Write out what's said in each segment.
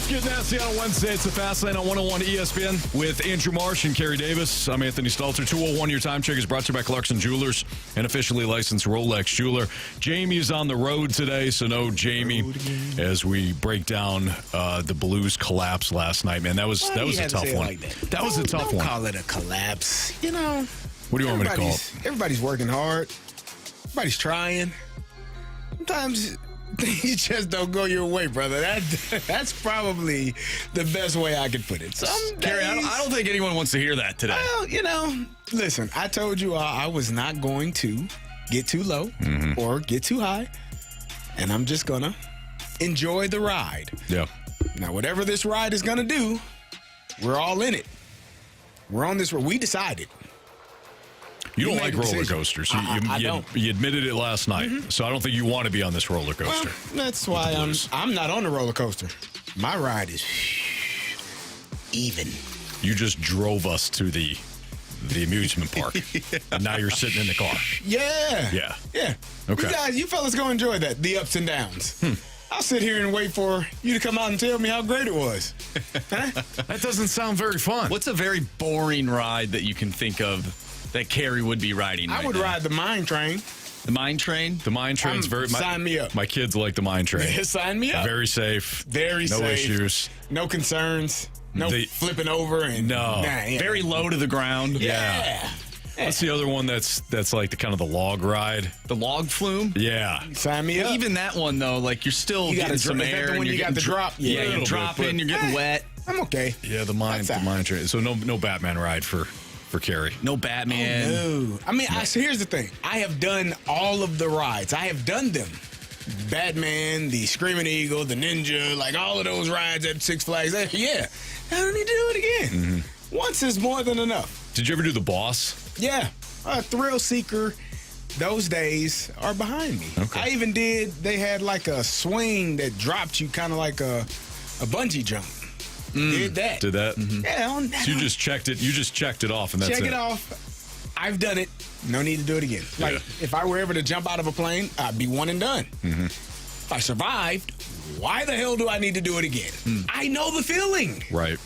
Let's get nasty on a Wednesday. It's the Fast Lane on 101 ESPN with Andrew Marsh and Carey Davis. I'm Anthony Stalter. 201 Your Time Check is brought to you by Clarkson Jewelers, an officially licensed Rolex jeweler. Jamie's on the road today, so no Jamie as we break down the Blues collapse last night. Man, that was a tough one. That was a tough one. Don't call it a collapse. You know. What do you want me to call it? Everybody's working hard. Everybody's trying. Sometimes you just don't go your way, brother. That's probably the best way I could put it. Carey, I don't think anyone wants to hear that today. Well, listen, I told you I was not going to get too low or get too high, and I'm just going to enjoy the ride. Yeah. Now, whatever this ride is going to do, we're all in it. We're on this road. We decided. You don't like roller coasters. I don't. You admitted it last night, so I don't think you want to be on this roller coaster. Well, that's why I'm not on the roller coaster. My ride is even. You just drove us to the amusement park, and now you're sitting in the car. Yeah. Okay. You fellas go enjoy that, the ups and downs. I'll sit here and wait for you to come out and tell me how great it was. Huh? That doesn't sound very fun. What's a very boring ride that you can think of that Carey would be riding I would ride the mine train. The mine train? The mine train's sign me up. My kids like the mine train. Sign me up. Very safe. Very safe. No issues. No concerns. No flipping over and Very low to the ground. Yeah. What's the other one that's like the kind of the log ride? The log flume? Yeah. Sign me up. Even that one though, like you're still getting some air. Is that the one you got the drop? Yeah, you're dropping, you're getting wet. I'm okay. Yeah, the mine train. So no Batman ride for Carey. No Batman. Oh, no. I mean, so here's the thing. I have done all of the rides. I have done them. Batman, the Screaming Eagle, the Ninja, like all of those rides at Six Flags. Yeah. I don't need to do it again. Once is more than enough. Did you ever do the Boss? Yeah. Thrill Seeker. Those days are behind me. Okay. I even they had like a swing that dropped you kind of like a bungee jump. Did that. Yeah. So you just checked it. You just checked it off, and that's it. Check it off. I've done it. No need to do it again. Like if I were ever to jump out of a plane, I'd be one and done. If I survived, why the hell do I need to do it again? I know the feeling. Right.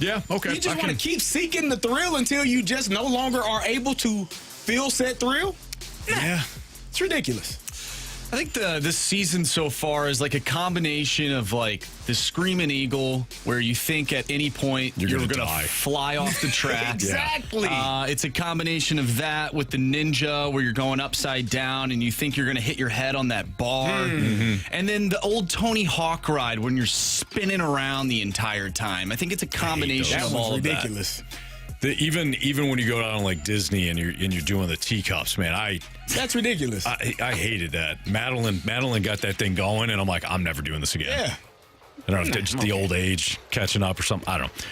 Yeah. Okay. You just want to keep seeking the thrill until you just no longer are able to feel said thrill? Yeah. It's ridiculous. I think this season so far is like a combination of like the Screaming Eagle, where you think at any point you're going to fly off the track. Exactly. It's a combination of that with the Ninja, where you're going upside down and you think you're going to hit your head on that bar. And then the old Tony Hawk ride when you're spinning around the entire time. I think it's a combination of all of that. That was ridiculous. Even when you go down like Disney and you're doing the teacups, man, that's ridiculous. I hated that. Madeline got that thing going, and I'm like, I'm never doing this again. Yeah. I don't know, just the old age catching up or something. I don't know.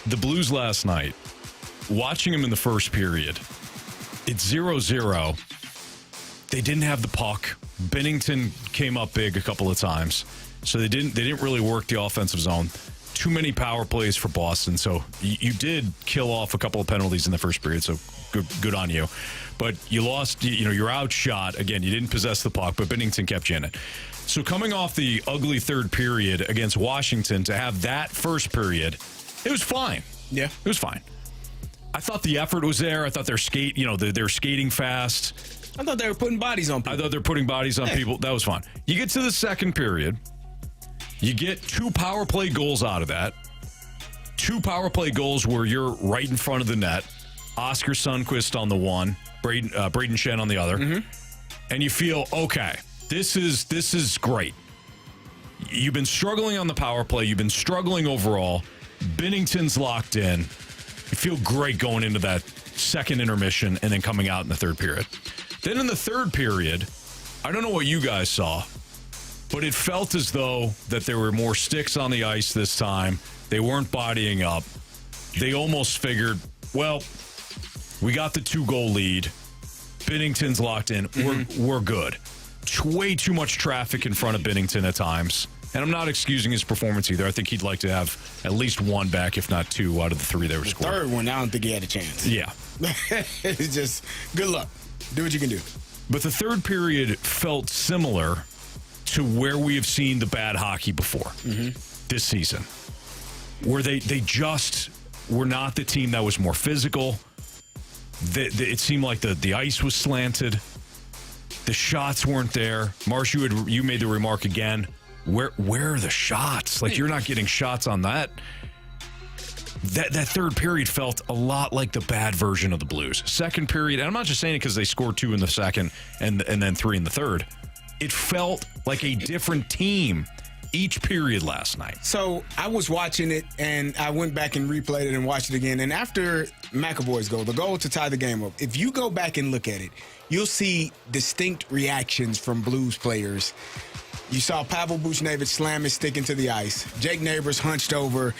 The Blues last night, watching them in the first period, it's 0-0. They didn't have the puck. Bennington came up big a couple of times, so they didn't really work the offensive zone. Too many power plays for Boston, so you did kill off a couple of penalties in the first period, so good on you. But you lost, you're outshot. Again, you didn't possess the puck, but Bennington kept you in it. So coming off the ugly third period against Washington, to have that first period, it was fine. Yeah. It was fine. I thought the effort was there. I thought they're skating fast. I thought they were putting bodies on people. I thought they're putting bodies on people. That was fine. You get to the second period. You get 2 power play goals out of that. 2 power play goals where you're right in front of the net. Oscar Sundqvist on the one, Braden Shen on the other. And you feel, okay, this is great. You've been struggling on the power play. You've been struggling overall. Bennington's locked in. You feel great going into that second intermission and then coming out in the third period. Then in the third period, I don't know what you guys saw, but it felt as though that there were more sticks on the ice this time. They weren't bodying up. They almost figured, well, we got the 2-goal lead. Bennington's locked in. We're good. Way too much traffic in front of Bennington at times. And I'm not excusing his performance either. I think he'd like to have at least 1 back, if not 2, out of the 3 they were scoring. Third one, I don't think he had a chance. Yeah. It's just good luck. Do what you can do. But the third period felt similar to where we have seen the bad hockey before this season, where they just were not the team that was more physical. It seemed like the ice was slanted. The shots weren't there. Marsh, you made the remark again. Where are the shots? Like, you're not getting shots on that. That third period felt a lot like the bad version of the Blues. Second period, and I'm not just saying it because they scored 2 in the second and then 3 in the third. It felt like a different team each period last night. So I was watching it, and I went back and replayed it and watched it again. And after McAvoy's goal, the goal to tie the game up, if you go back and look at it, you'll see distinct reactions from Blues players. You saw Pavel Buchnevich slam his stick into the ice. Jake Neighbors hunched over.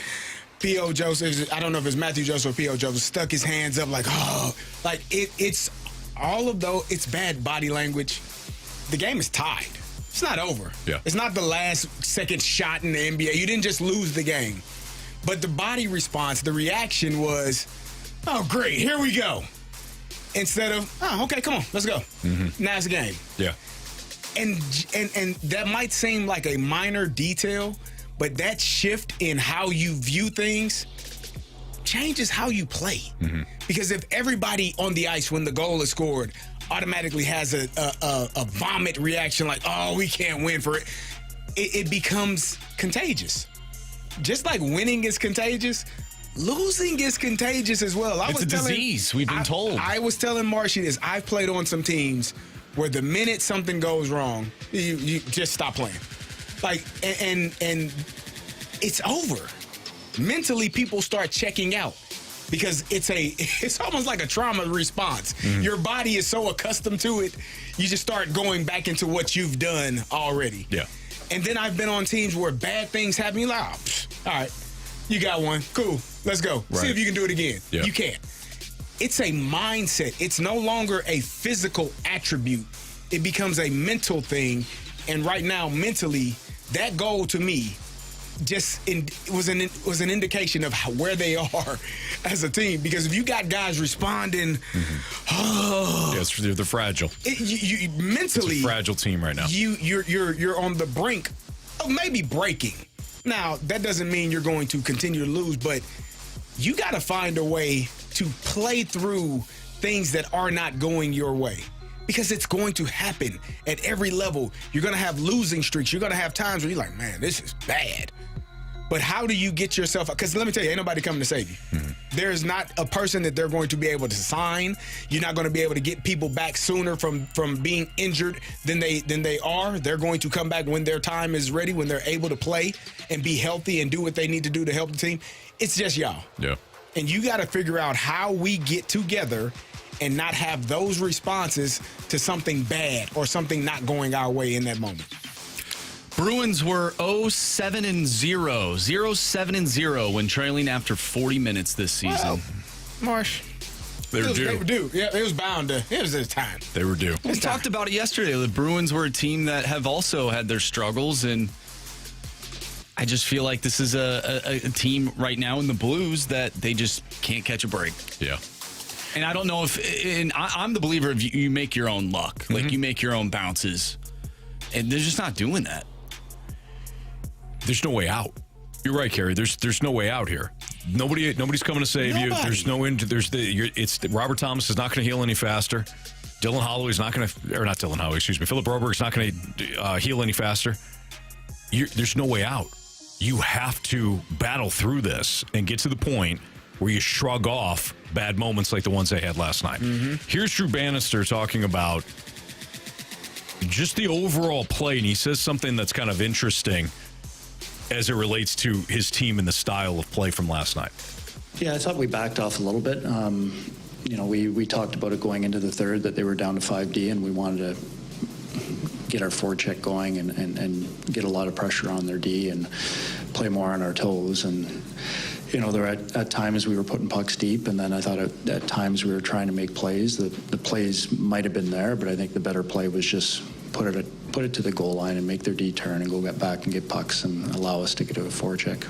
P.O. Joseph, I don't know if it's Matthew Joseph or P.O. Joseph, stuck his hands up like, oh. Like, it's all of those, it's bad body language. The game is tied. It's not over. Yeah. It's not the last second shot in the NBA. You didn't just lose the game. But the body response, the reaction was, oh, great, here we go. Instead of, oh, okay, come on, let's go. Now it's a game. Yeah. And that might seem like a minor detail, but that shift in how you view things changes how you play. Because if everybody on the ice when the goal is scored automatically has a vomit reaction like, oh, we can't win for it, it becomes contagious. Just like winning is contagious, losing is contagious as well. It's a disease, we've been told. I was telling Marshy this. I've played on some teams where the minute something goes wrong, you just stop playing. Like, and it's over. Mentally, people start checking out because it's almost like a trauma response. Your body is so accustomed to it, you just start going back into what you've done already. Yeah. And then I've been on teams where bad things happen. You're like, oh, all right, you got one. Cool. Let's go. Right. See if you can do it again. Yeah. You can't. It's a mindset. It's no longer a physical attribute. It becomes a mental thing. And right now, mentally, that goal to me was an indication of where they are as a team. Because if you got guys responding, They're fragile. Mentally, It's a fragile team right now. You're on the brink of maybe breaking. Now, that doesn't mean you're going to continue to lose, but you got to find a way to play through things that are not going your way. Because it's going to happen at every level. You're going to have losing streaks. You're going to have times where you're like, man, this is bad. But how do you get yourself up? Because let me tell you, ain't nobody coming to save you. There's not a person that they're going to be able to sign. You're not going to be able to get people back sooner from being injured than they are. They're going to come back when their time is ready, when they're able to play and be healthy and do what they need to do to help the team. It's just y'all. Yeah. And you got to figure out how we get together and not have those responses to something bad or something not going our way in that moment. Bruins were 0-7-0, 0-7-0 when trailing after 40 minutes this season. Well, Marsh. They were due. Yeah, it was bound to. It was their time. They were due. We talked about it yesterday. The Bruins were a team that have also had their struggles, and I just feel like this is a team right now in the Blues that they just can't catch a break. Yeah. And I don't know I'm the believer of you make your own luck. Like, you make your own bounces. And they're just not doing that. There's no way out. You're right, Carey. There's no way out here. Nobody's coming to save you. There's no Robert Thomas is not going to heal any faster. Dylan Holloway's not going to, or not Dylan Holloway, excuse me. Philip Broberg's not going to heal any faster. There's no way out. You have to battle through this and get to the point where you shrug off bad moments like the ones they had last night. Here's Drew Bannister talking about just the overall play, and he says something that's kind of interesting as it relates to his team and the style of play from last night. Yeah, I thought we backed off a little bit. We talked about it going into the third, that they were down to 5D, and we wanted to get our forecheck going and get a lot of pressure on their D and play more on our toes. And there at times we were putting pucks deep, and then I thought at times we were trying to make plays. The plays might have been there, but I think the better play was just put it to the goal line and make their D turn and go back and get pucks and allow us to get to a forecheck.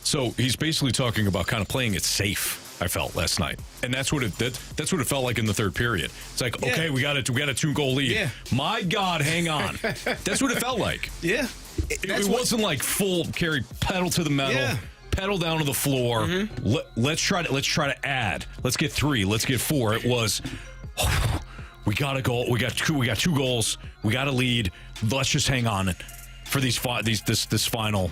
So he's basically talking about kind of playing it safe I felt last night, and that's what it felt like in the third period. It's like, okay, we got a 2-goal lead. Yeah. My God, hang on. That's what it felt like. Yeah. It wasn't like full Carey pedal to the metal. Yeah. Pedal down to the floor. Mm-hmm. Let's try to add. Let's get 3. Let's get 4. It was we got a goal. We got 2 goals. We got a lead. Let's just hang on for this final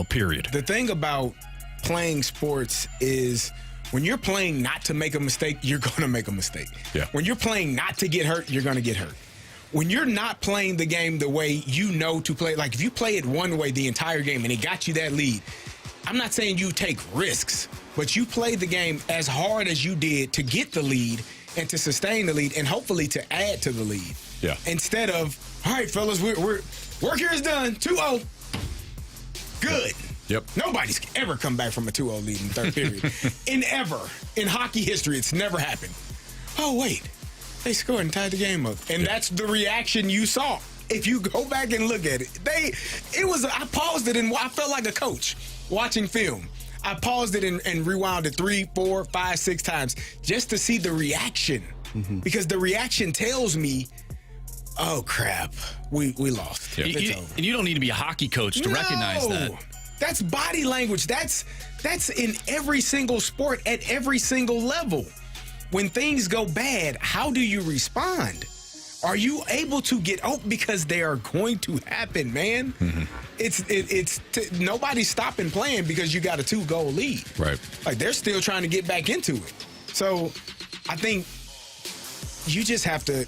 period. The thing about playing sports is when you're playing not to make a mistake, you're going to make a mistake. Yeah. When you're playing not to get hurt, you're going to get hurt. When you're not playing the game the way you know to play, like if you play it one way the entire game and it got you that lead, I'm not saying you take risks, but you play the game as hard as you did to get the lead and to sustain the lead and hopefully to add to the lead. Yeah. Instead of, all right, fellas, we're work here is done, 2-0. Good. Yep. Nobody's ever come back from a 2-0 lead in the third period. In hockey history, it's never happened. Oh, wait. They scored and tied the game up. And that's the reaction you saw. If you go back and look at it, I paused it and I felt like a coach watching film. I paused it and rewound it 3, 4, 5, 6 times just to see the reaction. Mm-hmm. Because the reaction tells me, oh, crap, we lost. Yeah. And you don't need to be a hockey coach to recognize that. That's body language. That's in every single sport at every single level. When things go bad, how do you respond? Are you able to get because they are going to happen, man? Mm-hmm. Nobody's stopping playing because you got a 2-goal lead. Right. Like they're still trying to get back into it. So I think you just have to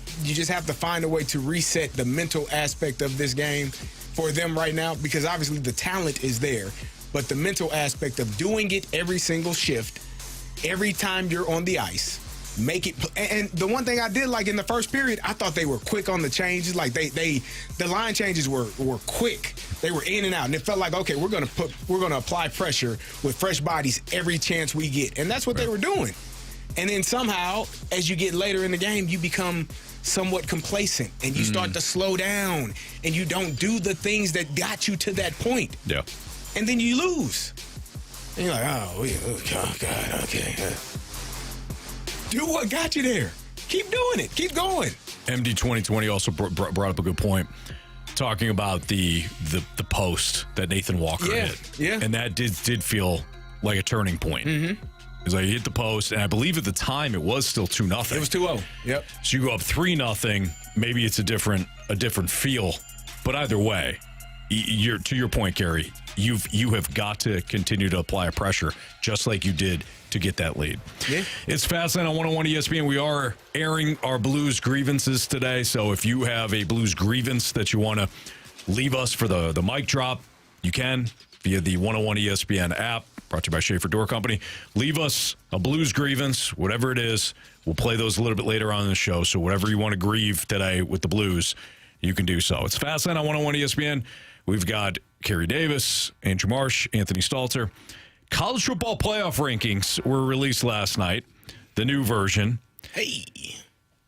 find a way to reset the mental aspect of this game for them right now, because obviously the talent is there, but the mental aspect of doing it every single shift, every time you're on the ice, make it. And the one thing I did like in the first period, I thought they were quick on the changes. Like the line changes were quick. They were in and out, and it felt like, okay, we're gonna apply pressure with fresh bodies every chance we get, and that's what they were doing. And then somehow, as you get later in the game, you become somewhat complacent and you start to slow down and you don't do the things that got you to that point. Yeah. And then you lose. And you're like, oh God, okay. Do what got you there. Keep doing it. Keep going. MD 2020 also brought up a good point, talking about the post that Nathan Walker hit. Yeah. And that did feel like a turning point. Mm-hmm. It's like he hit the post, and I believe at the time it was still 2-0. It was 2-0. Yep. So you go up 3-0. Maybe it's a different feel, but either way, to your point, Carey, you have got to continue to apply pressure just like you did to get that lead. Yeah. It's Fastlane on 101 ESPN. We are airing our Blues grievances today, so if you have a Blues grievance that you want to leave us for the mic drop, you can via the 101 ESPN app. Brought to you by Schaefer Door Company. Leave us a Blues grievance, whatever it is. We'll play those a little bit later on in the show. So whatever you want to grieve today with the Blues, you can do so. It's Fastlane on 101 ESPN. We've got Carey Davis, Andrew Marsh, Anthony Stalter. College football playoff rankings were released last night, the new version. Hey.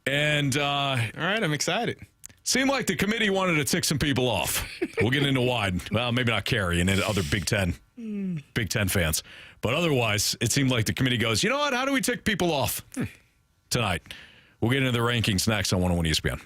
And all right, I'm excited. Seemed like the committee wanted to tick some people off. We'll get into why. Well, maybe not Carey and other Big Ten fans. But otherwise, it seemed like the committee goes, you know what? How do we tick people off tonight? We'll get into the rankings next on 101 ESPN.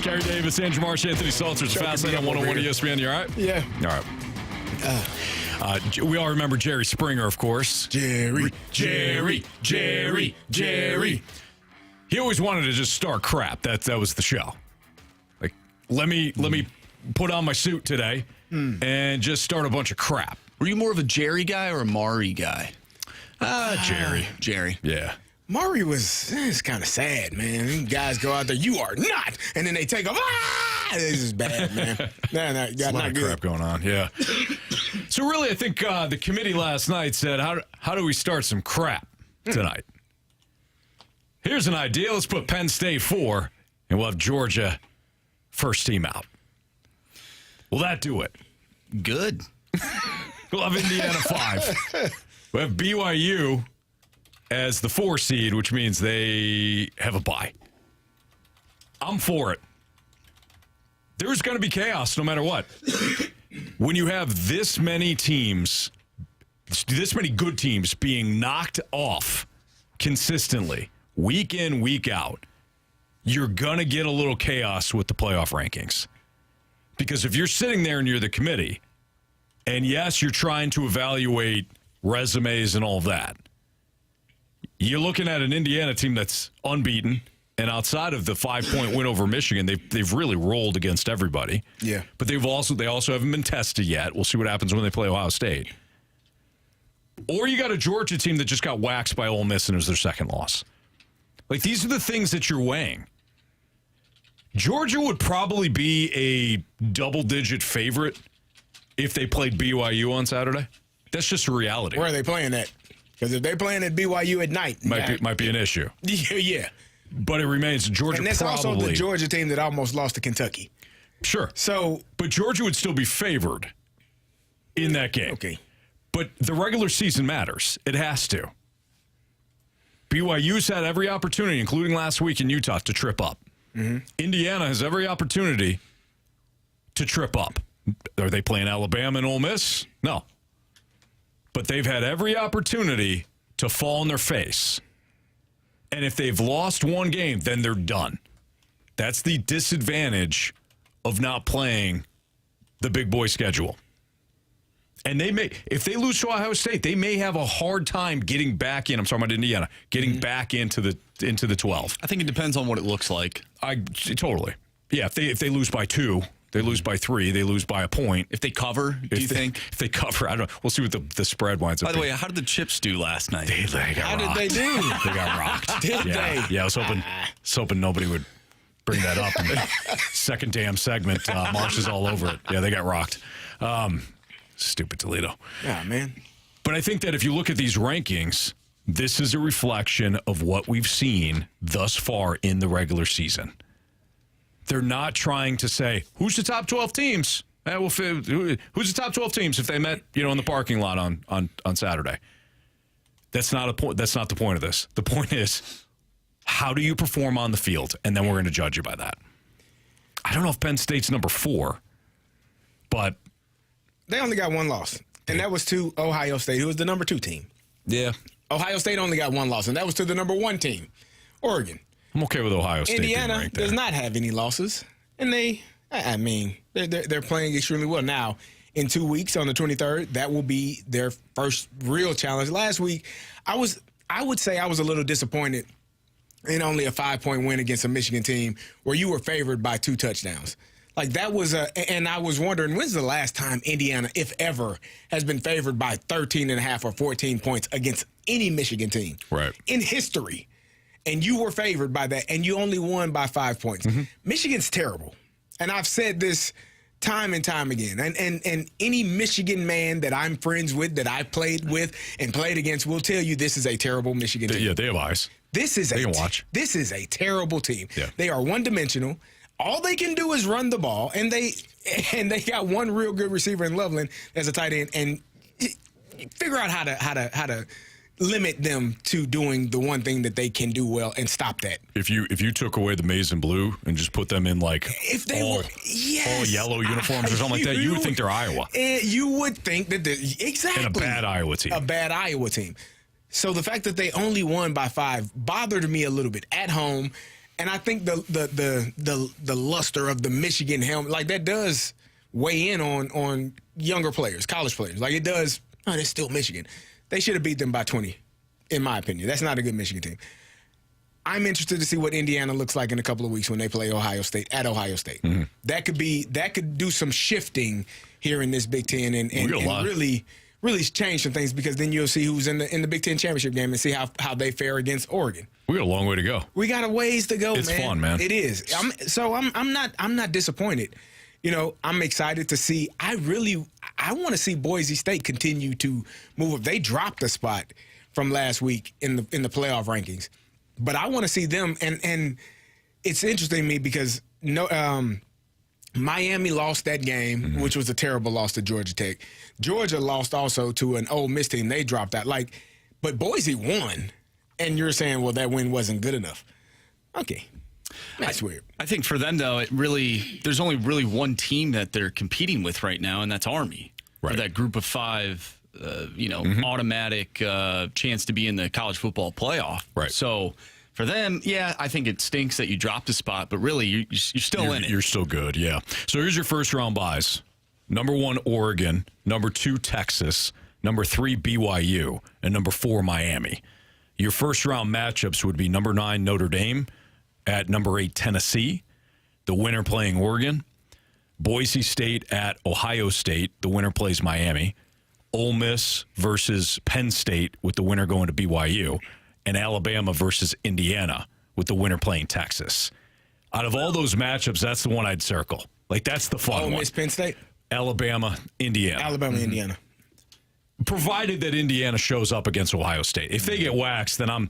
Carey Davis, Andrew Marsh, Anthony Stalter. It's Fast Lane on 101 ESPN. You all right? Yeah. All right. We all remember Jerry Springer, of course. Jerry. He always wanted to just start crap. That was the show. Like, let me put on my suit today and just start a bunch of crap. Were you more of a Jerry guy or a Maury guy? Jerry. Yeah. Maury it's kind of sad, man. These guys go out there, you are not, and then they take off. This is bad, man. There's a lot of crap going on, yeah. So really, I think the committee last night said, how do we start some crap tonight? Here's an idea. Let's put Penn State 4, and we'll have Georgia first team out. Will that do it? Good. We'll have Indiana 5. We'll have BYU as the 4 seed, which means they have a bye. I'm for it. There's going to be chaos no matter what. When you have this many teams, this many good teams being knocked off consistently, week in, week out, you're going to get a little chaos with the playoff rankings. Because if you're sitting there and you're the committee, and yes, you're trying to evaluate resumes and all of that, you're looking at an Indiana team that's unbeaten, and outside of the 5-point win over Michigan, they've really rolled against everybody. Yeah. But they also haven't been tested yet. We'll see what happens when they play Ohio State. Or you got a Georgia team that just got waxed by Ole Miss and it was their second loss. Like, these are the things that you're weighing. Georgia would probably be a double-digit favorite if they played BYU on Saturday. That's just a reality. Where are they playing at? Because if they're playing at BYU at night, might be an issue. Yeah. But it remains Georgia. And that's also the Georgia team that almost lost to Kentucky. Sure. So, but Georgia would still be favored in that game. Okay. But the regular season matters. It has to. BYU's had every opportunity, including last week in Utah, to trip up. Mm-hmm. Indiana has every opportunity to trip up. Are they playing Alabama and Ole Miss? No. But they've had every opportunity to fall on their face. And if they've lost one game, then they're done. That's the disadvantage of not playing the big boy schedule. And if they lose to Ohio State, they may have a hard time getting back in. I'm talking about Indiana, getting back into the 12. I think it depends on what it looks like. Totally. Yeah, if they lose by 2, they lose by 3, they lose by a point. If they cover, do you think? If they cover, I don't know. We'll see what the spread winds up. By the way, how did the Chips do last night? They got how rocked. did they do? They got rocked. Did they? Yeah, I was hoping nobody would bring that up. In the second damn segment, Marsh is all over it. Yeah, they got rocked. Stupid Toledo. Yeah, man. But I think that if you look at these rankings, this is a reflection of what we've seen thus far in the regular season. They're not trying to say, who's the top 12 teams? Who's the top 12 teams if they met, in the parking lot on Saturday? That's not a point. That's not the point of this. The point is, how do you perform on the field? And then we're going to judge you by that. I don't know if Penn State's number 4, but they only got one loss, and that was to Ohio State, who was the number 2 team. Yeah. Ohio State only got one loss, and that was to the number 1 team, Oregon. I'm okay with Ohio State. Indiana does not have any losses, and they're playing extremely well. Now, in 2 weeks on the 23rd, that will be their first real challenge. Last week, I would say I was a little disappointed in only a 5-point win against a Michigan team where you were favored by 2 touchdowns. Like, that was and I was wondering, when's the last time Indiana, if ever, has been favored by 13.5 or 14 points against any Michigan team? Right. In history. And you were favored by that, and you only won by 5 points. Mm-hmm. Michigan's terrible. And I've said this time and time again. And any Michigan man that I'm friends with, that I played with and played against, will tell you this is a terrible Michigan team. Yeah, they have eyes. They can watch. This is a terrible team. Yeah. They are one-dimensional. All they can do is run the ball, and they got one real good receiver in Loveland as a tight end, and figure out how to limit them to doing the one thing that they can do well and stop that. If you took away the maize and blue and just put them in all yellow uniforms or something like that, you would think they're Iowa. You would think that exactly. And a bad Iowa team. A bad Iowa team. So the fact that they only won by 5 bothered me a little bit at home. And I think the luster of the Michigan helmet, like that does weigh in on younger players, college players. Like it does, they're still Michigan. They should have beat them by 20, in my opinion. That's not a good Michigan team. I'm interested to see what Indiana looks like in a couple of weeks when they play Ohio State at Ohio State. Mm-hmm. That could do some shifting here in this Big Ten and really change some things, because then you'll see who's in the Big Ten championship game and see how they fare against Oregon. We got a long way to go. We got a ways to go. It's fun, man. It is. I'm not disappointed. You know, I'm excited to see. I want to see Boise State continue to move up. They dropped a spot from last week in the playoff rankings. But I want to see them, and it's interesting to me because Miami lost that game, which was a terrible loss to Georgia Tech. Georgia lost also to an Ole Miss team. They dropped out. But Boise won, and you're saying, well, that win wasn't good enough. Okay, that's weird. I think for them, though, there's only really one team that they're competing with right now, and that's Army. Right. For that group of 5. Automatic chance to be in the college football playoff. Right. So for them, I think it stinks that you dropped a spot, but really you're still in it. You're still good, yeah. So here's your first round buys. Number 1, Oregon. Number 2, Texas. Number 3, BYU. And number 4, Miami. Your first round matchups would be number 9, Notre Dame at number 8, Tennessee. The winner playing Oregon. Boise State at Ohio State. The winner plays Miami. Ole Miss versus Penn State with the winner going to BYU, and Alabama versus Indiana with the winner playing Texas. Out of all those matchups, that's the one I'd circle. Like, that's the fun one. Ole Miss, Penn State? Alabama, Indiana. Indiana. Provided that Indiana shows up against Ohio State. If they get waxed, then I'm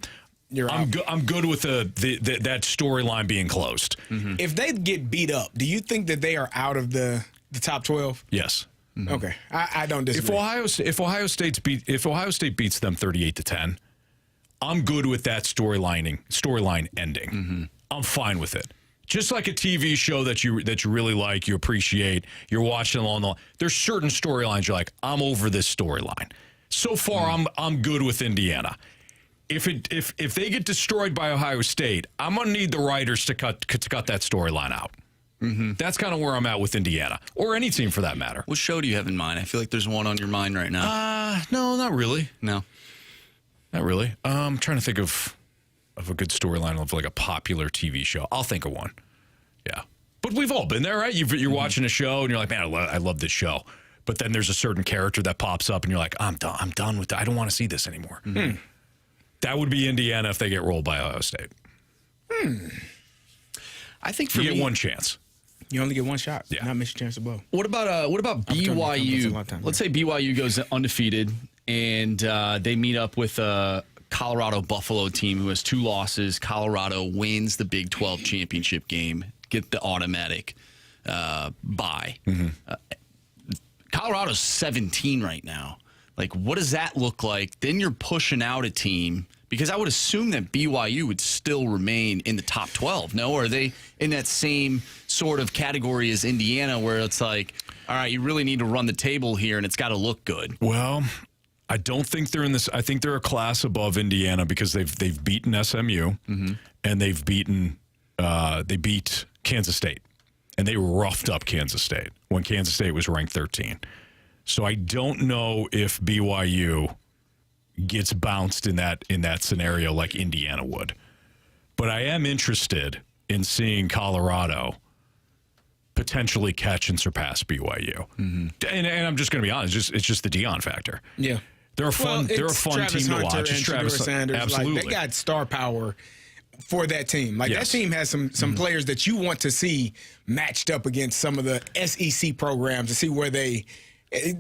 good with that storyline being closed. Mm-hmm. If they get beat up, do you think that they are out of the top 12? Yes. Mm-hmm. Okay, I don't disagree. If Ohio State beats them 38-10, I'm good with that storyline ending. Mm-hmm. I'm fine with it. Just like a TV show that you really like, you appreciate, you're watching along the line. There's certain storylines you're like, I'm over this storyline. So far, I'm good with Indiana. If they get destroyed by Ohio State, I'm gonna need the writers to cut that storyline out. Mm-hmm. That's kind of where I'm at with Indiana, or any team for that matter. What show do you have in mind? I feel like there's one on your mind right now. No, not really. No, not really. I'm trying to think of a good storyline of like a popular TV show. I'll think of one. Yeah, but we've all been there, right? You're watching a show and you're like, man, I love this show. But then there's a certain character that pops up and you're like, I'm done with that. I don't want to see this anymore. Mm-hmm. That would be Indiana if they get rolled by Ohio State. I think you get one chance. You only get one shot. Yeah. Not miss your chance to blow. What about BYU? Let's say BYU goes undefeated and they meet up with a Colorado Buffalo team who has 2 losses. Colorado wins the Big 12 championship game, get the automatic bye. Mm-hmm. Colorado's 17 right now. Like, what does that look like? Then you're pushing out a team. Because I would assume that BYU would still remain in the top 12. No, or are they in that same sort of category as Indiana, where it's like, all right, you really need to run the table here, and it's got to look good? Well, I don't think they're in this. I think they're a class above Indiana because they've beaten SMU and they beat Kansas State, and they roughed up Kansas State when Kansas State was ranked 13. So I don't know if BYU gets bounced in that scenario like Indiana would. But I am interested in seeing Colorado potentially catch and surpass BYU. Mm-hmm. And I'm just going to be honest, it's just the Deion factor. Yeah. They're a fun team to watch. It's Travis Sanders. Absolutely. Like, they got star power for that team. Like, that team has some players that you want to see matched up against some of the SEC programs to see where they...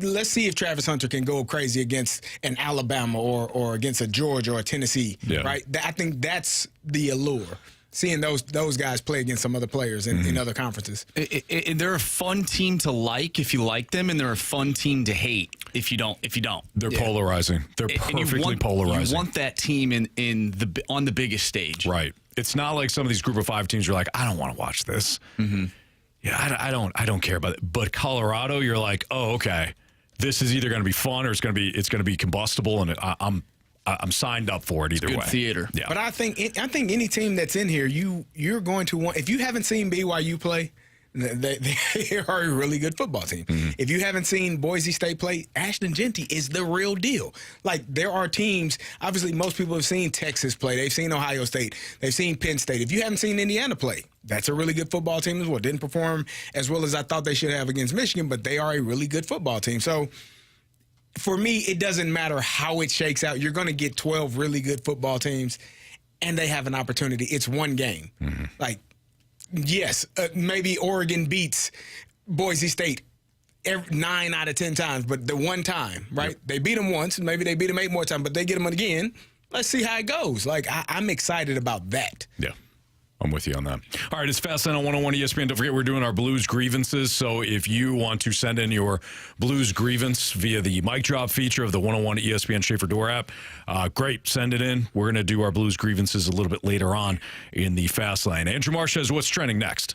Let's see if Travis Hunter can go crazy against an Alabama or against a Georgia or a Tennessee, right? I think that's the allure. Seeing those guys play against some other players in other conferences. They're a fun team to like if you like them, and they're a fun team to hate if you don't. They're polarizing. They're perfectly polarizing. You want that team on the biggest stage, right? It's not like some of these Group of 5 teams. You're like, I don't want to watch this. Mm-hmm. Yeah, I don't care about it. But Colorado, you're like, oh, okay, this is either going to be fun or it's going to be combustible, and I'm signed up for it either Good way. theater. Yeah. But I think any team that's in here, you're going to want. If you haven't seen BYU play, they are a really good football team. If you haven't seen Boise State play, Ashton Genty is the real deal. Like, there are teams, obviously most people have seen Texas play. They've seen Ohio State. They've seen Penn State. If you haven't seen Indiana play, that's a really good football team as well. Didn't perform as well as I thought they should have against Michigan, but they are a really good football team. So for me, it doesn't matter how it shakes out. You're going to get 12 really good football teams, and they have an opportunity. It's one game. Like, yes, maybe Oregon beats Boise State 9 out of 10 times, but the one time, right? Yep. They beat them once, maybe they beat them 8 more times, but they get them again. Let's see how it goes. Like, I'm excited about that. Yeah. I'm with you on that. All right, it's Fast Line on 101 ESPN. Don't forget, we're doing our Blues grievances. So if you want to send in your Blues grievance via the mic drop feature of the 101 ESPN Schaefer Door app, great. Send it in. We're going to do our Blues grievances a little bit later on in the Fast Lane. Andrew Marsh says, what's trending next?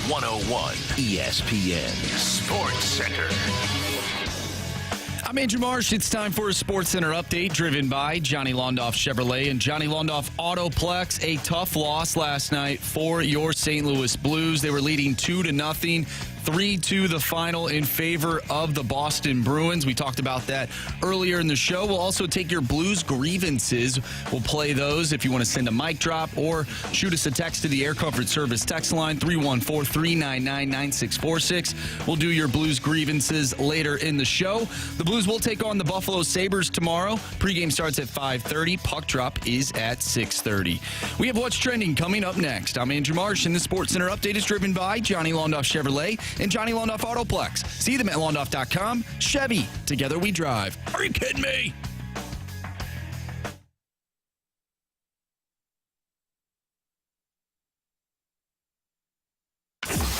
101 ESPN Sports Center. I'm Andrew Marsh. It's time for a Sports Center update driven by Johnny Londoff Chevrolet and Johnny Londoff Autoplex. A tough loss last night for your St. Louis Blues. They were leading 2-0. 3-2 the final in favor of the Boston Bruins. We talked about that earlier in the show. We'll also take your Blues grievances. We'll play those if you want to send a mic drop or shoot us a text to the Air Comfort Service text line 314-399-9646. We'll do your Blues grievances later in the show. The Blues will take on the Buffalo Sabres tomorrow. Pregame starts at 5:30. Puck drop is at 6:30. We have What's Trending coming up next. I'm Andrew Marsh, and the Sports Center update is driven by Johnny Londoff Chevrolet and Johnny Londoff Autoplex. See them at londoff.com. Chevy, together we drive. Are you kidding me?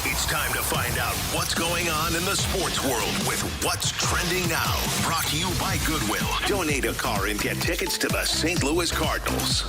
It's time to find out what's going on in the sports world with What's Trending Now. Brought to you by Goodwill. Donate a car and get tickets to the St. Louis Cardinals.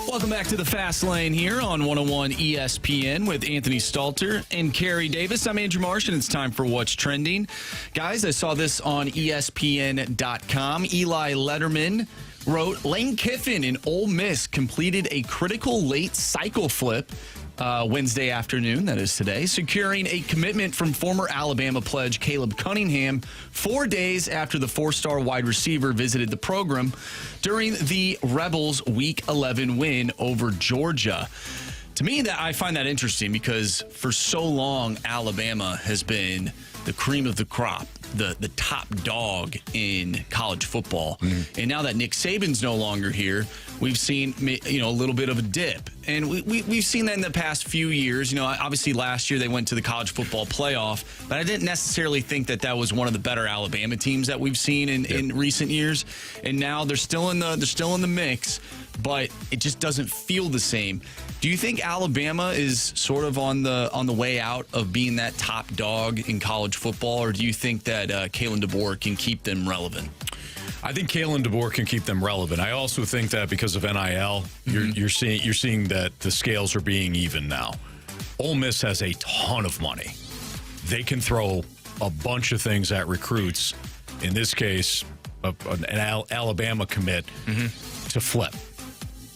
Welcome back to the Fast Lane here on 101 ESPN with Anthony Stalter and Carey Davis. I'm Andrew Marsh, and it's time for What's Trending. Guys, I saw this on ESPN.com. Eli Letterman wrote, Lane Kiffin in Ole Miss completed a critical late cycle flip Wednesday afternoon, that is today, securing a commitment from former Alabama pledge Caleb Cunningham 4 days after the four-star wide receiver visited the program during the Rebels' Week 11 win over Georgia. To me, that I find that interesting because for so long, Alabama has been the cream of the crop, the top dog in college football. And now that Nick Saban's no longer here, we've seen a little bit of a dip. And we've seen that in the past few years. Obviously last year they went to the college football playoff, but I didn't necessarily think that was one of the better Alabama teams that we've seen in recent years. And now they're still in the mix, but it just doesn't feel the same. Do you think Alabama is sort of on the way out of being that top dog in college football, or do you think that Kalen DeBoer can keep them relevant? I think Kalen DeBoer can keep them relevant. I also think that because of NIL, you're seeing that the scales are being even now. Ole Miss has a ton of money. They can throw a bunch of things at recruits. In this case, an Alabama commit to flip.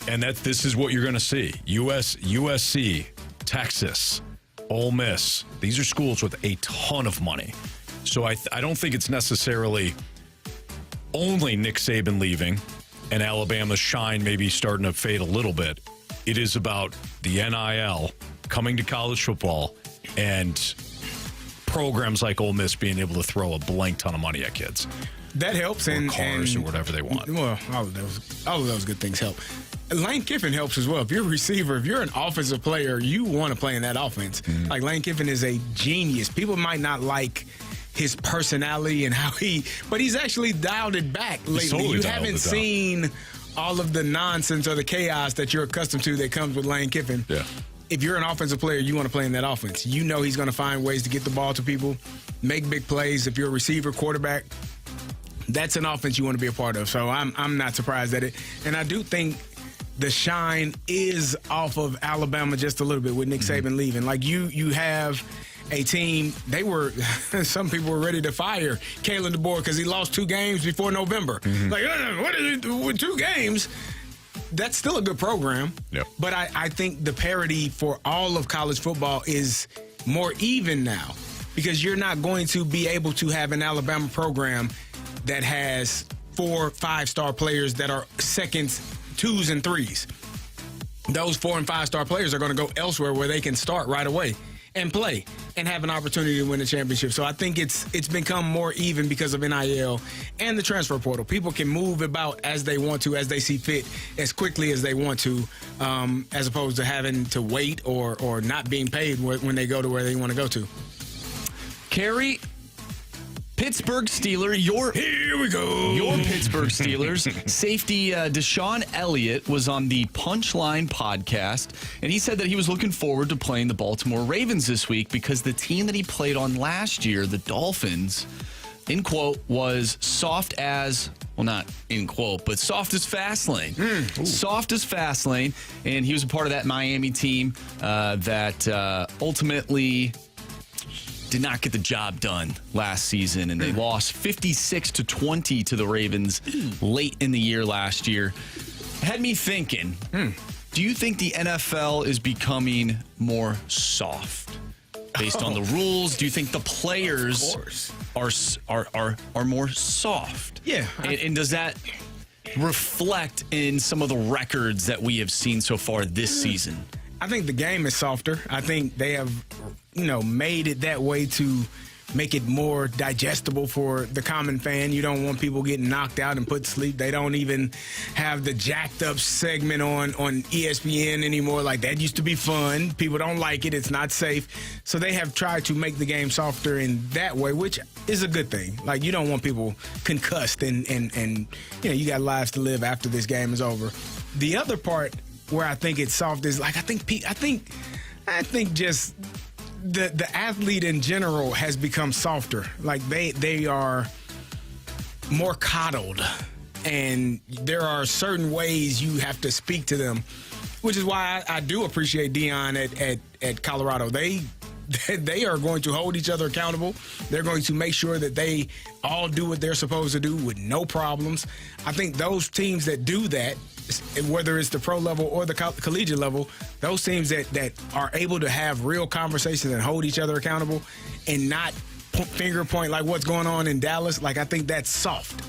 And this is what you're going to see. USC, Texas, Ole Miss. These are schools with a ton of money. So I don't think it's necessarily only Nick Saban leaving and Alabama's shine maybe starting to fade a little bit. It is about the NIL coming to college football and programs like Ole Miss being able to throw a blank ton of money at kids. That helps. Or cars or whatever they want. Well, all of those good things help. Lane Kiffin helps as well. If you're a receiver, if you're an offensive player, you want to play in that offense. Like Lane Kiffin is a genius. People might not like his personality and but he's actually dialed it back lately. Totally you haven't seen all of the nonsense or the chaos that you're accustomed to that comes with Lane Kiffin. Yeah. If you're an offensive player, you want to play in that offense. You know he's going to find ways to get the ball to people, make big plays. If you're a receiver, quarterback, that's an offense you want to be a part of. So I'm not surprised at it. And I do think the shine is off of Alabama just a little bit with Nick Saban leaving. Like you have a team, some people were ready to fire Kalen DeBoer because he lost 2 games before November. Like, what is it with 2 games? That's still a good program. Yep. But I think the parity for all of college football is more even now because you're not going to be able to have an Alabama program that has 4 5-star players that are seconds, 2s, and 3s. Those 4 and 5-star players are going to go elsewhere where they can start right away and play and have an opportunity to win a championship. So I think it's become more even because of NIL and the transfer portal. People can move about as they want to, as they see fit, as quickly as they want to, as opposed to having to wait or not being paid when they go to where they want to go to. Carey, Pittsburgh Steelers, Here we go. Your Pittsburgh Steelers safety Deshaun Elliott was on the Punchline podcast, and he said that he was looking forward to playing the Baltimore Ravens this week because the team that he played on last year, the Dolphins, in quote, was soft as, well, not in quote, but soft as Fastlane. Soft as Fastlane. And he was a part of that Miami team that ultimately did not get the job done last season. And they lost 56-20 to the Ravens late in the year last year. Had me thinking, do you think the NFL is becoming more soft based on the rules? Do you think the players are more soft? Yeah. And does that reflect in some of the records that we have seen so far this season? I think the game is softer. I think they have, made it that way to make it more digestible for the common fan. You don't want people getting knocked out and put to sleep. They don't even have the jacked up segment on ESPN anymore. Like, that used to be fun. People don't like it. It's not safe. So they have tried to make the game softer in that way, which is a good thing. Like, you don't want people concussed and you got lives to live after this game is over. The other part where I think it's soft is, like, I think just the athlete in general has become softer. Like, they are more coddled, and there are certain ways you have to speak to them, which is why I do appreciate Deion at Colorado. They are going to hold each other accountable. They're going to make sure that they all do what they're supposed to do with no problems. I think those teams that do that, whether it's the pro level or the collegiate level, those teams that are able to have real conversations and hold each other accountable and not finger point like what's going on in Dallas, like, I think that's soft.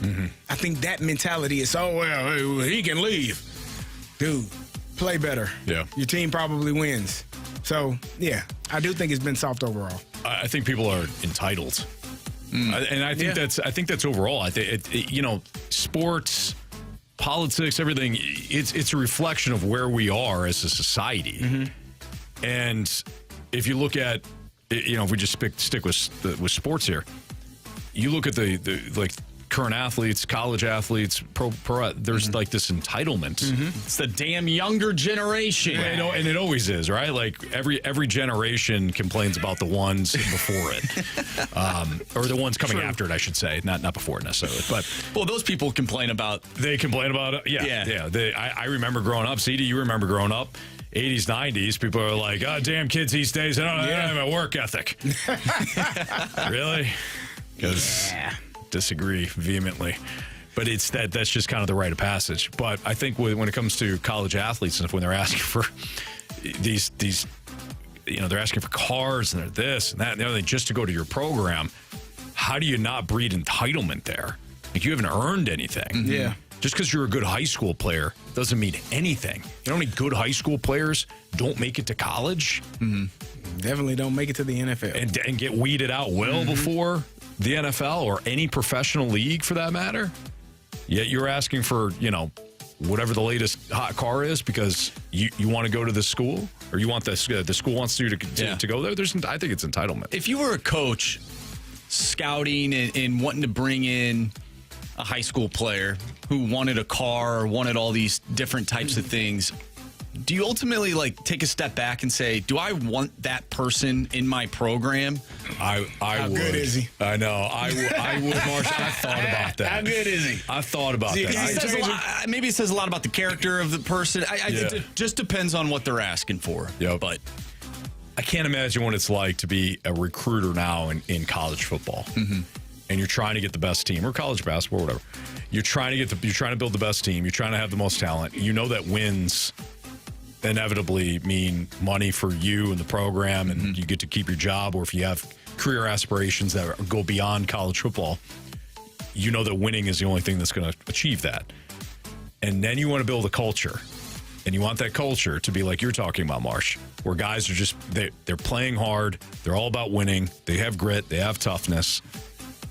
I think that mentality is, he can leave. Dude, play better. Yeah. Your team probably wins. So, yeah, I do think it's been soft overall. I think people are entitled. And I think that's overall. I think sports, politics, everything, it's a reflection of where we are as a society. And if you look at, if we just stick with sports here, you look at the current athletes, college athletes, pro, there's like this entitlement. It's the damn younger generation. And it always is, right? Like, every generation complains about the ones before it, or the ones coming after it, I should say, not before it necessarily. But those people complain about. They complain about it. Yeah. I remember growing up. CD, you remember growing up. 80s, 90s, people are like, "Oh, damn kids these days, they don't have a work ethic." Really? Because disagree vehemently. But that's just kind of the rite of passage. But I think when it comes to college athletes, and when they're asking for these they're asking for cars and they're this and that and the other thing just to go to your program, how do you not breed entitlement there? Like, you haven't earned anything. Yeah. Just because you're a good high school player doesn't mean anything. You know how many good high school players don't make it to college? Definitely don't make it to the NFL. And get weeded out before the NFL or any professional league for that matter. Yet you're asking for, whatever the latest hot car is because you want to go to the school, or you want the school wants you to go there. I think it's entitlement. If you were a coach scouting and wanting to bring in a high school player who wanted a car or wanted all these different types of things, do you ultimately take a step back and say, do I want that person in my program? I would. How good is he? I know. I would, Marshall. I thought about that. How good is he? I thought about that. Maybe it says a lot about the character of the person. It just depends on what they're asking for. Yep. But I can't imagine what it's like to be a recruiter now in college football. And you're trying to get the best team, or college basketball, whatever. You're trying to build the best team. You're trying to have the most talent. You know that wins inevitably mean money for you and the program, and you get to keep your job, or if you have career aspirations that go beyond college football, you know that winning is the only thing that's going to achieve that. And then you want to build a culture, and you want that culture to be like you're talking about, Marsh, where guys are just, they're playing hard, they're all about winning, they have grit, they have toughness,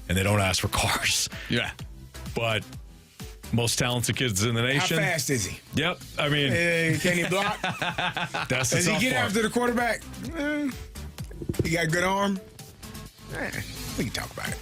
and they don't ask for cars. Yeah. But most talented kids in the nation. How fast is he? Yep. I mean, can he block? That's the Does he tough get part. after the quarterback? He got a good arm. We can talk about it.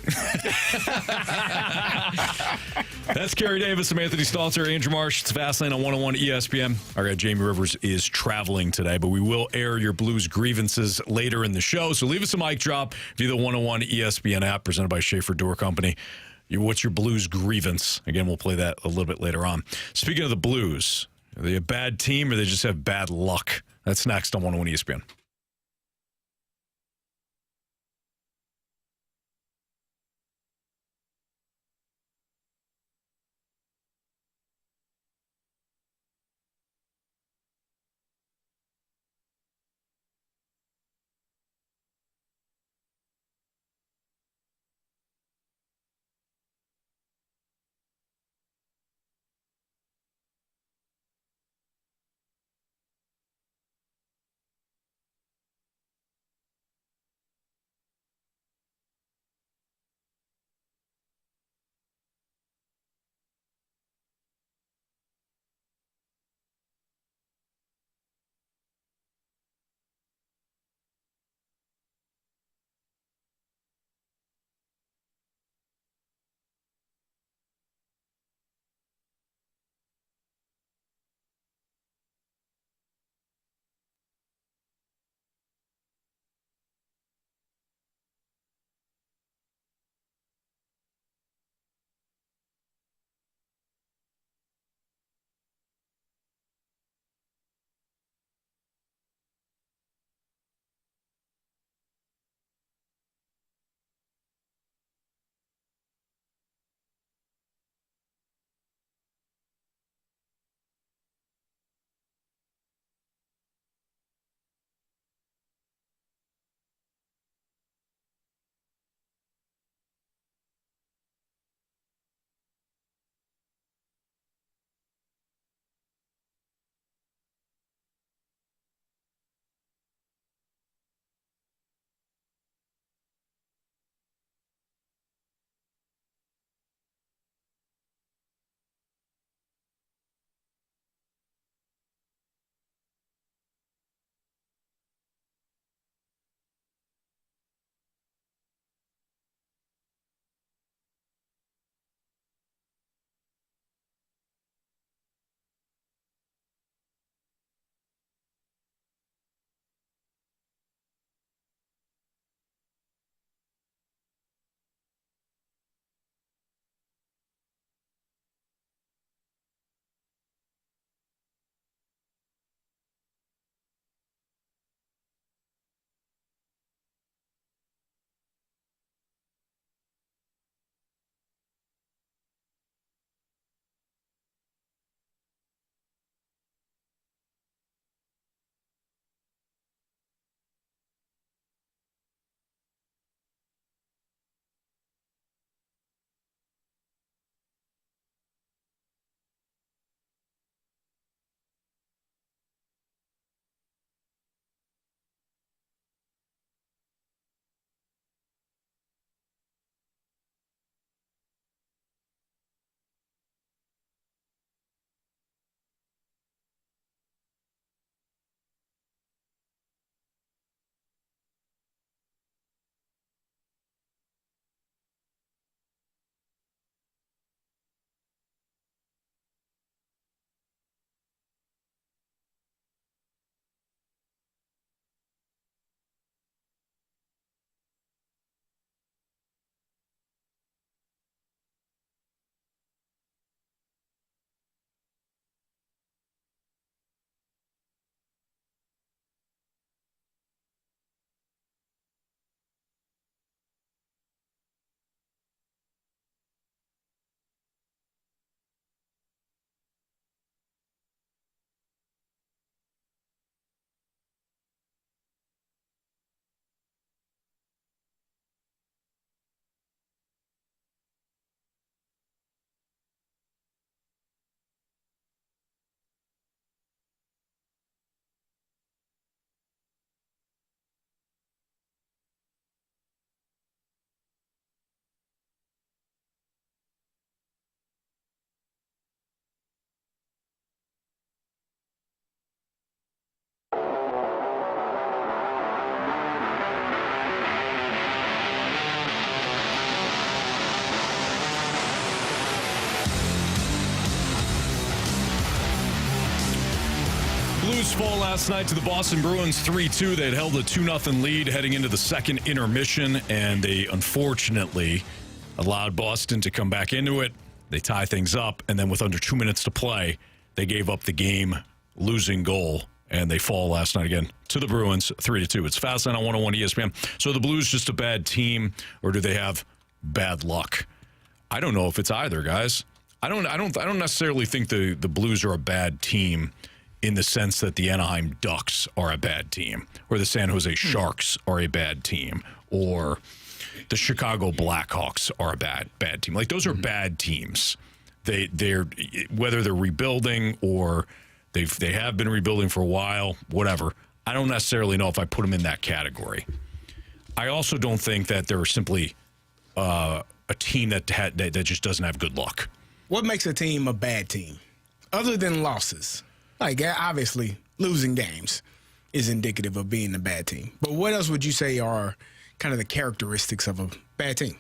That's Carey Davis, I'm Anthony Stalter, Andrew Marsh. It's Fastlane on 101 ESPN. Our guy Jamie Rivers is traveling today, but we will air your Blues grievances later in the show. So leave us a mic drop via the 101 ESPN app presented by Schaefer Door Company. What's your Blues grievance? Again, we'll play that a little bit later on. Speaking of the Blues, are they a bad team or they just have bad luck? That's next on 101 ESPN. Blues fall last night to the Boston Bruins 3-2. They had held a 2-0 lead heading into the second intermission, and they unfortunately allowed Boston to come back into it. They tie things up, and then with under 2 minutes to play, they gave up the game-losing goal, and they fall last night again to the Bruins 3-2. It's Fastline on 101 ESPN. So are the Blues just a bad team, or do they have bad luck? I don't know if it's either, guys. I don't necessarily think the Blues are a bad team in the sense that the Anaheim Ducks are a bad team, or the San Jose Sharks are a bad team, or the Chicago Blackhawks are a bad team. Like, those are bad teams. They're whether they're rebuilding or they have been rebuilding for a while, whatever. I don't necessarily know if I put them in that category. I also don't think that they're simply a team that just doesn't have good luck. What makes a team a bad team? Other than losses. Like, obviously, losing games is indicative of being a bad team. But what else would you say are kind of the characteristics of a bad team?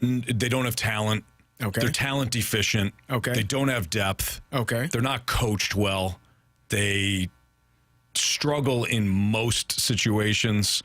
They don't have talent. Okay. They're talent deficient. Okay. They don't have depth. Okay. They're not coached well. They struggle in most situations.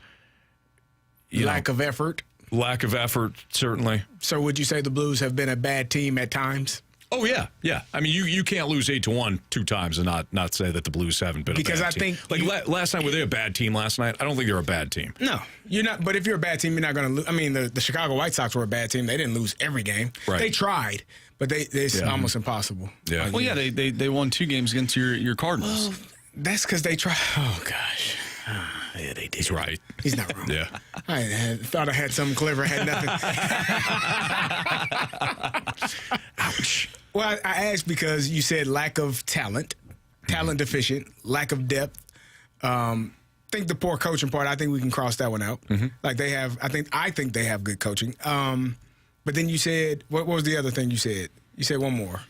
Lack of effort. Lack of effort, certainly. So would you say the Blues have been a bad team at times? Oh, yeah. Yeah. I mean, you can't lose 8-1 two times and not say that the Blues haven't been because a bad team. Because I think... Like, last night, were they a bad team last night? I don't think they're a bad team. No, you're not. But if you're a bad team, you're not going to lose. I mean, the Chicago White Sox were a bad team. They didn't lose every game. Right. They tried, but it's almost impossible. Yeah. Well, yeah, they won 2 games against your Cardinals. Well, that's because they tried. Oh, gosh. Yeah, they did. He's right. He's not wrong. Yeah. I thought I had something clever, had nothing. Ouch. Well, I asked because you said lack of talent deficient, lack of depth. I think the poor coaching part, I think we can cross that one out. Like they have, I think they have good coaching. But then you said, what was the other thing you said? You said one more.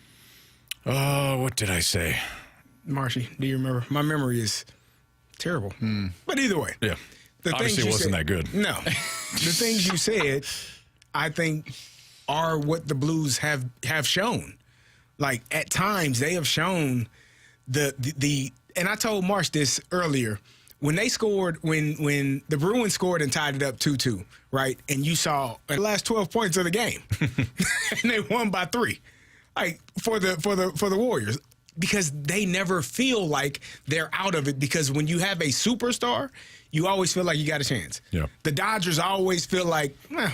Oh, what did I say? Marshy, do you remember? My memory is terrible. But either way. Yeah. Obviously it wasn't that good. No. The things you said, I think, are what the Blues have shown. Like, at times, they have shown the and I told Marsh this earlier, when they scored, when the Bruins scored and tied it up 2-2, right? And you saw the last 12 points of the game. And they won by 3. Like, for the Warriors. Because they never feel like they're out of it. Because when you have a superstar, you always feel like you got a chance. Yeah. The Dodgers always feel like, well,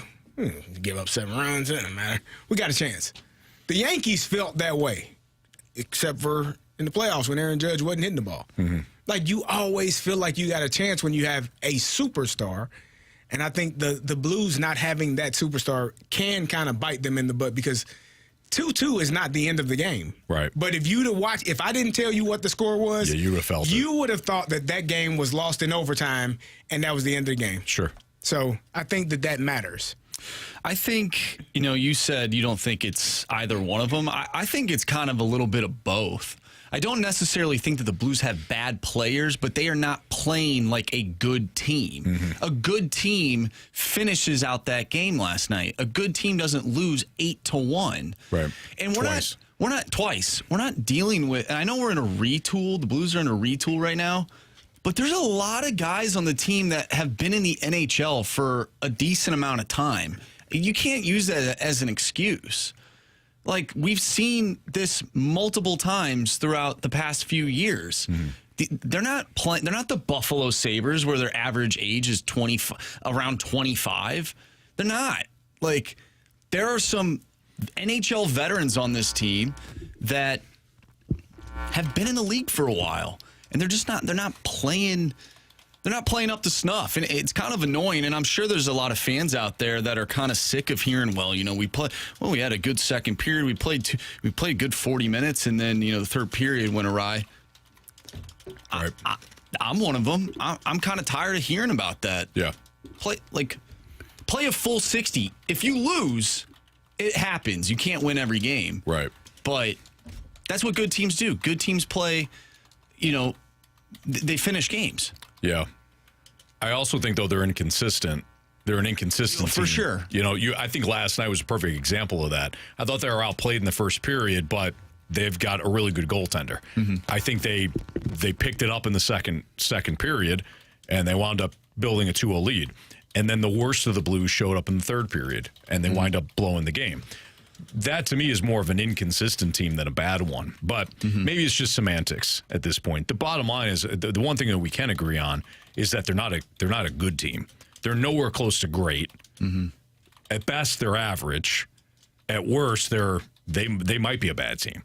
give up 7 runs, it doesn't matter. We got a chance. The Yankees felt that way, except for in the playoffs when Aaron Judge wasn't hitting the ball. Like, you always feel like you got a chance when you have a superstar. And I think the Blues not having that superstar can kind of bite them in the butt because 2-2 is not the end of the game. Right. But if you'd have watched, if I didn't tell you what the score was, yeah, you would have felt it. You would have thought that game was lost in overtime and that was the end of the game. Sure. So I think that matters. I think, you said you don't think it's either one of them. I think it's kind of a little bit of both. I don't necessarily think that the Blues have bad players, but they are not playing like a good team. A good team finishes out that game last night. A good team doesn't lose 8-1. Right. And we're not dealing with, and I know we're in a retool. The Blues are in a retool right now. But there's a lot of guys on the team that have been in the NHL for a decent amount of time. You can't use that as an excuse. Like, we've seen this multiple times throughout the past few years. They're not playing. They're not the Buffalo Sabres where their average age is around 25. They're not. Like, there are some NHL veterans on this team that have been in the league for a while. And they're just not. They're not playing up to snuff, and it's kind of annoying. And I'm sure there's a lot of fans out there that are kind of sick of hearing, we had a good second period. We played a good 40 minutes, and then the third period went awry. Right. I'm one of them. I'm kind of tired of hearing about that. Yeah. Play a full 60. If you lose, it happens. You can't win every game. Right. But that's what good teams do. Good teams play. They finish games. Yeah. I also think, though, they're inconsistent. They're an inconsistent for team. Sure. I think last night was a perfect example of that. I thought they were outplayed in the first period, but they've got a really good goaltender. I think they they picked it up in the second period, and they wound up building a 2-0 lead. And then the worst of the Blues showed up in the third period, and they wind up blowing the game. That, to me, is more of an inconsistent team than a bad one. But maybe it's just semantics at this point. The bottom line is the one thing that we can agree on is that they're not a good team. They're nowhere close to great. At best, they're average. At worst, they might be a bad team.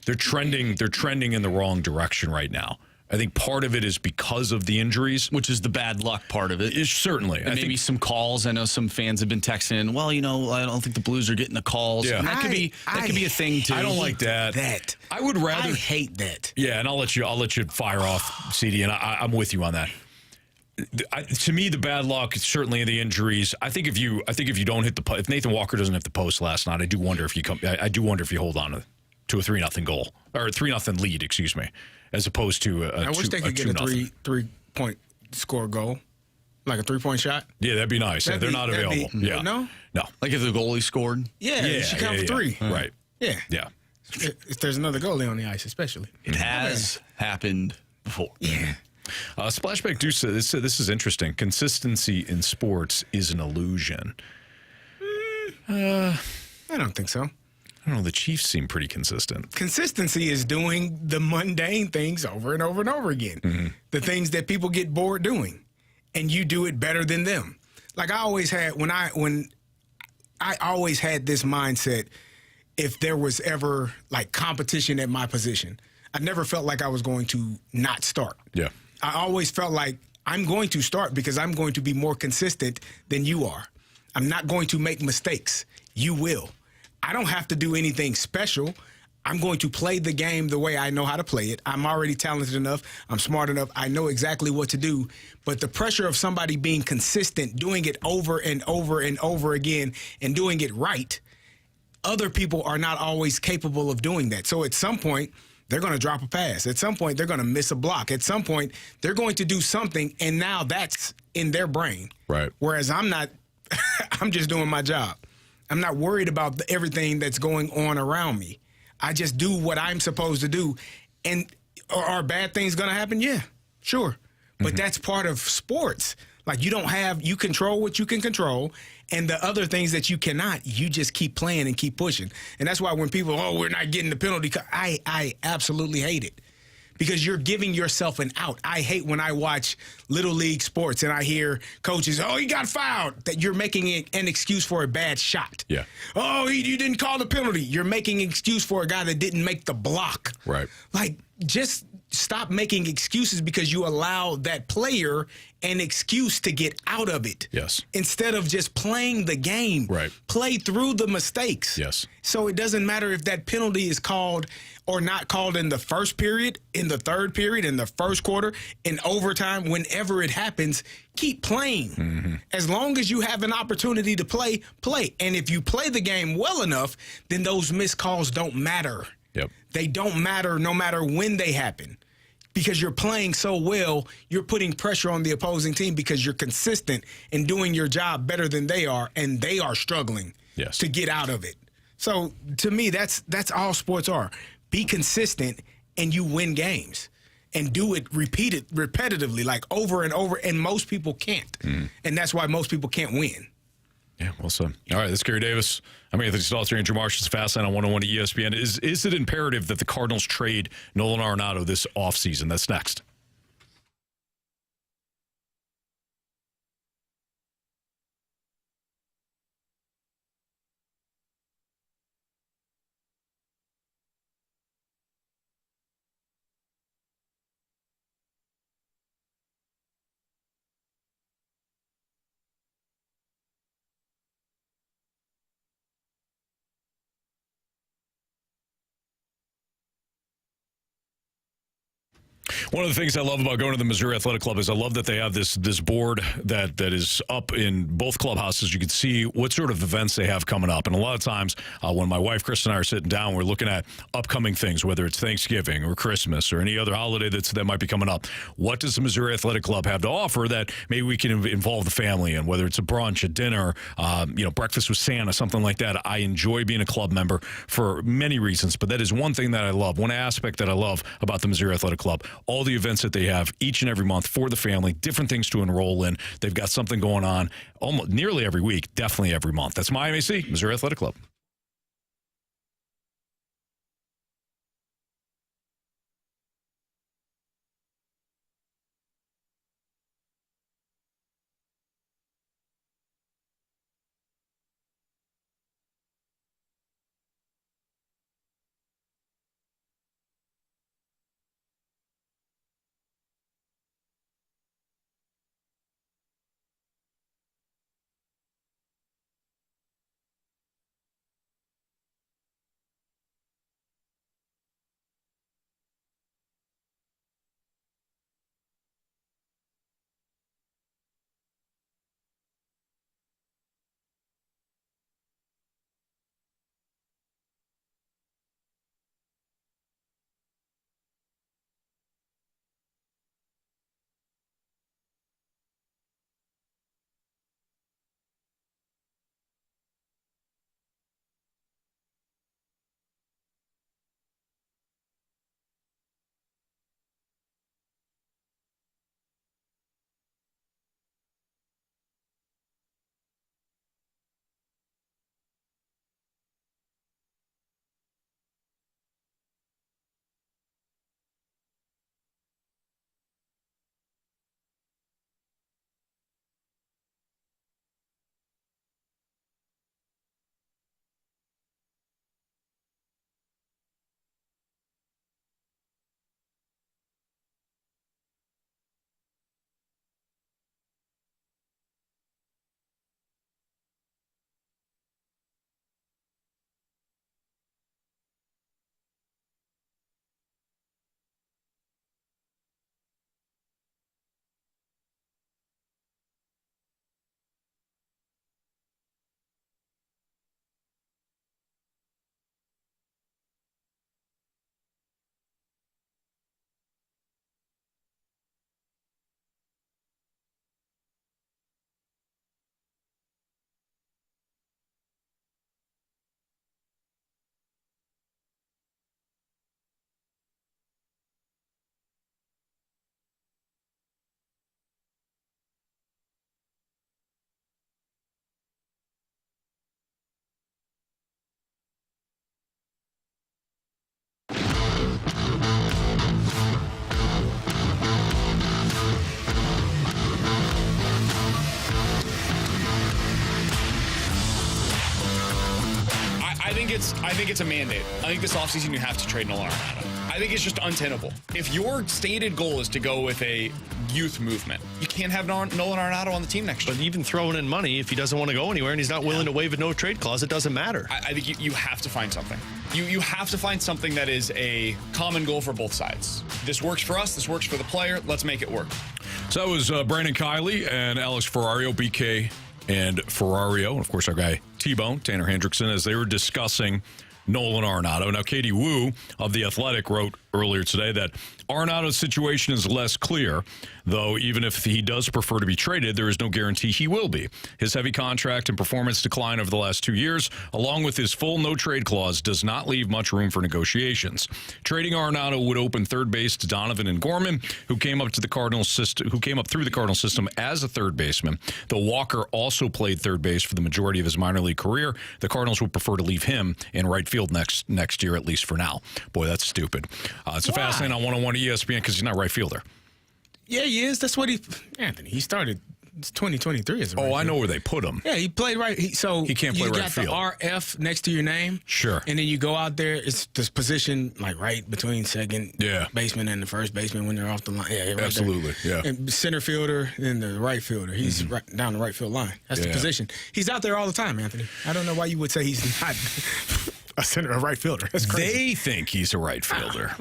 They're trending in the wrong direction right now. I think part of it is because of the injuries, which is the bad luck part of it. Certainly. And maybe some calls. I know some fans have been texting in, well, I don't think the Blues are getting the calls. Yeah. And that could be a thing too. I don't like that. I would rather. I hate that. Yeah, and I'll let you fire off, CD, and I'm with you on that. To me, the bad luck, certainly the injuries. I think if you don't hit if Nathan Walker doesn't hit the post last night, I do wonder if you hold on to a 3-0 goal or a 3-0 lead, excuse me, as opposed to I wish they could get a 3-point score goal, like a 3-point shot. Yeah, that'd be nice. They're not available. Yeah, no. Like if the goalie scored. Yeah, you should count for 3. Right. Yeah. Yeah. If there's another goalie on the ice, especially. It has happened before. Yeah. Splashback Deuce said, this is interesting. Consistency in sports is an illusion. I don't think so. I don't know. The Chiefs seem pretty consistent. Consistency is doing the mundane things over and over and over again. The things that people get bored doing, and you do it better than them. Like I always had when I always had this mindset. If there was ever like competition at my position, I never felt like I was going to not start. Yeah. I always felt like I'm going to start because I'm going to be more consistent than you are. I'm not going to make mistakes. You will. I don't have to do anything special. I'm going to play the game the way I know how to play it. I'm already talented enough. I'm smart enough. I know exactly what to do. But the pressure of somebody being consistent, doing it over and over and over again, and doing it right, other people are not always capable of doing that. So at some point, they're going to drop a pass. At some point, they're going to miss a block. At some point, they're going to do something, and now that's in their brain. Right. Whereas I'm not. I'm just doing my job. I'm not worried about everything that's going on around me. I just do what I'm supposed to do. And are bad things going to happen? Yeah, sure. But that's part of sports. Like you control what you can control, and the other things that you cannot, you just keep playing and keep pushing. And that's why when people, we're not getting the penalty, I absolutely hate it. Because you're giving yourself an out. I hate when I watch Little League sports and I hear coaches, he got fouled. That you're making it an excuse for a bad shot. Yeah. You didn't call the penalty. You're making an excuse for a guy that didn't make the block. Right. Like, just stop making excuses because you allow that player an excuse to get out of it. Yes. Instead of just playing the game. Right. Play through the mistakes. Yes. So it doesn't matter if that penalty is called or not called in the first period, in the third period, in the first quarter, in overtime, whenever it happens, keep playing. As long as you have an opportunity to play. And if you play the game well enough, then those missed calls don't matter. Yep. They don't matter no matter when they happen. Because you're playing so well, you're putting pressure on the opposing team because you're consistent in doing your job better than they are, and they are struggling to get out of it. So to me, that's all sports are. Be consistent, and you win games. And do it repetitively, like over and over, and most people can't. And that's why most people can't win. Yeah, well said. All right, this is Carey Davis. I'm Anthony Stalter, Andrew Marshall's Fastline on 101 at ESPN. Is it imperative that the Cardinals trade Nolan Arenado this offseason? That's next. One of the things I love about going to the Missouri Athletic Club is I love that they have this board that is up in both clubhouses. You can see what sort of events they have coming up. And a lot of times when my wife, Chris, and I are sitting down, we're looking at upcoming things, whether it's Thanksgiving or Christmas or any other holiday that might be coming up. What does the Missouri Athletic Club have to offer that maybe we can involve the family in, whether it's a brunch, a dinner, breakfast with Santa, something like that. I enjoy being a club member for many reasons, but that is one thing that I love, one aspect that I love about the Missouri Athletic Club. All the events that they have each and every month for the family, different things to enroll in. They've got something going on almost nearly every week, definitely every month. That's my MAC, Missouri Athletic Club. I think it's a mandate. I think this offseason you have to trade Nolan Arenado. I think it's just untenable. If your stated goal is to go with a youth movement, you can't have Nolan Arenado on the team next year. But even throwing in money, if he doesn't want to go anywhere and he's not willing to waive a no-trade clause, it doesn't matter. I think you have to find something. You have to find something that is a common goal for both sides. This works for us. This works for the player. Let's make it work. So that was Brandon Kiley and Alex Ferrario, BK and Ferrario, and of course our guy T-Bone, Tanner Hendrickson, as they were discussing Nolan Arenado. Now, Katie Wu of The Athletic wrote earlier today that Arenado's situation is less clear, though even if he does prefer to be traded, there is no guarantee he will be. His heavy contract and performance decline over the last 2 years, along with his full no-trade clause, does not leave much room for negotiations. Trading Arenado would open third base to Donovan and Gorman, who came up through the Cardinals system as a third baseman. Though Walker also played third base for the majority of his minor league career, the Cardinals would prefer to leave him in right field next year, at least for now. Boy, that's stupid. It's a fascinating on 101 ESPN because he's not a right fielder. Yeah, he is. That's what Anthony, he started 2023 as a right I fielder. know where they put him. Yeah, he played right. So he can't play you right got field. the RF next to your name. Sure. And then you go out there, it's this position like right between second baseman and the first baseman when they're off the line. Yeah, right absolutely. There. Yeah. And center fielder, then the right fielder. He's right down the right field line. That's the position. He's out there all the time, Anthony. I don't know why you would say he's not a right fielder. That's crazy. They think he's a right fielder.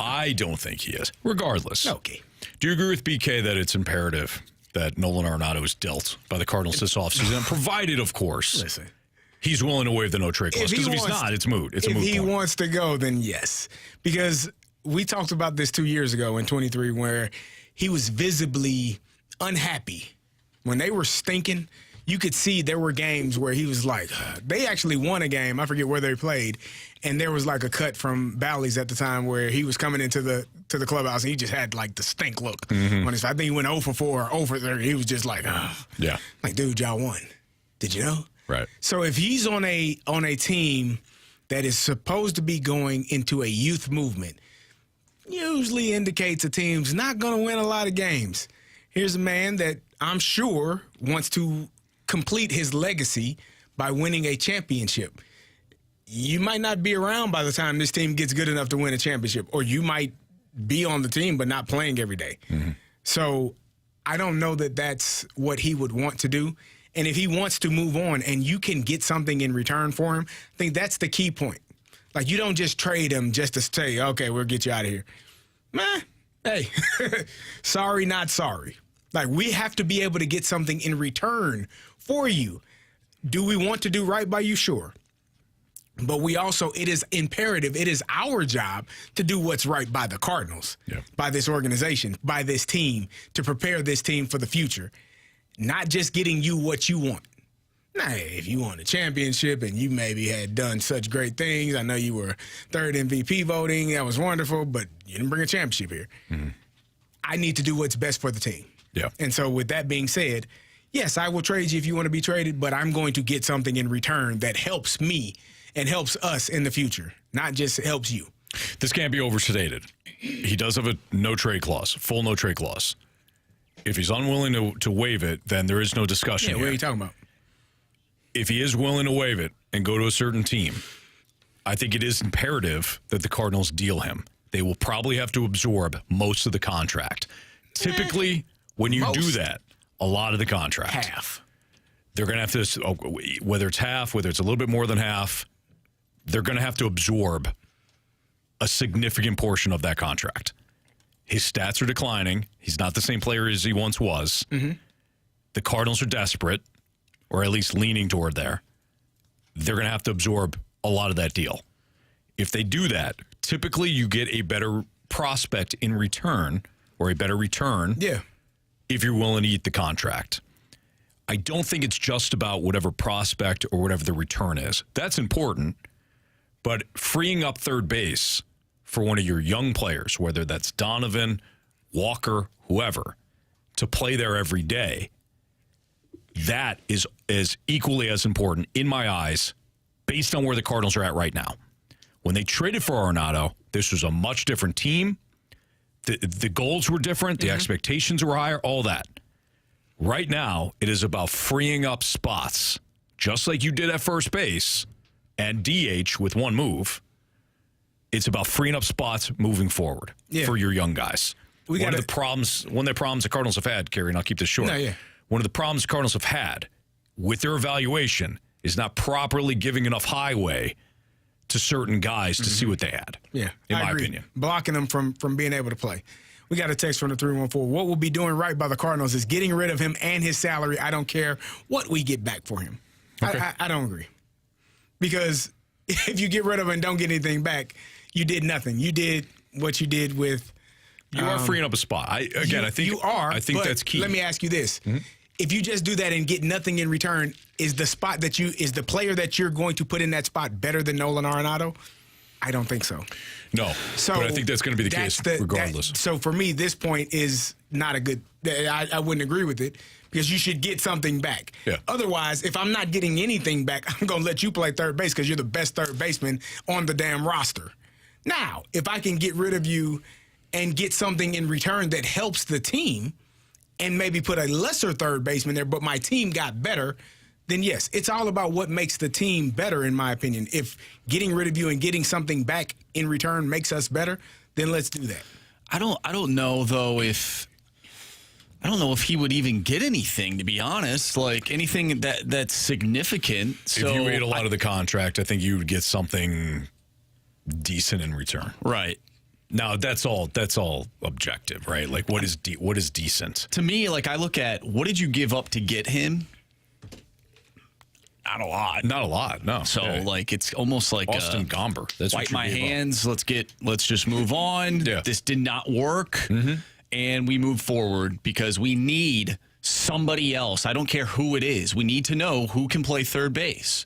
I don't think he is. Regardless. Okay. Do you agree with BK that it's imperative that Nolan Arenado is dealt by the Cardinals this offseason, provided, of course, Listen, he's willing to waive the no-trade clause? Because if he's not, it's moot. It's a moot If he point. wants to go, then yes. Because we talked about this 2 years ago in 23 where he was visibly unhappy. When they were stinking, you could see there were games where he was like, they actually won a game. I forget where they played. And there was like a cut from Bally's at the time where he was coming into the clubhouse and he just had like the stink look on his face. I think he went 0 for 4 or 0 for 30. He was just like, Yeah. like, dude, y'all won. Did you know? Right. So if he's on a team that is supposed to be going into a youth movement, usually indicates a team's not going to win a lot of games. Here's a man that I'm sure wants to complete his legacy by winning a championship. You might not be around by the time this team gets good enough to win a championship, or you might be on the team but not playing every day. So I don't know that that's what he would want to do. And if he wants to move on and you can get something in return for him, I think that's the key point. Like, you don't just trade him just to say, okay, we'll get you out of here. Hey, sorry, not sorry. Like, we have to be able to get something in return for you. Do we want to do right by you? Sure. But we also, it is imperative, it is our job to do what's right by the Cardinals, by this organization, by this team, to prepare this team for the future. Not just getting you what you want. Now, if you won a championship and you maybe had done such great things, I know you were third MVP voting, that was wonderful, but you didn't bring a championship here. I need to do what's best for the team. Yeah. And so with that being said, yes, I will trade you if you want to be traded, but I'm going to get something in return that helps me and helps us in the future, not just helps you. This can't be overstated. He does have a no-trade clause, full no-trade clause. If he's unwilling to waive it, then there is no discussion Yeah, here. what are you talking about? If he is willing to waive it and go to a certain team, I think it is imperative that the Cardinals deal him. They will probably have to absorb most of the contract. Typically, when you do that, a lot of the contract. Half. They're going to have to, whether it's half, whether it's a little bit more than half, they're going to have to absorb a significant portion of that contract. His stats are declining. He's not the same player as he once was. The Cardinals are desperate, or at least leaning toward there. They're going to have to absorb a lot of that deal. If they do that, typically you get a better prospect in return, or a better return, if you're willing to eat the contract. I don't think it's just about whatever prospect or whatever the return is. That's important, but freeing up third base for one of your young players, whether that's Donovan, Walker, whoever, to play there every day, that is equally as important in my eyes based on where the Cardinals are at right now. When they traded for Arenado, this was a much different team. The goals were different. The expectations were higher, all that. Right now, it is about freeing up spots, just like you did at first base and DH with one move. It's about freeing up spots moving forward for your young guys. One of the problems the Cardinals have had, Carey, and I'll keep this short. One of the problems the Cardinals have had with their evaluation is not properly giving enough highway to certain guys to see what they had. Yeah, in I my agree. opinion. Blocking them from being able to play. We got a text from the 314. What we'll be doing right by the Cardinals is getting rid of him and his salary. I don't care what we get back for him. Okay. I don't agree. Because if you get rid of him and don't get anything back, you did nothing. You did what you did with... You are freeing up a spot. I think that's key. Let me ask you this. If you just do that and get nothing in return, is the player that you're going to put in that spot better than Nolan Arenado? I don't think so. No, so but I think that's going to be the case regardless. So for me, this point is not a good... I wouldn't agree with it because you should get something back. Yeah. Otherwise, if I'm not getting anything back, I'm going to let you play third base because you're the best third baseman on the damn roster. Now, if I can get rid of you and get something in return that helps the team and maybe put a lesser third baseman there, but my team got better, then yes, it's all about what makes the team better, in my opinion. If getting rid of you and getting something back in return makes us better, then let's do that. I don't know though if he would even get anything, to be honest. Like anything that's significant. So if you ate a lot of the contract, I think you would get something decent in return. Right. Now that's all objective, right? Like what is decent? To me, like I look at what did you give up to get him? Not a lot. Not a lot, no. So like it's almost like Austin Gomber. That's wipe what you my gave up. hands. Let's just move on. Yeah. This did not work, and we move forward because we need somebody else. I don't care who it is. We need to know who can play third base,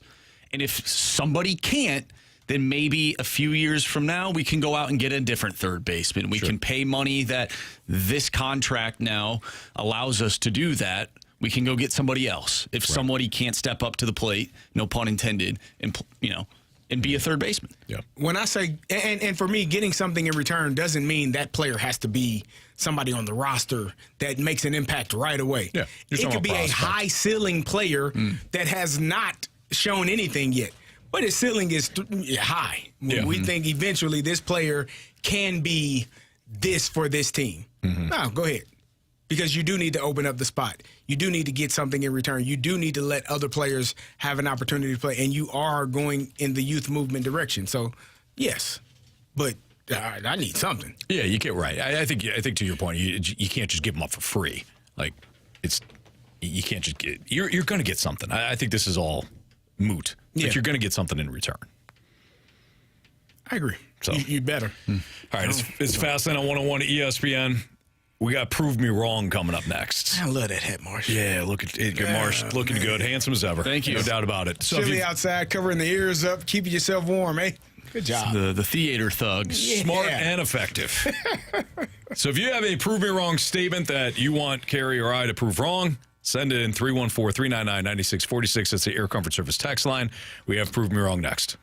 and if somebody can't, then maybe a few years from now we can go out and get a different third baseman. We can pay money that this contract now allows us to do that. We can go get somebody else if somebody can't step up to the plate, no pun intended, and be a third baseman. Yeah. When I say, and for me, getting something in return doesn't mean that player has to be somebody on the roster that makes an impact right away. Yeah. You're It talking could be about a prospect. high ceiling player that has not shown anything yet, but his ceiling is high. Yeah. We think eventually this player can be this for this team. No, go ahead. Because you do need to open up the spot. You do need to get something in return. You do need to let other players have an opportunity to play. And you are going in the youth movement direction. So, yes. But I need something. Yeah, you get right. I think to your point, you can't just give them up for free. Like you can't just get. You're going to get something. I think this is all moot. Yeah. But you're going to get something in return. I agree. So. You better. All right, it's Fastlane on 101 ESPN. We got Prove Me Wrong coming up next. I love that hat, Marsh. Yeah, look at it. Marsh looking good. Handsome as ever. Thank you. No doubt about it. So if Chilly you- outside, covering the ears up, keeping yourself warm, eh? Good job. The theater thugs. smart and effective. So if you have a Prove Me Wrong statement that you want Carey or I to prove wrong, send it in 314-399-9646. That's the Air Comfort Service text line. We have Prove Me Wrong next.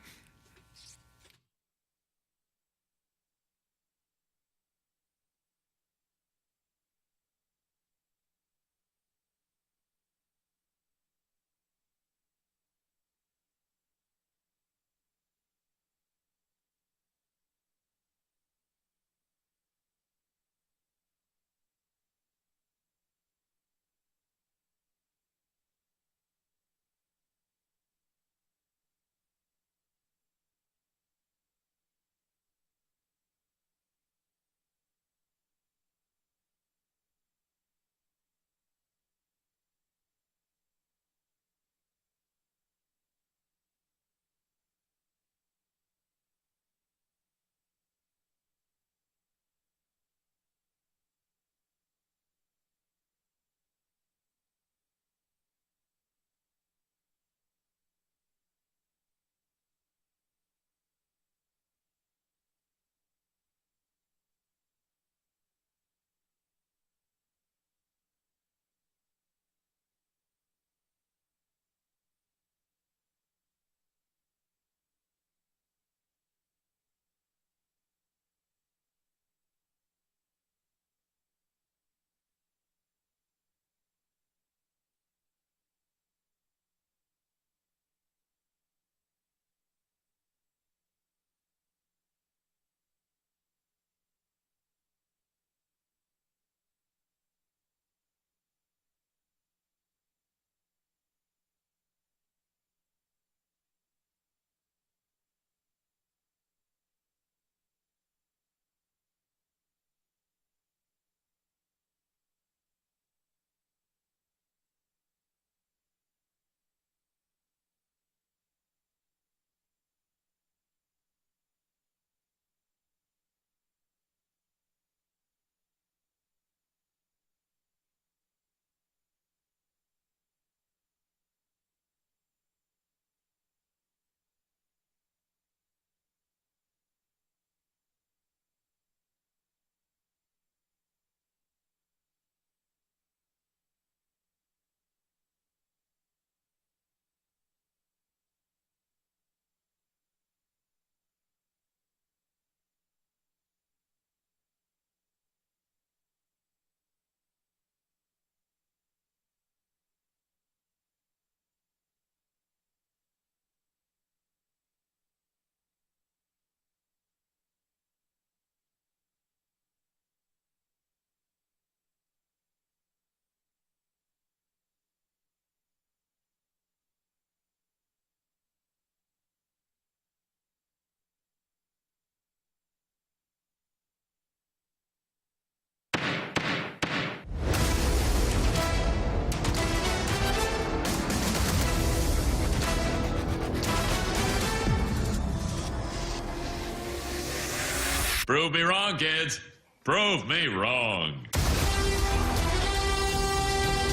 Prove me wrong, kids. Prove me wrong.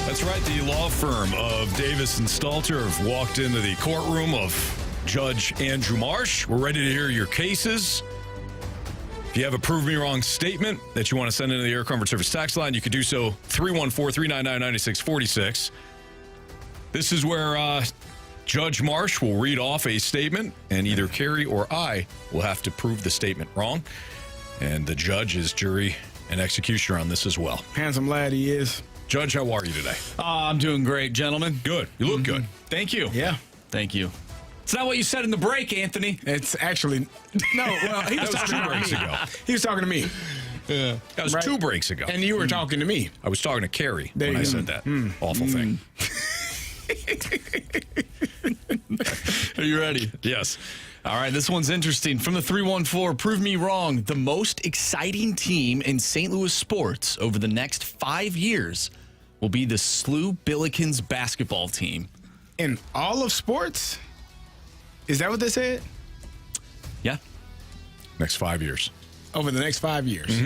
That's right. The law firm of Davis and Stalter have walked into the courtroom of Judge Andrew Marsh. We're ready to hear your cases. If you have a prove me wrong statement that you want to send into the Air Comfort Service tax line, you can do so 314-399-9646. This is where Judge Marsh will read off a statement, and either Carey or I will have to prove the statement wrong. And the judge is jury and executioner on this as well. Handsome lad he is. Judge, how are you today? I'm doing great, gentlemen. Good. You look good. Thank you. Yeah. Thank you. It's not what you said in the break, Anthony. It's actually no. Well, he was That was talking 2 to breaks me. ago. He was talking to me. Yeah. That was Right. 2 breaks ago. And you were talking to me. I was talking to Carey There when you I go. said that awful thing. Are you ready? Yes. All right, this one's interesting. From the 314, prove me wrong. The most exciting team in St. Louis sports over the next 5 years will be the SLU Billikens basketball team. In all of sports? Is that what they said? Yeah. Next 5 years. Over the next 5 years.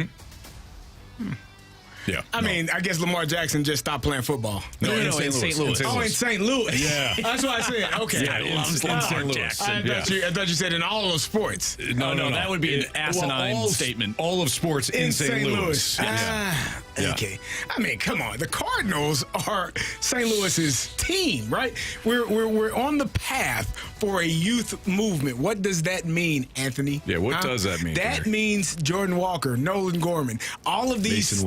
Yeah. I mean, I guess Lamar Jackson just stopped playing football. No, in St. Louis. Oh, in St. Louis. Yeah. That's what I said. Okay. Yeah, in St. Louis. I thought you said in all of sports. No, that would be an asinine statement. All of sports in St. Louis. Ah, Yeah. okay. I mean, come on. The Cardinals are St. Louis's team, right? We're on the path for a youth movement. What does that mean, Anthony? Yeah, what does that mean, That Carey? means Jordan Walker, Nolan Gorman, all of these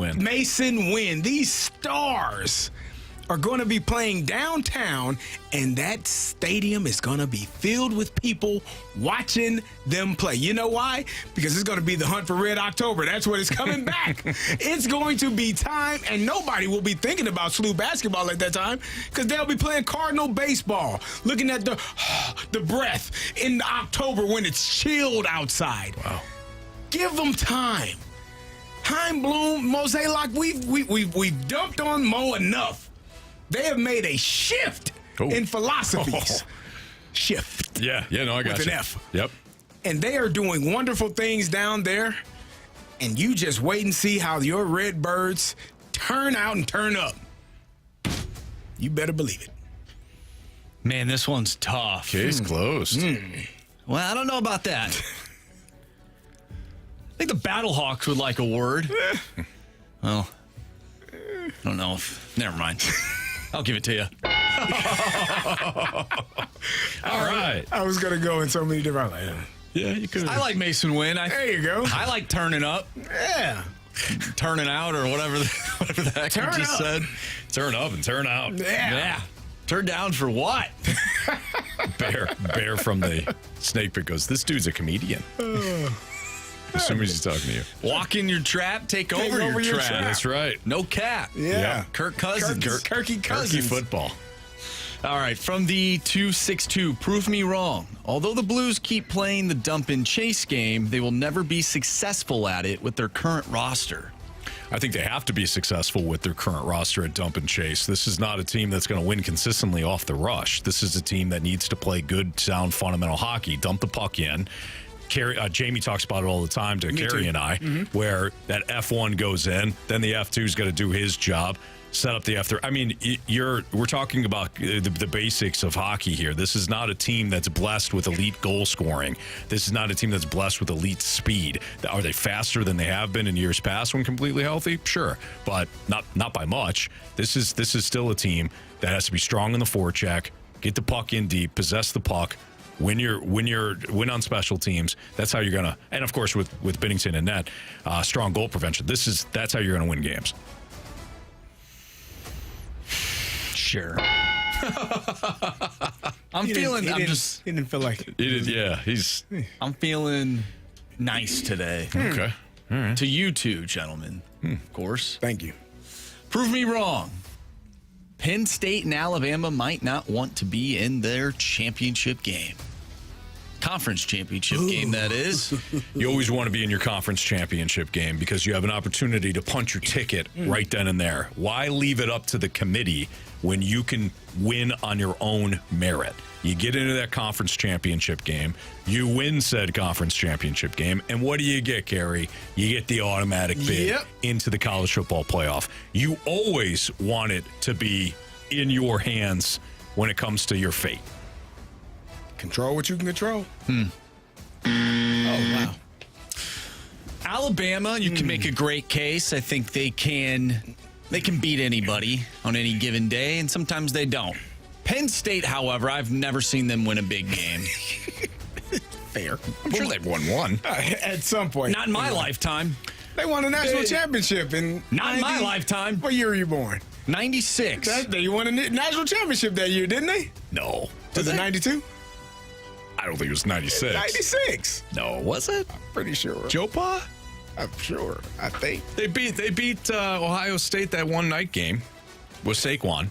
Mason Wynn, these stars are going to be playing downtown, and that stadium is going to be filled with people watching them play. You know why? Because it's going to be the hunt for Red October. That's what it's coming back. It's going to be time, and nobody will be thinking about SLU basketball at that time because they'll be playing Cardinal baseball, looking at the breath in October when it's chilled outside. Wow. Give them time. Heim Bloom, Mosaic, we've dumped on Mo enough. They have made a shift in philosophies. Shift. Yeah, no, I got With you. an F. Yep. And they are doing wonderful things down there. And you just wait and see how your Redbirds turn out and turn up. You better believe it. Man, this one's tough. Case closed. Well, I don't know about that. I think the Battlehawks would like a word. Well, I don't know if. Never mind. I'll give it to you. All right. I was going to go in so many different ways. Yeah, you could. I like Mason Wynn. There you go. I like turning up, Yeah. turning out, or whatever the heck you Turn just up. said. Turn up and turn out. Yeah. Turn down for what? Bear from the Snake Pit goes, this dude's a comedian. Assuming he's talking to you. Walk in your trap, take over your trap. That's right. No cap. Yeah. Kirk Cousins. Kirky Cousins. Turkey football. All right, from the 262, prove me wrong. Although the Blues keep playing the dump and chase game, they will never be successful at it with their current roster. I think they have to be successful with their current roster at dump and chase. This is not a team that's going to win consistently off the rush. This is a team that needs to play good, sound, fundamental hockey. Dump the puck in. Jamie talks about it all the time to Carey and I, where that F1 goes in, then the F2's got to do his job, set up the F3. I mean, we're talking about the basics of hockey here. This is not a team that's blessed with elite goal scoring. This is not a team that's blessed with elite speed. Are they faster than they have been in years past when completely healthy? Sure, but not by much. This is still a team that has to be strong in the forecheck, get the puck in deep, possess the puck. Win on special teams. That's how you're gonna, and of course with Binnington and net, strong goal prevention. That's how you're gonna win games. Sure. He didn't feel like it. He did, yeah. I'm feeling nice today. Okay. All right. To you two, gentlemen, of course. Thank you. Prove me wrong. Penn State and Alabama might not want to be in their championship game. Conference championship game, that is. You always want to be in your conference championship game because you have an opportunity to punch your ticket right then and there. Why leave it up to the committee when you can win on your own merit? You get into that conference championship game, you win said conference championship game, and what do you get, Carey? You get the automatic bid into the college football playoff. You always want it to be in your hands when it comes to your fate. Control what you can control. Oh, wow. Alabama, you can make a great case. I think they can beat anybody on any given day, and sometimes they don't. Penn State, however, I've never seen them win a big game. Fair. I'm sure they've won one. At some point. Not in my lifetime. They won a national championship in... Not in my lifetime. What year were you born? 96. They won a national championship that year, didn't they? No. Was it 92? I don't think it was 96. 96. No, was it? I'm pretty sure. Joe Pa? I'm sure. I think. They beat Ohio State that one night game with Saquon.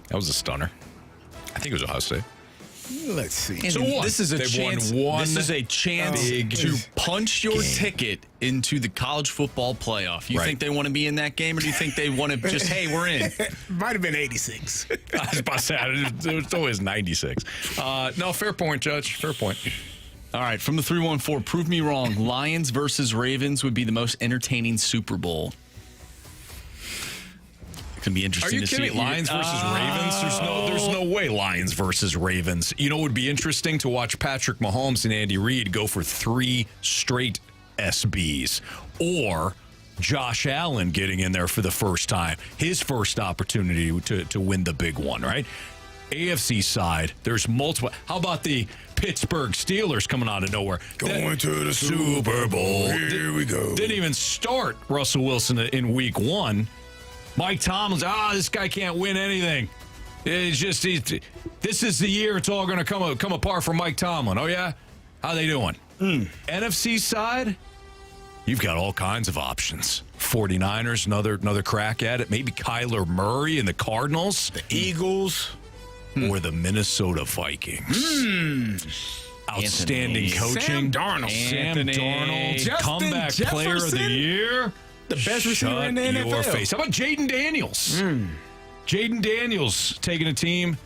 That was a stunner. I think it was Ohio State. Let's see. So what? This is a chance. This is a chance to punch your ticket into the college football playoff. You think they want to be in that game, or do you think they want to just, hey, we're in? Might have been 86. I was about to say, it was always 96. No, fair point, Judge. Fair point. All right, from the 314, prove me wrong. Lions versus Ravens would be the most entertaining Super Bowl. It's going to be interesting to see. Lions versus Ravens? There's no way Lions versus Ravens. You know, it would be interesting to watch Patrick Mahomes and Andy Reid go for 3 straight SBs, or Josh Allen getting in there for the first time, his first opportunity to win the big one, right? AFC side, there's multiple. How about the Pittsburgh Steelers coming out of nowhere? Going to the Super Bowl. Here we go. Didn't even start Russell Wilson in week 1. Mike Tomlin's, this guy can't win anything. It's just, this is the year it's all going to come apart for Mike Tomlin. Oh, yeah? How they doing? NFC side, you've got all kinds of options. 49ers, another crack at it. Maybe Kyler Murray and the Cardinals. The Eagles. Or the Minnesota Vikings. Outstanding coaching. Sam Darnold. Justin comeback player of the year. The best receiver in the NFL. Your face. How about Jaden Daniels? Jaden Daniels taking a team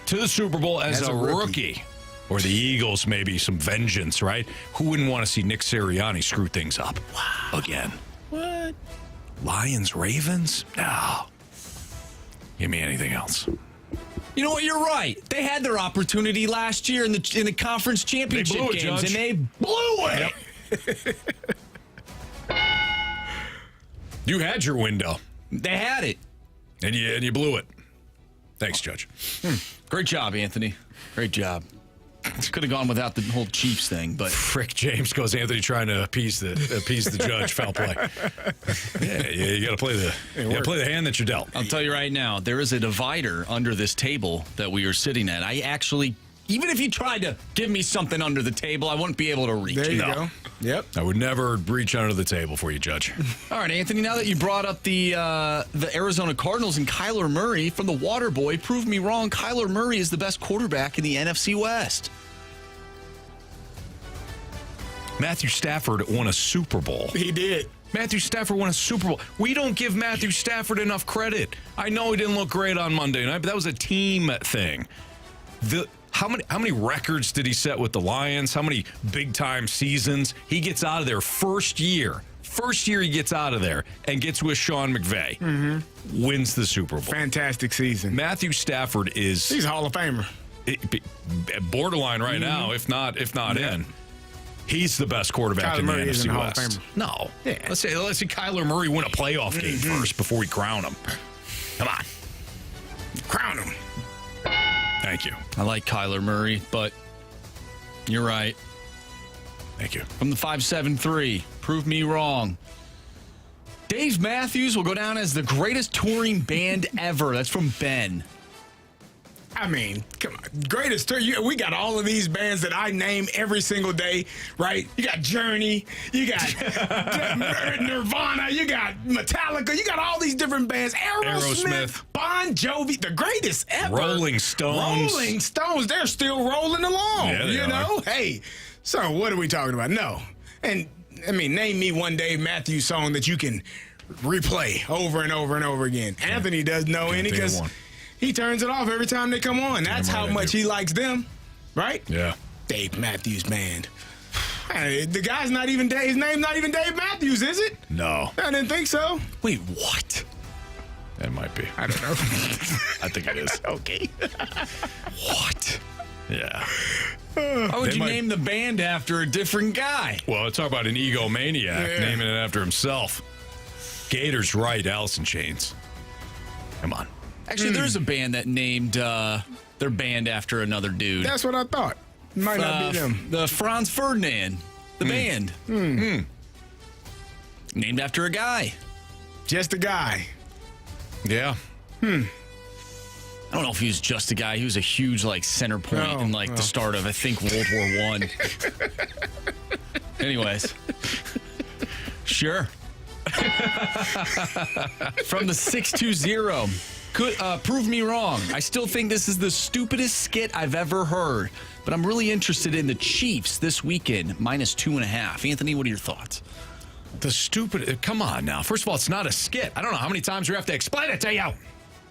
to the Super Bowl as a rookie. Or the Eagles, maybe some vengeance, right? Who wouldn't want to see Nick Sirianni screw things up? Wow. Again. What? Lions, Ravens? No. Give me anything else. You know what? You're right. They had their opportunity last year in the conference championship games, and they blew it. Yep. You had your window. They had it. And you blew it. Thanks, Judge. Great job, Anthony. Great job. Could have gone without the whole Chiefs thing, but Frick James goes, Anthony trying to appease the judge. Foul play. Yeah, you got to play the hand that you're dealt. I'll tell you right now, there is a divider under this table that we are sitting at. I actually, even if you tried to give me something under the table, I wouldn't be able to reach. There you go. Yep. I would never reach under the table for you, Judge. All right, Anthony, now that you brought up the Arizona Cardinals and Kyler Murray from the Water Boy, prove me wrong. Kyler Murray is the best quarterback in the NFC West. Matthew Stafford won a Super Bowl. He did. Matthew Stafford won a Super Bowl. We don't give Matthew Stafford enough credit. I know he didn't look great on Monday night, but that was a team thing. How many records did he set with the Lions? How many big-time seasons? He gets out of there first year. First year he gets out of there and gets with Sean McVay. Wins the Super Bowl. Fantastic season. Matthew Stafford is... He's a Hall of Famer. Borderline right now, if not in. He's the best quarterback Kyler in the Murray NFC Hall West. of Famer. No. Yeah. Let's see Kyler Murray win a playoff game first before we crown him. Come on. Crown him. Thank you. I like Kyler Murray, but you're right. Thank you. From the 573, prove me wrong. Dave Matthews will go down as the greatest touring band ever. That's from Ben. I mean, come on. Greatest tour. We got all of these bands that I name every single day, right? You got Journey, you got Nirvana, you got Metallica, you got all these different bands. Aerosmith, Bon Jovi, the greatest ever. Rolling Stones. Rolling Stones, they're still rolling along. Yeah, they know? are. Hey, so what are we talking about? No. And, I mean, name me one Dave Matthews song that you can replay over and over and over again. Anthony doesn't know any because he turns it off every time they come on. That's how much he likes them, right? Yeah. Dave Matthews Band. Hey, the guy's not even Dave. His name's not even Dave Matthews, is it? No. I didn't think so. Wait, what? It might be. I don't know. I think it is. Okay. What? Yeah. Why would you name the band after a different guy? Well, talk about an egomaniac naming it after himself. Gator's right, Alice in Chains. Come on. Actually, there's a band that named their band after another dude. That's what I thought. Might not be them. The Franz Ferdinand, the band. Named after a guy. Just a guy. Yeah. I don't know if he was just a guy. He was a huge center point in the start of, I think, World War I. Anyways. Sure. From the 620. Prove me wrong. I still think this is the stupidest skit I've ever heard. But I'm really interested in the Chiefs this weekend, -2.5. Anthony, what are your thoughts? The stupid. Come on now. First of all, it's not a skit. I don't know how many times we have to explain it to you.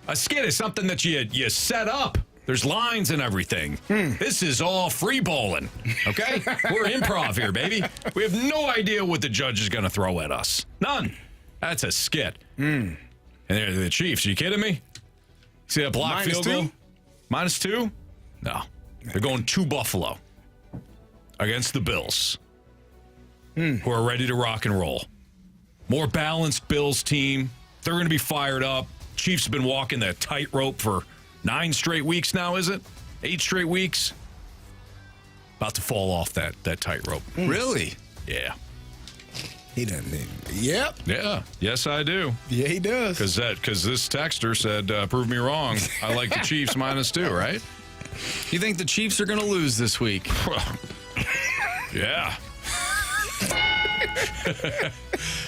A skit is something that you set up. There's lines and everything. This is all free bowling, okay? We're improv here, baby. We have no idea what the judge is going to throw at us. None. That's a skit. And they're the Chiefs. Are you kidding me? See that block field goal? -2? No. They're going to Buffalo against the Bills, who are ready to rock and roll. More balanced Bills team. They're going to be fired up. Chiefs have been walking that tightrope for 9 straight weeks now, is it? 8 straight weeks? About to fall off that tightrope. Really? Yeah. He doesn't. Yep. Yeah. Yes, I do. Yeah, he does. Because this texter said, prove me wrong. I like the Chiefs -2, right? You think the Chiefs are going to lose this week? Yeah.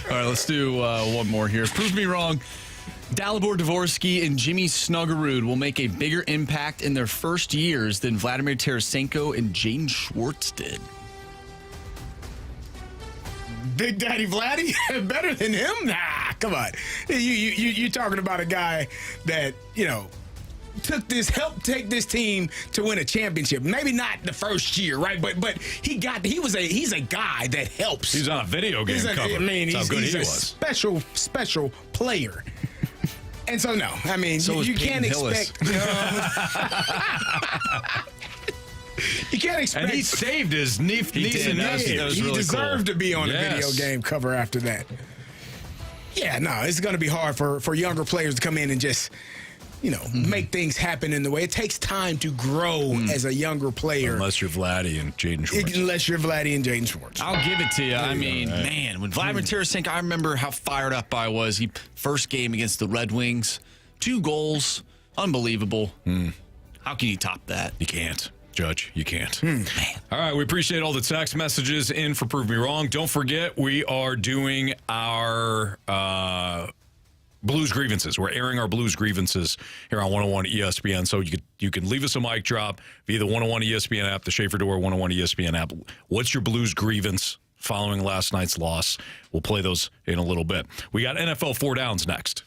All right, let's do one more here. Prove me wrong. Dalibor Dvorsky and Jimmy Snuggerud will make a bigger impact in their first years than Vladimir Tarasenko and Jaden Schwartz did. Big Daddy Vladdy? Better than him? Nah, come on. You talking about a guy that, helped take this team to win a championship. Maybe not the first year, right? But he's a guy that helps. He's on a video game cover. I mean, That's how good he's he a was. special player. And so, no, I mean, So you was can't Peyton Hillis. expect. You can't expect. And he saved his niece did. and That was- nephew. that was He really deserved cool. to be on a video Yes. game cover after that. Yeah, no, it's going to be hard for younger players to come in and just, make things happen in the way. It takes time to grow as a younger player. Unless you're Vladdy and Jaden Schwartz. Unless you're Vladdy and Jaden Schwartz. I'll give it to you. I mean, man, when Vladimir Tarasenko, I remember how fired up I was. First game against the Red Wings, 2 goals, unbelievable. How can you top that? You can't, Judge. You can't. All right, we appreciate all the text messages in for Prove Me Wrong. Don't forget, we are doing our Blues Grievances. We're airing our Blues Grievances here on 101 ESPN. So you can leave us a mic drop via the 101 ESPN app, the Schaefer Door 101 ESPN app. What's your Blues grievance following last night's loss? We'll play those in a little bit. We got NFL 4 Downs next.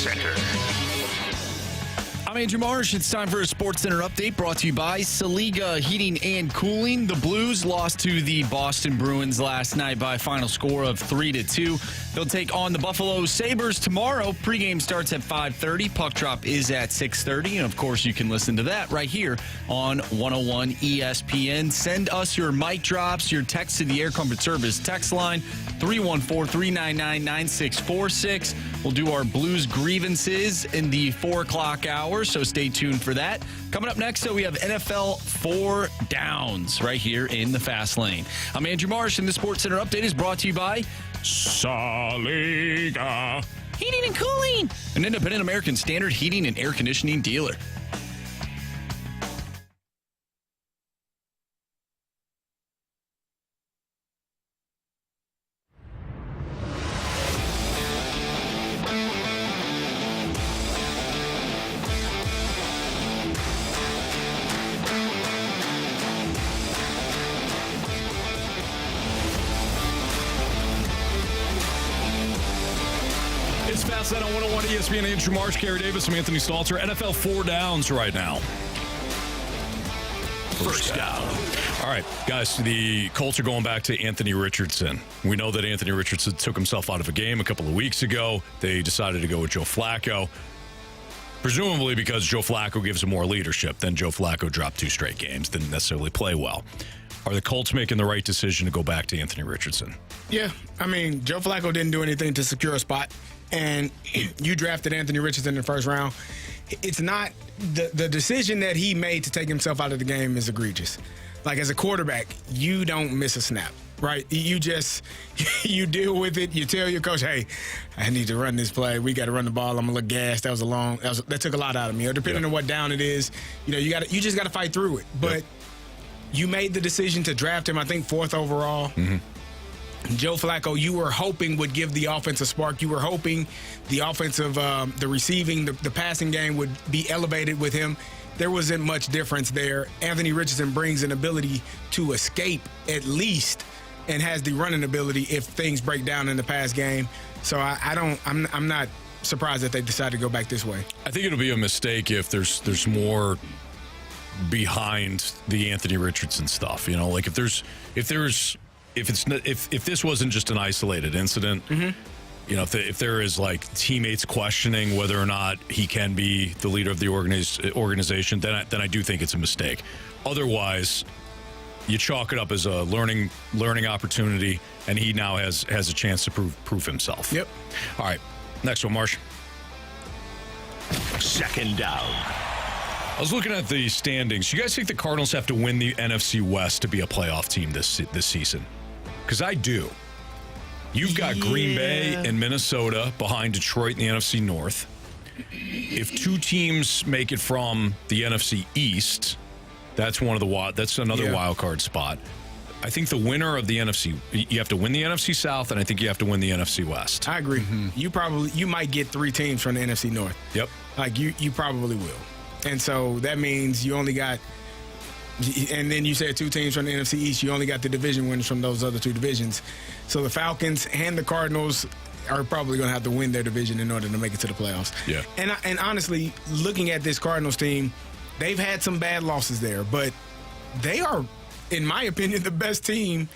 Center. I'm Andrew Marsh. It's time for a Sports Center update brought to you by Saliga Heating and Cooling. The Blues lost to the Boston Bruins last night by a final score of 3-2. They'll take on the Buffalo Sabres tomorrow. Pregame starts at 5:30. Puck drop is at 6:30. And, of course, you can listen to that right here on 101 ESPN. Send us your mic drops, your text to the Air Comfort Service text line, 314-399-9646. We'll do our Blues grievances in the 4 o'clock hour, so stay tuned for that. Coming up next, we have NFL 4 Downs right here in the Fast Lane. I'm Andrew Marsh, and the Sports Center update is brought to you by Saliga Heating and Cooling, an independent American Standard heating and air conditioning dealer. It's Fast Lane on 101 ESPN. Andrew Marsh, Carey Davis, I'm Anthony Stalter. NFL 4 Downs right now. First down. All right, guys, the Colts are going back to Anthony Richardson. We know that Anthony Richardson took himself out of a game a couple of weeks ago. They decided to go with Joe Flacco, presumably because Joe Flacco gives him more leadership. Then Joe Flacco dropped 2 straight games, didn't necessarily play well. Are the Colts making the right decision to go back to Anthony Richardson? Yeah, I mean, Joe Flacco didn't do anything to secure a spot, and you drafted Anthony Richardson in the first round. It's not the decision that he made to take himself out of the game is egregious. Like, as a quarterback, you don't miss a snap, right? You just you deal with it. You tell your coach, "Hey, I need to run this play. We got to run the ball. I'm a little gassed. That took a lot out of me." Or depending on what down it is, you just got to fight through it. But you made the decision to draft him, I think, 4th overall. Mm-hmm. Joe Flacco, you were hoping would give the offense a spark. You were hoping the offensive, the receiving, the passing game would be elevated with him. There wasn't much difference there. Anthony Richardson brings an ability to escape at least, and has the running ability if things break down in the pass game. So I'm not surprised that they decided to go back this way. I think it'll be a mistake if there's more behind the Anthony Richardson stuff. Like if this wasn't just an isolated incident, if there is like teammates questioning whether or not he can be the leader of the organization, then I do think it's a mistake. Otherwise, you chalk it up as a learning opportunity, and he now has a chance to prove himself. Yep. All right, next one, Marsh. Second down. I was looking at the standings. You guys think the Cardinals have to win the NFC West to be a playoff team this season? Because I do. You've got Green Bay and Minnesota behind Detroit in the NFC North. If 2 teams make it from the NFC East, that's another wild card spot. I think the winner of the NFC, you have to win the NFC South, and I think you have to win the NFC West. I agree. Mm-hmm. You might get 3 teams from the NFC North. Yep. Like you probably will. And so that means you only got, and then you said 2 teams from the NFC East, you only got the division winners from those other 2 divisions. So the Falcons and the Cardinals are probably going to have to win their division in order to make it to the playoffs. Yeah. And honestly, looking at this Cardinals team, they've had some bad losses there, but they are, in my opinion, the best team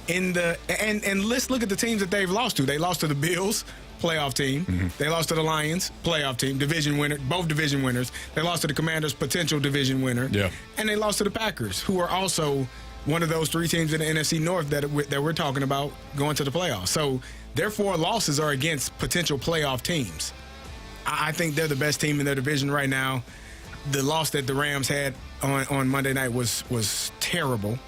in the, and let's look at the teams that they've lost to. They lost to the Bills, playoff team. Mm-hmm. They lost to the Lions, playoff team, division winner, both division winners. They lost to the Commanders, potential division winner. Yeah. And they lost to the Packers, who are also one of those 3 teams in the NFC North that we're talking about going to the playoffs. So their 4 losses are against potential playoff teams. I think they're the best team in their division right now. The loss that the Rams had on Monday night was terrible.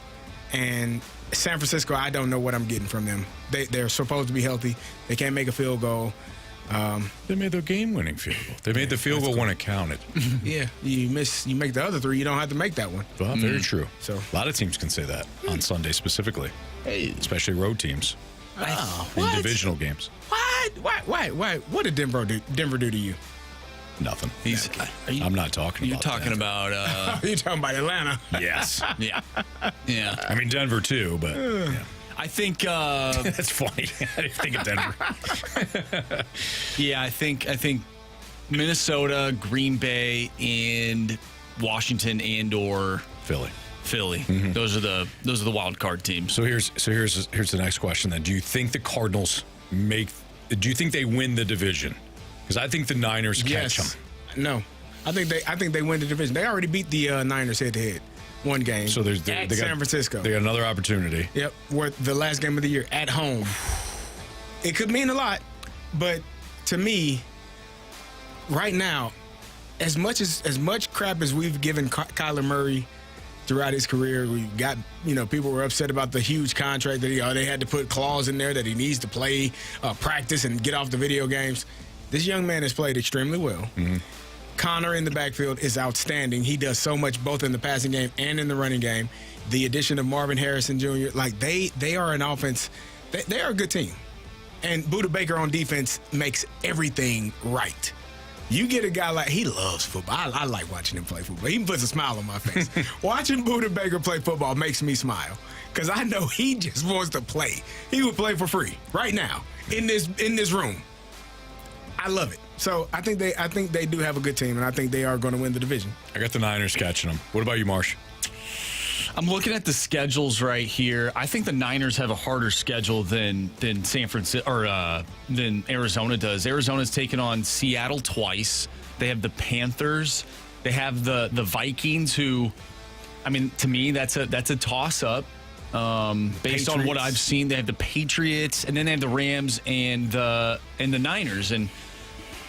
And San Francisco, I don't know what I'm getting from them. They're supposed to be healthy. They can't make a field goal. They made their game-winning field goal. They made the field goal when it counted. Yeah, you make the other 3, you don't have to make that one. Well, very true. So a lot of teams can say that on Sunday specifically, especially road teams. In divisional games. Why? What did Denver do to you? Nothing. I'm not talking about You're talking that. about... You're talking about Atlanta. Yes. Yeah. I mean, Denver too, but... Yeah. I think... That's funny. I didn't think of Denver. Yeah, I think Minnesota, Green Bay, and Washington and/or Philly. Philly. Those are the wild card teams. So here's the next question then. Do you think the Cardinals do you think they win the division? Because I think the Niners catch them. No. I think they win the division. They already beat the Niners head-to-head. One game. So they at got San Francisco. They got another opportunity. Yep. The last game of the year at home. It could mean a lot, but to me, right now, as much crap as we've given Kyler Murray throughout his career, we got people were upset about the huge contract that they had to put clause in there that he needs to play, practice, and get off the video games. This young man has played extremely well. Connor in the backfield is outstanding. He does so much both in the passing game and in the running game. The addition of Marvin Harrison Jr., they are an offense. They are a good team. And Budda Baker on defense makes everything right. You get a guy he loves football. I like watching him play football. He puts a smile on my face. Watching Budda Baker play football makes me smile because I know he just wants to play. He would play for free right now in this room. I love it. So I think they do have a good team, and I think they are going to win the division. I got the Niners catching them. What about you, Marsh? I'm looking at the schedules right here. I think the Niners have a harder schedule than San Francisco or than Arizona does. Arizona's taken on Seattle twice. They have the Panthers. They have the Vikings, who, I mean, to me, that's a toss up. Based on what I've seen, they have the Patriots, and then they have the Rams and the Niners. And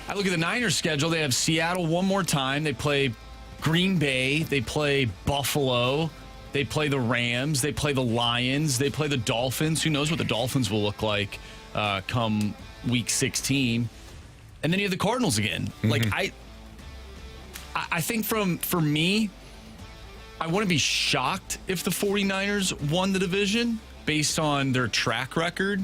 I look at the Niners schedule. They have Seattle one more time. They play Green Bay. They play Buffalo. They play the Rams. They play the Lions. They play the Dolphins. Who knows what the Dolphins will look like come Week 16? And then you have the Cardinals again. I think for me, I wouldn't be shocked if the 49ers won the division based on their track record.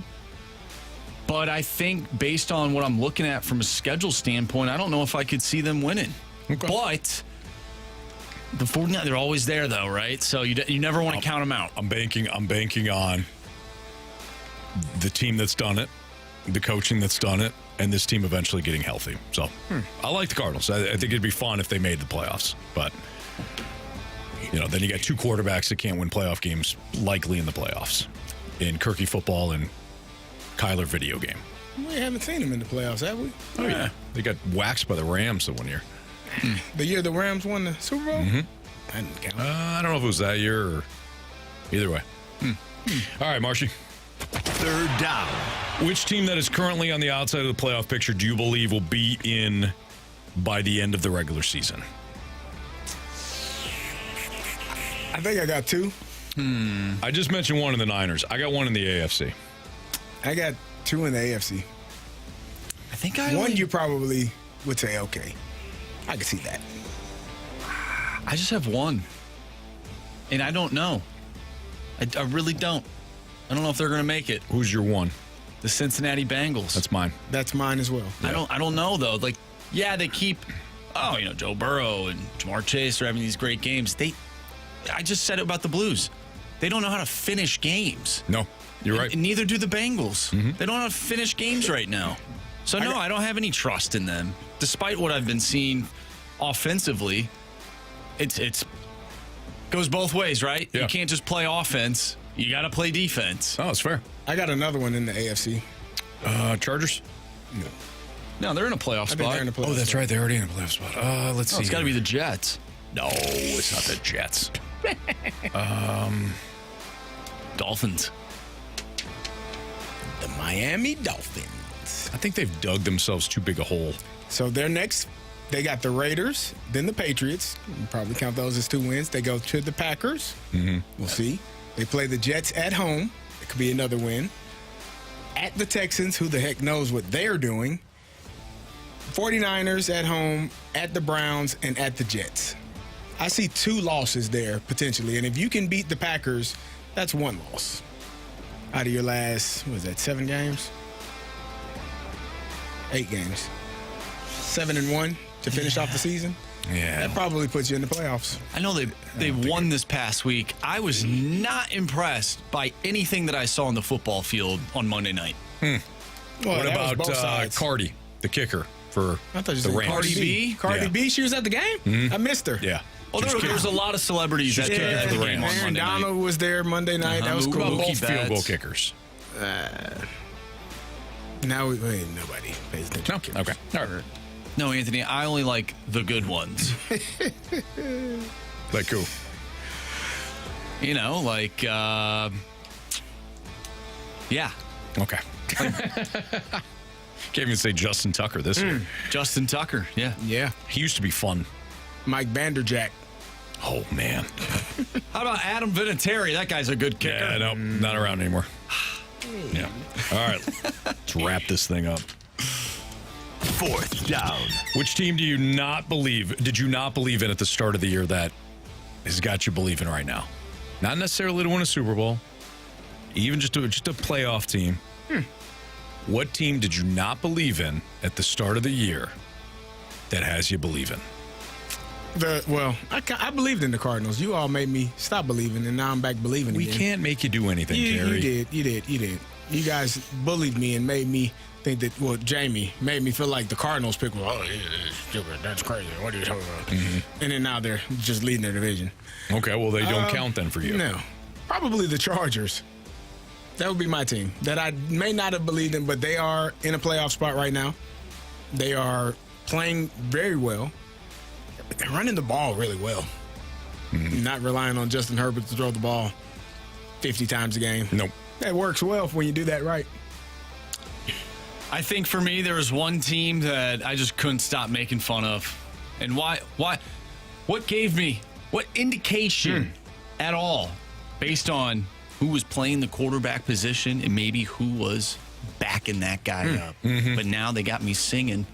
But I think based on what I'm looking at from a schedule standpoint, I don't know if I could see them winning. Okay. But the 49ers, they're always there, though, right? So you never want to count them out. I'm banking on the team that's done it, the coaching that's done it, and this team eventually getting healthy. So I like the Cardinals. I think it'd be fun if they made the playoffs. But, then you got two quarterbacks that can't win playoff games likely in the playoffs in Kirky football and Kyler video game. We haven't seen them in the playoffs, have we? Oh, yeah. They got waxed by the Rams the one year. The year the Rams won the Super Bowl? Mm-hmm. I didn't count. I don't know if it was that year or either way. All right, Marshy. Third down. Which team that is currently on the outside of the playoff picture do you believe will be in by the end of the regular season? I think I got two. I just mentioned one in the Niners. I got one in the AFC. I got two in the AFC. I think one you probably would say, okay, I can see that. I just have one. And I don't know. I really don't. I don't know if they're going to make it. Who's your one? The Cincinnati Bengals. That's mine. That's mine as well. Yeah. I don't know, though. They keep, Joe Burrow and Jamar Chase are having these great games. I just said it about the Blues. They don't know how to finish games. No, you're right. And neither do the Bengals. They don't know how to finish games right now. So, I don't have any trust in them. Despite what I've been seeing offensively, it's goes both ways, right? Yeah. You can't just play offense. You got to play defense. Oh, it's fair. I got another one in the AFC. Chargers? No, they're in a playoff spot. They're in a playoff Oh, that's spot. right. They're already in a playoff spot. Let's see. It's got to be the Jets. No, it's not the Jets. Dolphins. The Miami Dolphins. I think they've dug themselves too big a hole. So they're next. They got the Raiders, then the Patriots. We'll probably count those as 2 wins. They go to the Packers. We'll see. They play the Jets at home. It could be another win. At the Texans, who the heck knows what they're doing. 49ers at home, at the Browns, and at the Jets. I see 2 losses there, potentially. And if you can beat the Packers, that's 1 loss. Out of your last, 7 games? 8 games. 7-1 to finish off the season. Yeah. That probably puts you in the playoffs. I know they won this past week. I was not impressed by anything that I saw on the football field on Monday night. Well, What that was both about sides. Carey, the kicker? for I thought you the said Rams. Cardi B. Cardi Yeah. B, she was at the game? I missed her. Yeah. Well, there was a lot of celebrities that kicking took for the the game Rams. on Aaron Monday night. Donald was there Monday night. That was What cool. about Both Mookie field goal Betts? kickers. Now, nobody pays attention. No? Okay. All right. No, Anthony, I only like the good ones. Like who? You know, like, yeah. Okay. Can't even say Justin Tucker this year. Justin Tucker, yeah. Yeah. He used to be fun. Mike Vanderjack. Oh, man. How about Adam Vinatieri? That guy's a good kicker. Yeah, no, not around anymore. Yeah. All right. Let's wrap this thing up. 4th down. Which team did you not believe in at the start of the year that has got you believing right now? Not necessarily to win a Super Bowl, even just a playoff team. What team did you not believe in at the start of the year that has you believing? I believed in the Cardinals. You all made me stop believing, and now I'm back believing We again. can't make you do anything, Carey. You did. You guys bullied me and made me think that, Jamie made me feel like the Cardinals pick was, stupid. That's crazy. What are you talking about? And then now they're just leading their division. Okay, well, they don't count then for you. No. Probably the Chargers. That would be my team that I may not have believed in, but they are in a playoff spot right now. They are playing very well. They're running the ball really well. Not relying on Justin Herbert to throw the ball 50 times a game. Nope. That works well when you do that right. I think for me, there was one team that I just couldn't stop making fun of. And why? What gave me, what indication at all, based on who was playing the quarterback position and maybe who was backing that guy up. But now they got me singing.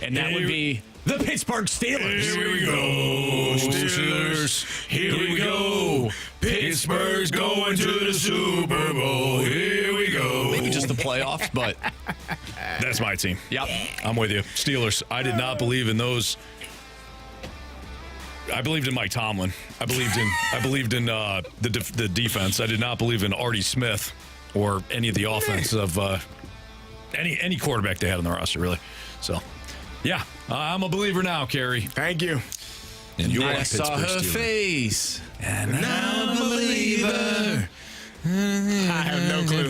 And that would be the Pittsburgh Steelers. Here we go, Steelers. Here we go. Pittsburgh's going to the Super Bowl. Here we go. Maybe just the playoffs, but That's my team. yep. I'm with you. Steelers. I did not believe in those. I believed in Mike Tomlin. I believed in the defense. I did not believe in Artie Smith or any of the offense of any quarterback they had on the roster, really. So, yeah, I'm a believer now, Carey. Thank you. And you're I a saw Pittsburgh her Steeler. face, and now I'm a believer. I have no clue.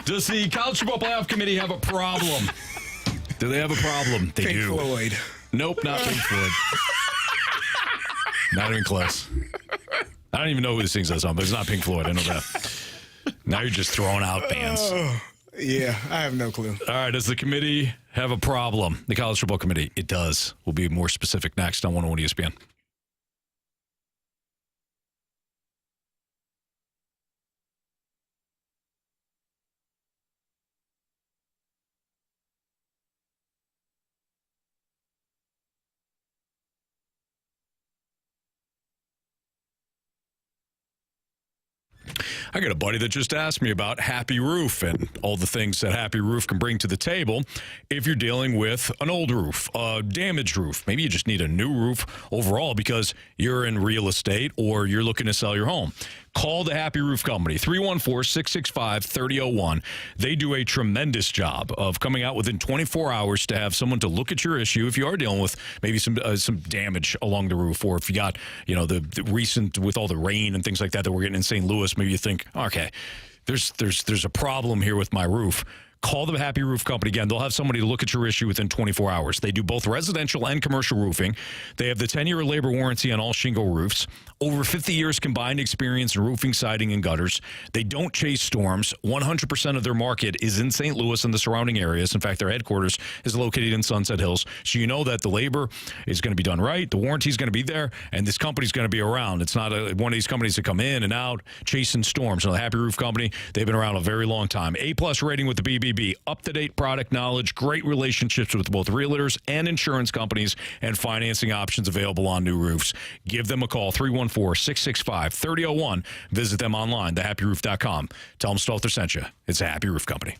Does the College Football Playoff Committee have a problem? Do they have a problem? They Pink do. Floyd. Nope, not Pink Floyd. Not even close. I don't even know who this thing says on, but it's not Pink Floyd. I know that. Now you're just throwing out bands. Yeah, I have no clue. All right, does the committee have a problem? The College Football Committee. It does. We'll be more specific next on 101 ESPN. I got a buddy that just asked me about Happy Roof and all the things that Happy Roof can bring to the table if you're dealing with an old roof, a damaged roof. Maybe you just need a new roof overall because you're in real estate or you're looking to sell your home. Call the Happy Roof Company, 314-665-3001. They do a tremendous job of coming out within 24 hours to have someone to look at your issue if you are dealing with maybe some damage along the roof, or if you got, the recent, with all the rain and things like that we're getting in St. Louis, maybe you think, okay, there's a problem here with my roof. Call the Happy Roof Company. Again, they'll have somebody to look at your issue within 24 hours. They do both residential and commercial roofing. They have the 10-year labor warranty on all shingle roofs. Over 50 years combined experience in roofing, siding, and gutters. They don't chase storms. 100% of their market is in St. Louis and the surrounding areas. In fact, their headquarters is located in Sunset Hills. So you know that the labor is going to be done right, the warranty is going to be there, and this company's going to be around. It's not one of these companies that come in and out chasing storms. So the Happy Roof Company, they've been around a very long time. A-plus rating with the BBB. Up-to-date product knowledge, great relationships with both realtors and insurance companies, and financing options available on new roofs. Give them a call, 314-665-3001. Visit them online, thehappyroof.com. Tell them Stalter sent you. It's a Happy Roof Company.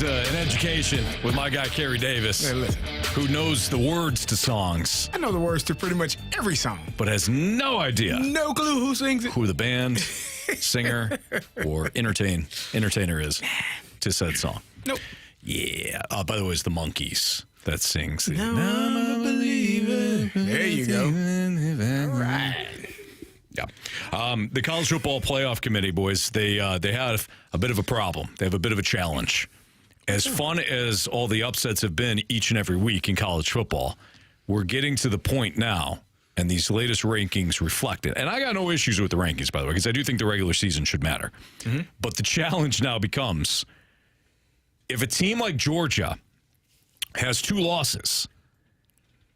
is an education with my guy, Carey Davis, Hey, listen. who knows the words to songs, I know the words to pretty much every song. but has no idea No clue who sings it. who the band, singer, or entertainer is to said song. Nope. Yeah. By the way, it's the Monkees that sings. The, No, I'm a believer. There you go. All right. Yeah. The College Football Playoff Committee, boys, they have a bit of a problem. They have a bit of a challenge. As fun as all the upsets have been each and every week in college football, we're getting to the point now, and these latest rankings reflect it. And I got no issues with the rankings, by the way, because I do think the regular season should matter. Mm-hmm. But the challenge now becomes, if a team like Georgia has 2 losses,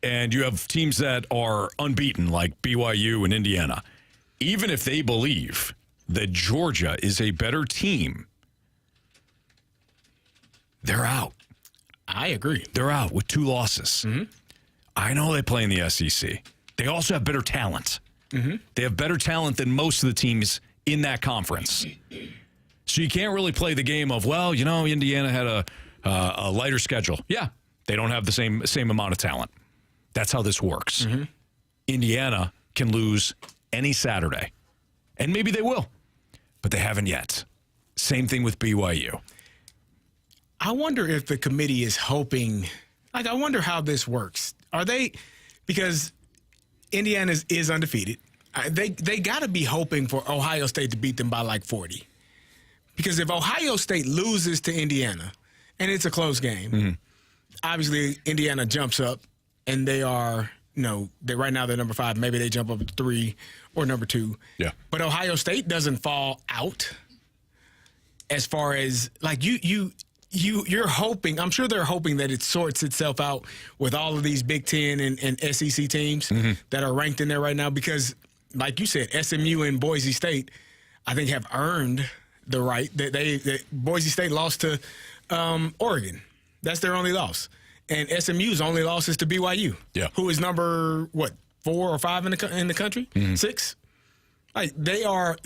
and you have teams that are unbeaten like BYU and Indiana, even if they believe that Georgia is a better team, they're out. I agree. They're out with 2 losses. Mm-hmm. I know they play in the SEC. They also have better talent. Mm-hmm. They have better talent than most of the teams in that conference. So you can't really play the game of, well, you know, Indiana had a lighter schedule. Yeah, they don't have the same amount of talent. That's how this works. Mm-hmm. Indiana can lose any Saturday, and maybe they will, but they haven't yet. Same thing with BYU. I wonder if the committee is hoping, like, I wonder how this works. Are they, because Indiana is undefeated, they got to be hoping for Ohio State to beat them by like 40. Because if Ohio State loses to Indiana, and it's a close game, mm-hmm. obviously Indiana jumps up, and they are, right now they're number 5. Maybe they jump up to 3 or number 2. Yeah. But Ohio State doesn't fall out as far as, like, you're hoping, I'm sure they're hoping that it sorts itself out with all of these Big Ten and SEC teams mm-hmm. that are ranked in there right now because, like you said, SMU and Boise State, I think, have earned the right that Boise State lost to Oregon. That's their only loss. And SMU's only loss is to BYU, who is number, 4 or 5 in the country? Mm-hmm. 6? Like, they are,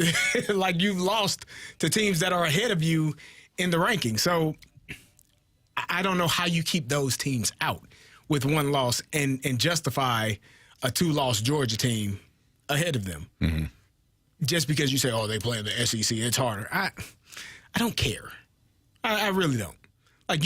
like, you've lost to teams that are ahead of you in the ranking. So I don't know how you keep those teams out with 1 loss and justify a 2-loss Georgia team ahead of them. Mm-hmm. Just because you say, oh, they play in the SEC, it's harder. I don't care. I really don't. Like,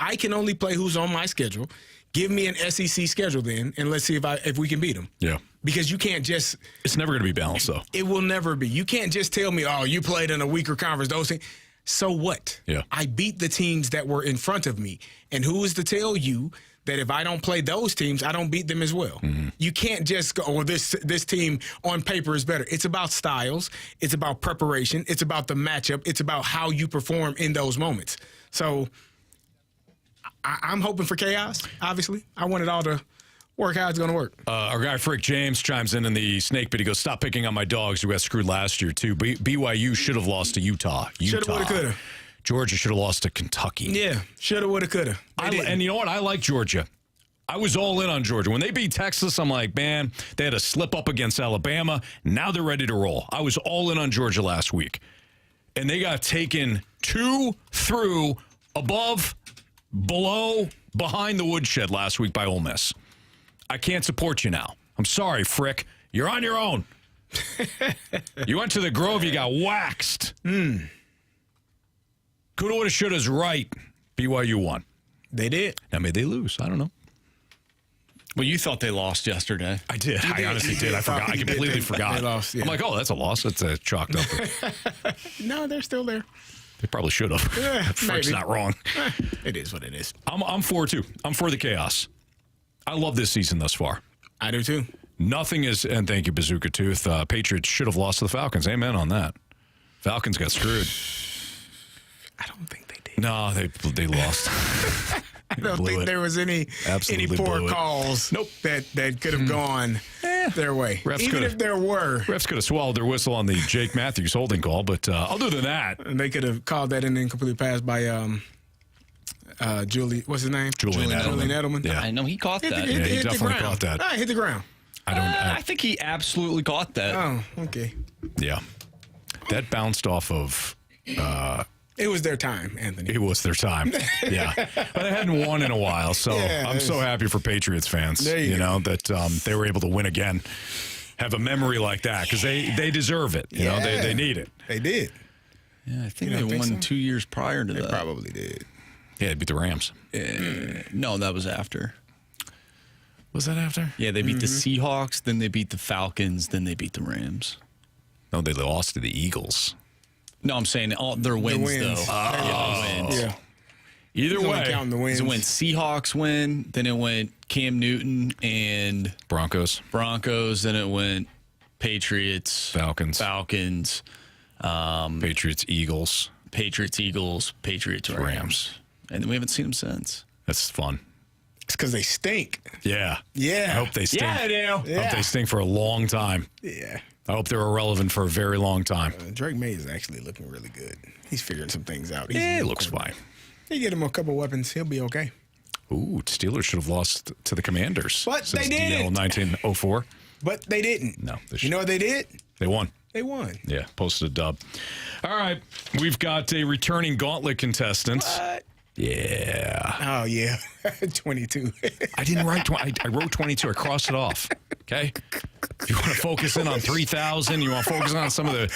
I can only play who's on my schedule. Give me an SEC schedule then, and let's see if we can beat them. Yeah. Because you can't just. It's never going to be balanced, though. It will never be. You can't just tell me, oh, you played in a weaker conference. Those things. So what? Yeah. I beat the teams that were in front of me. And who is to tell you that if I don't play those teams, I don't beat them as well? Mm-hmm. You can't just go, oh, this team on paper is better. It's about styles. It's about preparation. It's about the matchup. It's about how you perform in those moments. So I'm hoping for chaos, obviously. I want it all to work how it's going to work. Our guy Frick James chimes in the snake pit. He goes, stop picking on my dogs who got screwed last year, too. BYU should have lost to Utah. Shoulda, woulda, coulda. Georgia should have lost to Kentucky. Yeah, shoulda, woulda, coulda. And you know what? I like Georgia. I was all in on Georgia. When they beat Texas, I'm like, man, they had a slip up against Alabama. Now they're ready to roll. I was all in on Georgia last week. And they got taken 2 through, above, below, behind the woodshed last week by Ole Miss. I can't support you now. I'm sorry, Frick. You're on your own. You went to the Grove, you got waxed. Coulda, woulda, shoulda's right. BYU won. They did. Now, may they lose? I don't know. Well, you thought they lost yesterday. I did. I honestly did. I forgot. I completely forgot. They lost, yeah. I'm like, oh, that's a loss. That's chalked up. No, they're still there. They probably should have. Yeah, Frick's not wrong. It is what it is. I'm for, too. I'm for the chaos. I love this season thus far. I do, too. Nothing is, and thank you, Bazooka Tooth. Patriots should have lost to the Falcons. Amen on that. Falcons got screwed. I don't think they did. No, they lost. I don't think there was any poor calls that could have gone their way. Even if there were. Refs could have swallowed their whistle on the Jake Matthews holding call, but other than that. And they could have called that an incomplete pass by what's his name? Julian Edelman. Yeah. I know he caught that. He definitely caught that. Hit the ground. I think he absolutely caught that. Oh, okay. Yeah. That bounced off of It was their time, Anthony. It was their time. Yeah. But they hadn't won in a while, so Yeah, I'm so happy for Patriots fans, There you go. that they were able to win again. Have a memory like that because they deserve it. You know, they need it. They did. Yeah, I think You they don't think won so? 2 years prior to They that. probably did. Yeah, they beat the Rams. No, that was after. Was that after? Yeah, they beat the Mm-hmm. Seahawks, then they beat the Falcons, then they beat the Rams. No, they lost to the Eagles. No, I'm saying all their wins, wins. though. Yeah, Wins. Yeah. Either He's only way, counting the wins. It went Seahawks win, then it went Cam Newton and Broncos, Broncos, then it went Patriots, Falcons, Patriots, Eagles, Patriots, Rams. And we haven't seen them since. That's fun. It's because they stink. Yeah. Yeah. I hope they stink. Yeah, I do. I hope Yeah. they stink for a long time. Yeah. I hope they're irrelevant for a very long time. Drake May is actually looking really good. He's figuring some things out. Yeah, it looks fine. You get him a couple weapons, he'll be okay. Ooh, Steelers should have lost to the Commanders. But since they didn't. DL 1904. But they didn't. No, they You should. know what they did? They won. They won. Yeah, posted a dub. All right, we've got a returning Gauntlet contestant. What? Yeah. Oh, yeah. 22. I didn't write. I wrote 22. I crossed it off. Okay. You want to focus in on 3,000? You want to focus on some of the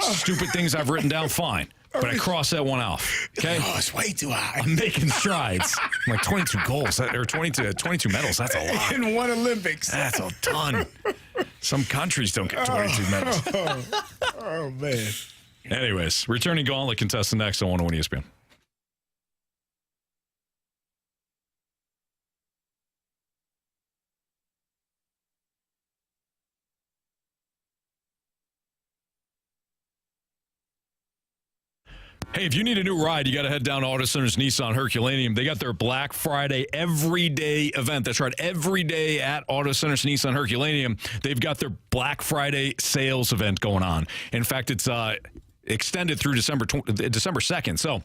stupid things I've written down? Fine. But I crossed that one off. Okay. Oh, it's way too high. I'm making strides. I'm like 22 goals or 22 medals. That's a lot. In one Olympics. That's a ton. Some countries don't get 22 medals. Oh, man. Anyways, returning Gauntlet contestant next on 101 ESPN. Hey, if you need a new ride, you got to head down to Auto Center's Nissan Herculaneum. They got their Black Friday everyday event. That's right, every day at Auto Center's Nissan Herculaneum, they've got their Black Friday sales event going on. In fact, it's extended through December 2nd. So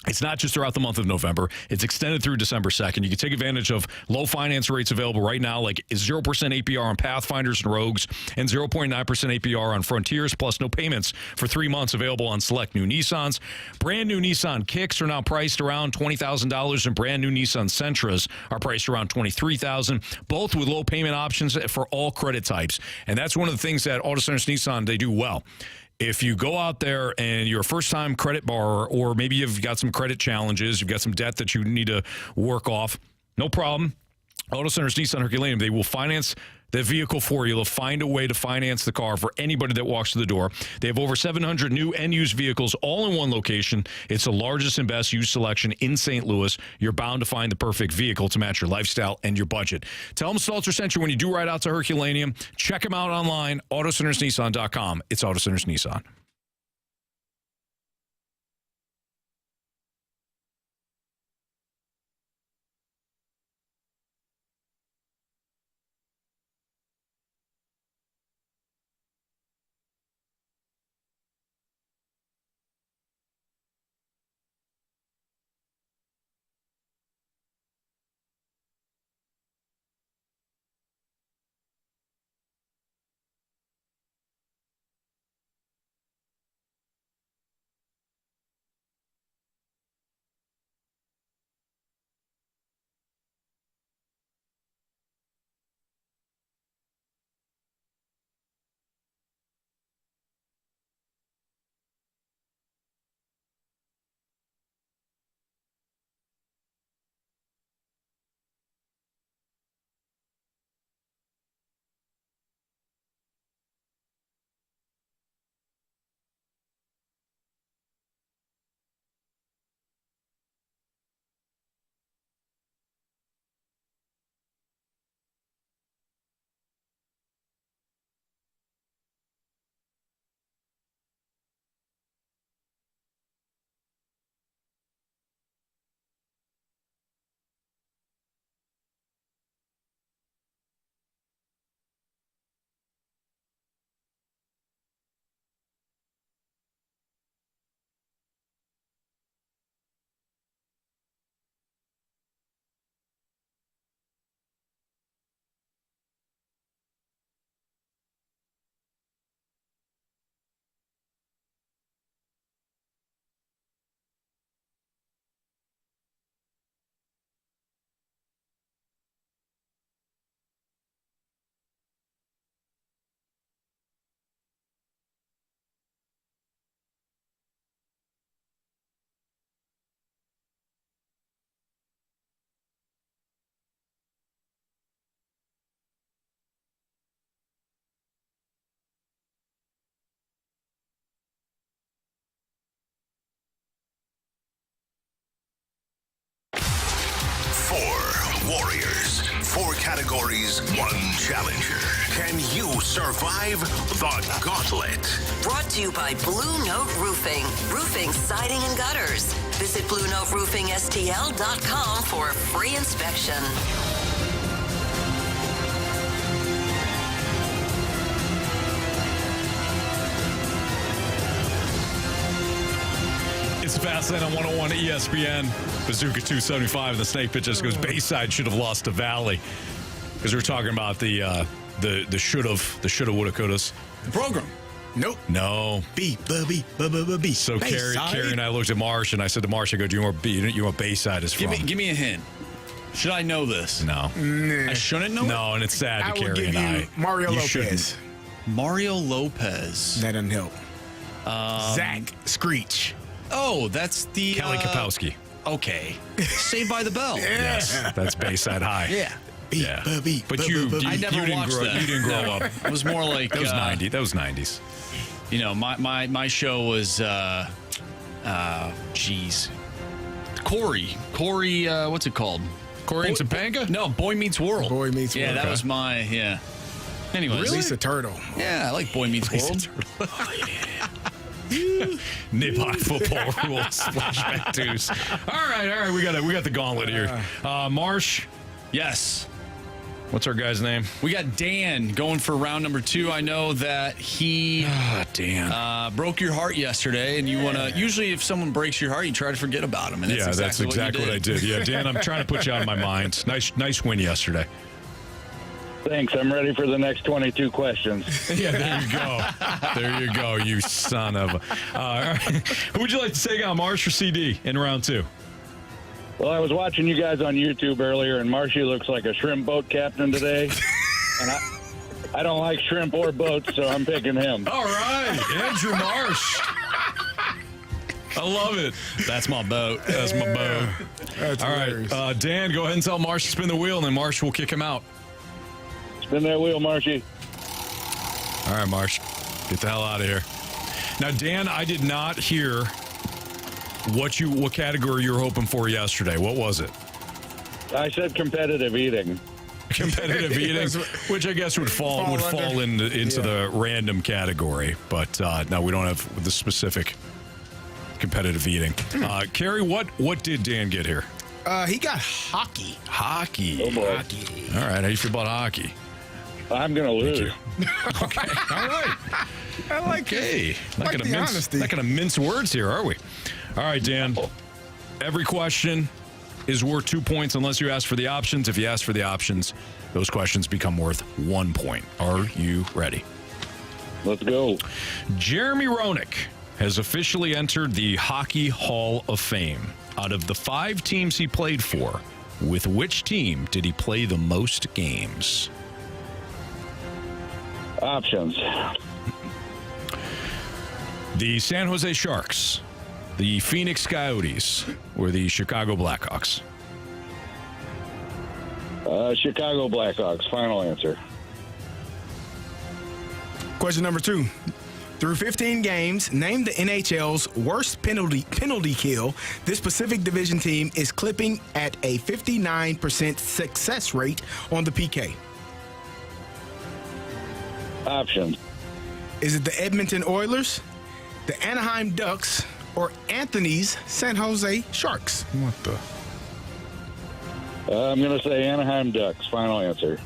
it's not just throughout the month of November. It's extended through December 2nd. You can take advantage of low finance rates available right now, like 0% APR on Pathfinders and Rogues and 0.9% APR on Frontiers, plus no payments for 3 months available on select new Nissans. Brand new Nissan Kicks are now priced around $20,000, and brand new Nissan Sentras are priced around $23,000, both with low payment options for all credit types. And that's one of the things that Auto Centers Nissan, they do well. If you go out there and you're a first-time credit borrower, or maybe you've got some credit challenges, you've got some debt that you need to work off, no problem. Auto Centers Nissan Herculaneum, they will finance the vehicle for you. They'll find a way to finance the car for anybody that walks through the door. They have over 700 new and used vehicles all in one location. It's the largest and best used selection in St. Louis. You're bound to find the perfect vehicle to match your lifestyle and your budget. Tell them Stalter sent you when you do ride out to Herculaneum. Check them out online, autocentersnissan.com. It's Auto Centers Nissan. categories, one challenger. Can you survive the Gauntlet? Brought to you by Blue Note Roofing. Roofing, siding, and gutters. Visit BlueNoteRoofingSTL.com for a free inspection. It's Fastlane on 101 ESPN. Bazooka 275. The snake pitch just goes Bayside should have lost to Valley. Because we're talking about the shoulda, woulda, couldas. The program. Nope. No. B. So Carey and I looked at Marsh, and I said to Marsh, I go, do you know where Bayside is from? Give me a hint. Should I know this? No. I shouldn't know it? No, and it's sad to I will Carey give and you I. Mario You Lopez. shouldn't. Mario Lopez. That doesn't help. Zach Screech. Oh, that's the... Kelly Kapowski. Okay. Saved by the Bell. Yes, that's Bayside High. Yeah. Yeah. But you I never didn't watched grow, that. You didn't grow up. It was more like... That was 90. That was 90s. You know, my show was... Jeez. Corey, what's it called? Corey and Topanga? No, Boy Meets World. Boy Meets Yeah, World. that was my... Yeah. Anyways. Lisa Turtle. Yeah, I like Boy Meets World. Nip-high football rules. Flashback twos. All right. We got the gauntlet here. Marsh. Yes. What's our guy's name? We got Dan going for round number 2. I know that he Dan. broke your heart yesterday, and you want to... Usually if someone breaks your heart, you try to forget about him. And Yeah, that's exactly what I did. Yeah, Dan, I'm trying to put you out of my mind. Nice win yesterday. Thanks. I'm ready for the next 22 questions. Yeah, there you go. There you go, you son of a... all right. Who would you like to take out, Marsh or CD, in round 2? Well, I was watching you guys on YouTube earlier, and Marshy looks like a shrimp boat captain today. And I don't like shrimp or boats, so I'm picking him. All right, Andrew Marsh. I love it. That's my boat. That's my boat. That's All right, Dan, go ahead and tell Marsh to spin the wheel, and then Marsh will kick him out. Spin that wheel, Marshy. All right, Marsh, get the hell out of here. Now, Dan, I did not hear what category you were hoping for yesterday. What was it? I said competitive eating. Competitive eating, which I guess would fall into the random category, but no, we don't have the specific competitive eating. Carey, what did Dan get here? He got hockey. Hockey. Oh, boy. Hockey. All right, how you feel about hockey? I'm going to lose. Okay, all right. I like Okay, Like the honesty. not gonna mince words here, are we? All right, Dan. Every question is worth 2 points unless you ask for the options. If you ask for the options, those questions become worth 1 point. Are you ready? Let's go. Jeremy Roenick has officially entered the Hockey Hall of Fame. Out of the 5 teams he played for, with which team did he play the most games? Options. The San Jose Sharks, the Phoenix Coyotes, or the Chicago Blackhawks? Chicago Blackhawks. Final answer. Question number 2. Through 15 games, name the NHL's worst penalty kill. This Pacific Division team is clipping at a 59% success rate on the PK. Options. Is it the Edmonton Oilers, the Anaheim Ducks, or Anthony's San Jose Sharks? What the? I'm going to say Anaheim Ducks. Final answer.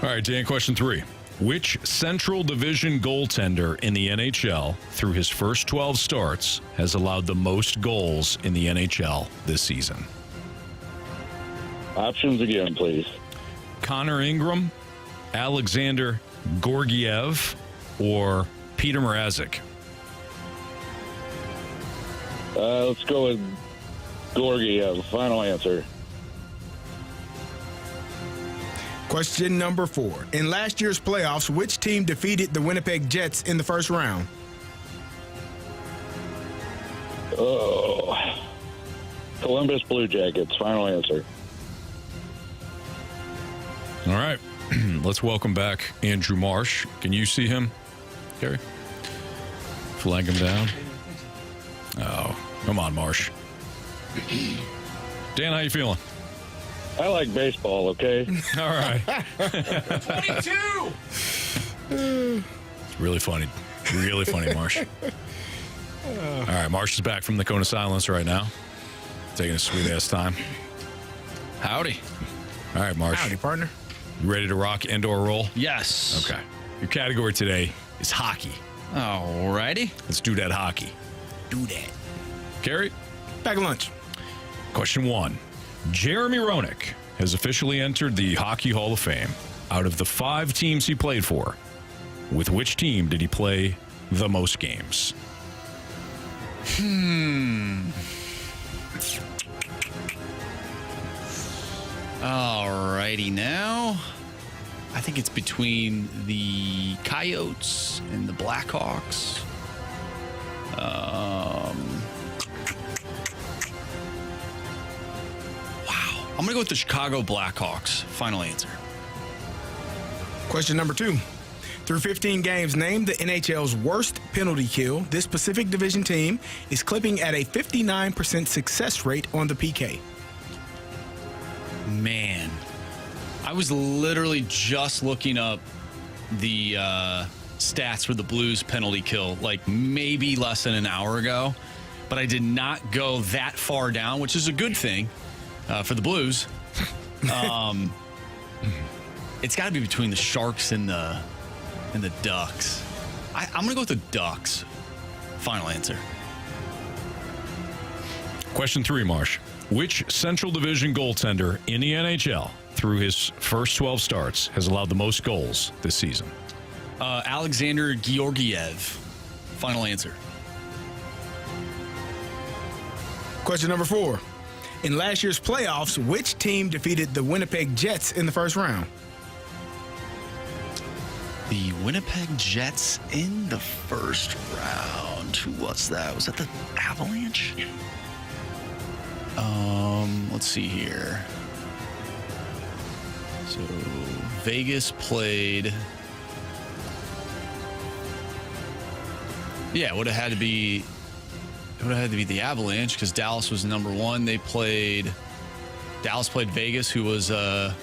All right, Dan, question 3. Which Central Division goaltender in the NHL, through his first 12 starts, has allowed the most goals in the NHL this season? Options again, please. Connor Ingram, Alexander Gorgiev, or Peter Mrazek? Let's go with Gorgiev. Final answer. Question number 4. In last year's playoffs, which team defeated the Winnipeg Jets in the first round? Oh. Columbus Blue Jackets. Final answer. All right. Let's welcome back Andrew Marsh. Can you see him, Carey? Flag him down. Oh, come on, Marsh. Dan, how you feeling? I like baseball, okay? All right. 22! It's really funny. Really funny, Marsh. All right, Marsh is back from the cone of silence right now. Taking a sweet-ass time. Howdy. All right, Marsh. Howdy, partner. You ready to rock and or roll? Yes. Okay. Your category today is hockey. Alrighty. Let's do that hockey. Do that. Carey? Back at lunch. Question 1. Jeremy Roenick has officially entered the Hockey Hall of Fame. Out of the 5 teams he played for, with which team did he play the most games? Alrighty now. I think it's between the Coyotes and the Blackhawks. Wow. I'm going to go with the Chicago Blackhawks. Final answer. Question number 2. Through 15 games, name the NHL's worst penalty kill. This Pacific Division team is clipping at a 59% success rate on the PK. Man, I was literally just looking up the stats for the Blues penalty kill, like maybe less than an hour ago, but I did not go that far down, which is a good thing for the Blues. It's got to be between the Sharks and the Ducks. I'm going to go with the Ducks. Final answer. Question 3, Marsh. Which Central Division goaltender in the NHL through his first 12 starts has allowed the most goals this season? Alexander Georgiev. Final answer. Question number 4. In last year's playoffs, which team defeated the Winnipeg Jets in the first round? The Winnipeg Jets in the first round. Who was that? Was that the Avalanche? Let's see here. So Vegas played. Yeah, it would have had to be the Avalanche because Dallas was number 1. Dallas played Vegas, who was a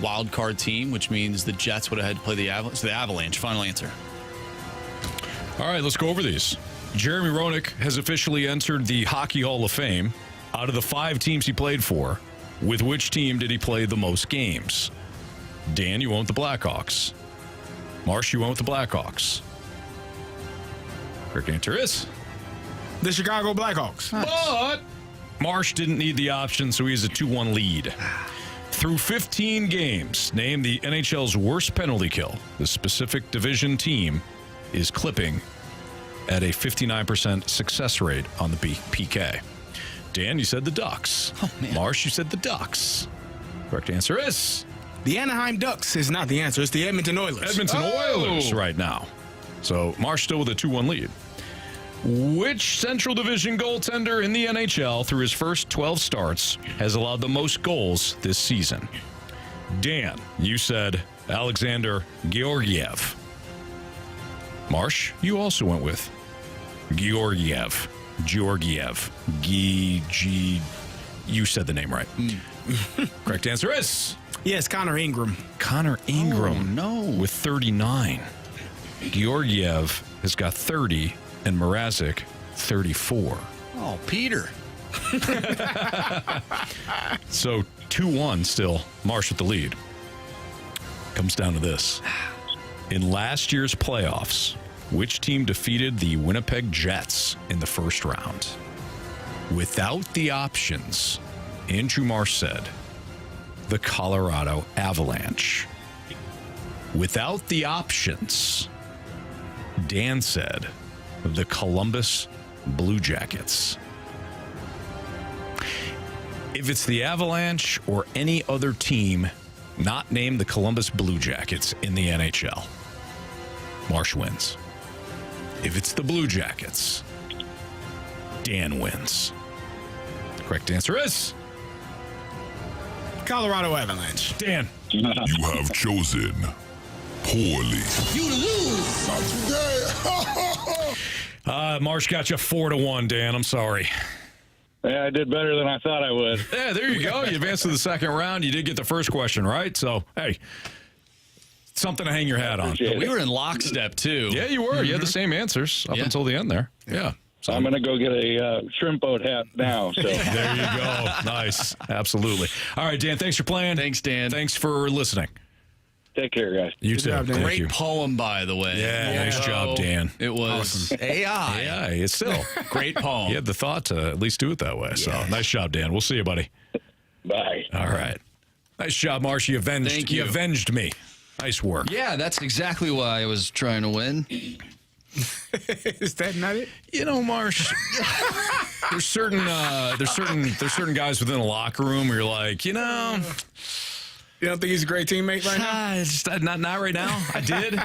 wild card team, which means the Jets would have had to play the Avalanche. So the Avalanche. Final answer. All right, let's go over these. Jeremy Roenick has officially entered the Hockey Hall of Fame. Out of the 5 teams he played for, with which team did he play the most games? Dan, you went with the Blackhawks. Marsh, you went with the Blackhawks. Correct answer is The Chicago Blackhawks. But Marsh didn't need the option, so he has a 2-1 lead. Through 15 games, name the NHL's worst penalty kill. The specific division team is clipping at a 59% success rate on the PK. Dan, you said the Ducks. Oh, man. Marsh, you said the Ducks. Correct answer is The Anaheim Ducks is not the answer. It's the Edmonton Oilers. Edmonton Oilers right now. So Marsh still with a 2-1 lead. Which Central Division goaltender in the NHL through his first 12 starts has allowed the most goals this season? Dan, you said Alexander Georgiev. Marsh, you also went with Georgiev. You said the name right. Correct answer is Yes, Connor Ingram. Connor Ingram. Oh, no. With 39. Georgiev has got 30 and Mrazek 34. Oh, Peter. So 2-1 still. Marsh with the lead. Comes down to this. In last year's playoffs, which team defeated the Winnipeg Jets in the first round? Without the options, Andrew Marsh said the Colorado Avalanche. Without the options, Dan said the Columbus Blue Jackets. If it's the Avalanche or any other team not named the Columbus Blue Jackets in the NHL, Marsh wins. If it's the Blue Jackets, Dan wins. Correct answer is Colorado Avalanche. Dan. You have chosen poorly. You lose. Not today. Marsh got you 4-1, Dan. I'm sorry. Yeah, I did better than I thought I would. Yeah, there you go. You advanced to the second round. You did get the first question right. So, hey, something to hang your hat on. We were in lockstep, too. Yeah, you were. You had the same answers up until the end there. Yeah. So I'm going to go get a shrimp boat hat now. So there you go. Nice. Absolutely. All right, Dan, thanks for playing. Thanks, Dan. Thanks for listening. Take care, guys. You too. job, Dan. Great poem, by the way. Yeah, nice job, Dan. It was AI. Yeah, it's still Great poem. You had the thought to at least do it that way. So nice job, Dan. We'll see you, buddy. Bye. All right. Nice job, Marsh. You avenged. Thank you. Avenged me. Nice work. Yeah, that's exactly why I was trying to win. Is that not it? You know, Marsh. there's certain guys within a locker room where you're like, You don't think he's a great teammate right now? just not right now. I did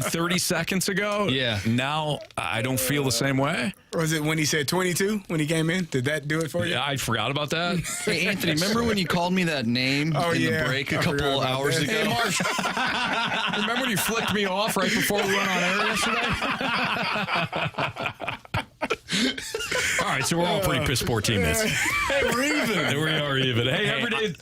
30 seconds ago. Yeah. Now I don't feel the same way. Or was it when he said 22 when he came in? Did that do it for you? Yeah, I forgot about that. Hey, Anthony, remember when you called me that name in the break a couple hours ago? Hey, Marsh. Remember when you flicked me off right before we went on air yesterday? All right, so we're all pretty piss poor teammates. Hey, we're even. We are even. Hey, every day.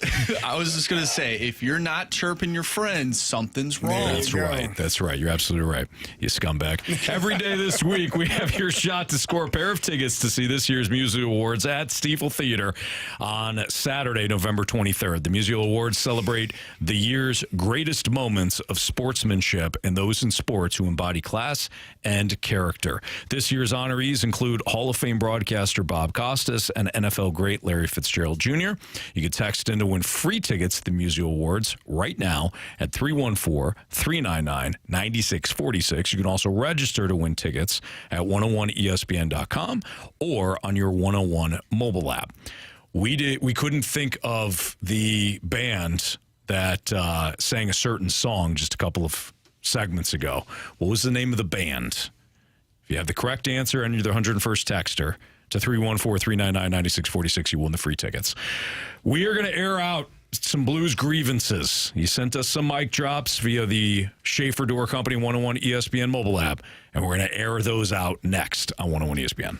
I was just going to say, if you're not chirping your friends, something's wrong. That's right. That's right. You're absolutely right. You scumbag. Every day this week, we have your shot to score a pair of tickets to see this year's Musial Awards at Stiefel Theater on Saturday, November 23rd. The Musial Awards celebrate the year's greatest moments of sportsmanship and those in sports who embody class and character. This year's honorees include Hall of Fame broadcaster Bob Costas and NFL great Larry Fitzgerald Jr. You can text in to win free tickets to the Musial Awards right now at 314-399-9646. You can also register to win tickets at 101ESPN.com or on your 101 mobile app. We couldn't think of the band that sang a certain song just a couple of segments ago. What was the name of the band? If you have the correct answer and you're the 101st texter to 314-399-9646, you win the free tickets. We are going to air out some Blues grievances. You sent us some mic drops via the Schaefer Door Company 101 ESPN mobile app, and we're going to air those out next on 101 ESPN.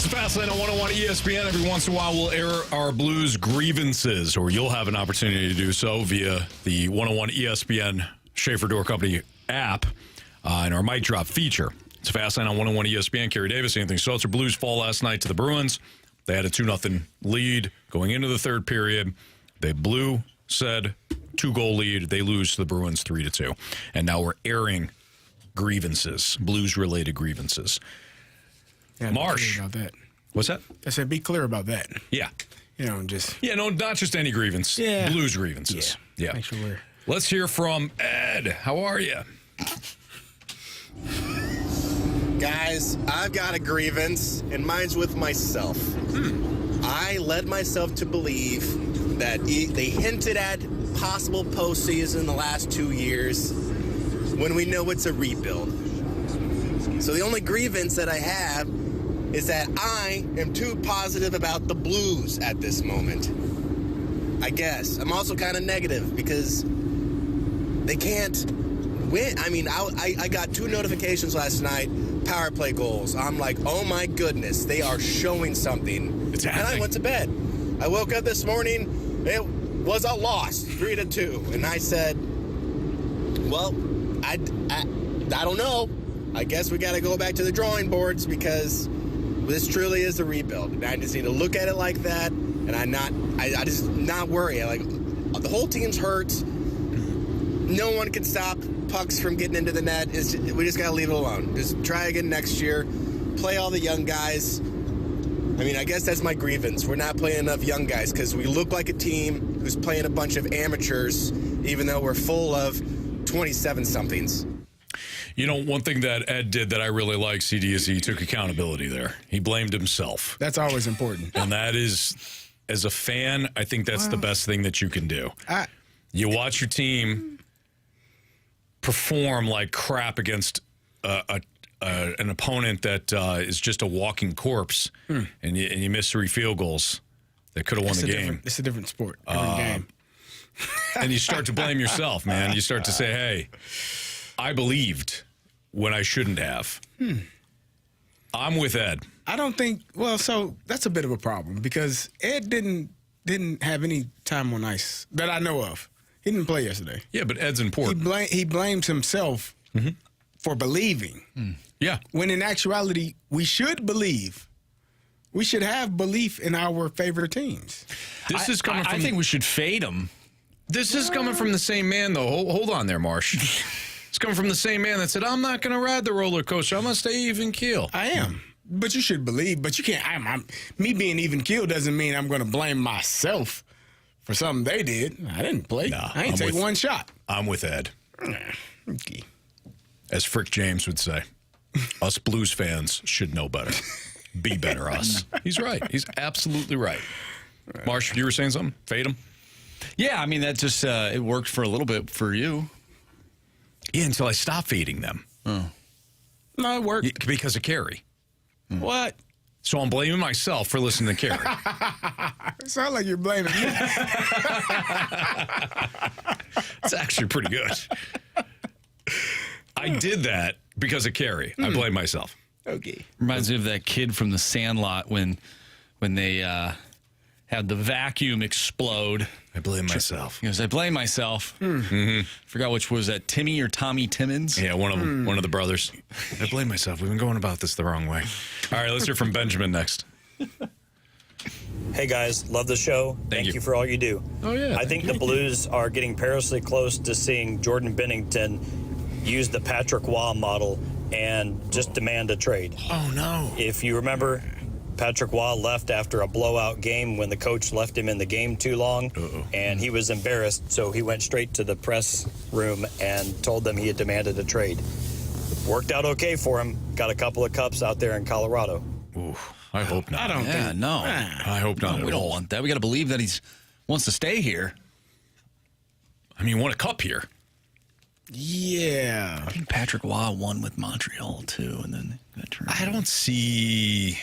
It's Fastlane on 101 ESPN. Every once in a while, we'll air our Blues grievances, or you'll have an opportunity to do so via the 101 ESPN Schaefer Door Company app in our Mic Drop feature. It's Fastlane on 101 ESPN. Carey Davis, Anthony Stalter. Blues fall last night to the Bruins. They had a 2-0 lead going into the third period. They blew said 2-goal lead. They lose to the Bruins 3-2. And now we're airing grievances, Blues-related grievances. Yeah, Marsh. about that. What's that? I said be clear about that. Yeah. Just. Yeah, no, not just any grievance. Yeah. Blues grievances. Yeah. Make sure we're. Let's hear from Ed. How are you? Guys, I've got a grievance, and mine's with myself. I led myself to believe that they hinted at possible postseason the last 2 years when we know it's a rebuild. So the only grievance that I have is that I am too positive about the Blues at this moment. I guess. I'm also kind of negative because they can't win. I mean, I got 2 notifications last night, power play goals. I'm like, oh my goodness, they are showing something. It's and happening. I went to bed. I woke up this morning, it was a loss, 3-2. And I said, well, I don't know. I guess we got to go back to the drawing boards because this truly is a rebuild. And I just need to look at it like that, and I just not worry. Like, the whole team's hurt. No one can stop pucks from getting into the net. We just got to leave it alone. Just try again next year. Play all the young guys. I mean, I guess that's my grievance. We're not playing enough young guys because we look like a team who's playing a bunch of amateurs, even though we're full of 27-somethings. You know, one thing that Ed did that I really like, CD, is he took accountability there. He blamed himself. That's always important. And that is, as a fan, I think that's the best thing that you can do. You watch your team perform like crap against an opponent that is just a walking corpse, and you miss 3 field goals that could have won the game. It's a different sport. Different game. And you start to blame yourself, man. You start to say, hey, I believed when I shouldn't have. I'm with Ed. I don't think. Well, so that's a bit of a problem because Ed didn't have any time on ice that I know of. He didn't play yesterday. Yeah, but Ed's important. He blames himself for believing. Yeah. When in actuality, we should believe. We should have belief in our favorite teams. This is coming from. I think we should fade them. This is coming from the same man, though. Hold on there, Marsh. It's coming from the same man that said, I'm not going to ride the roller coaster. I'm going to stay even keel. I am. But you should believe. But you can't. Me being even keel doesn't mean I'm going to blame myself for something they did. I didn't play. Nah, I ain't take one shot. I'm with Ed. Okay. As Frick James would say, us Blues fans should know better. Be better, us. He's right. He's absolutely right. Marsh, you were saying something? Fade him? Yeah, I mean, that just, it worked for a little bit for you. Yeah, until I stopped feeding them. Oh. No, it worked. Because of Carey. What? So I'm blaming myself for listening to Carey. It sounds like you're blaming me. It's actually pretty good. I did that because of Carey. I blame myself. Okay. Reminds me of that kid from The Sandlot when they had the vacuum explode. I blame myself. He goes, I blame myself. Forgot which was that, Timmy or Tommy Timmons? Yeah, one of them, one of the brothers. I blame myself. We've been going about this the wrong way. All right, let's hear from Benjamin next. Hey guys, love the show. Thank you for all you do. Oh yeah. I think the Blues are getting perilously close to seeing Jordan Binnington use the Patrick Waugh model and just demand a trade. Oh no. If you remember, Patrick Waugh left after a blowout game when the coach left him in the game too long, and he was embarrassed, so he went straight to the press room and told them he had demanded a trade. Worked out okay for him. Got a couple of cups out there in Colorado. Ooh, I hope not. I don't think. No. I hope not. We don't want that. We got to believe that he wants to stay here. I mean, won a cup here. Yeah. I think Patrick Waugh won with Montreal, too, and then got turned. I don't see...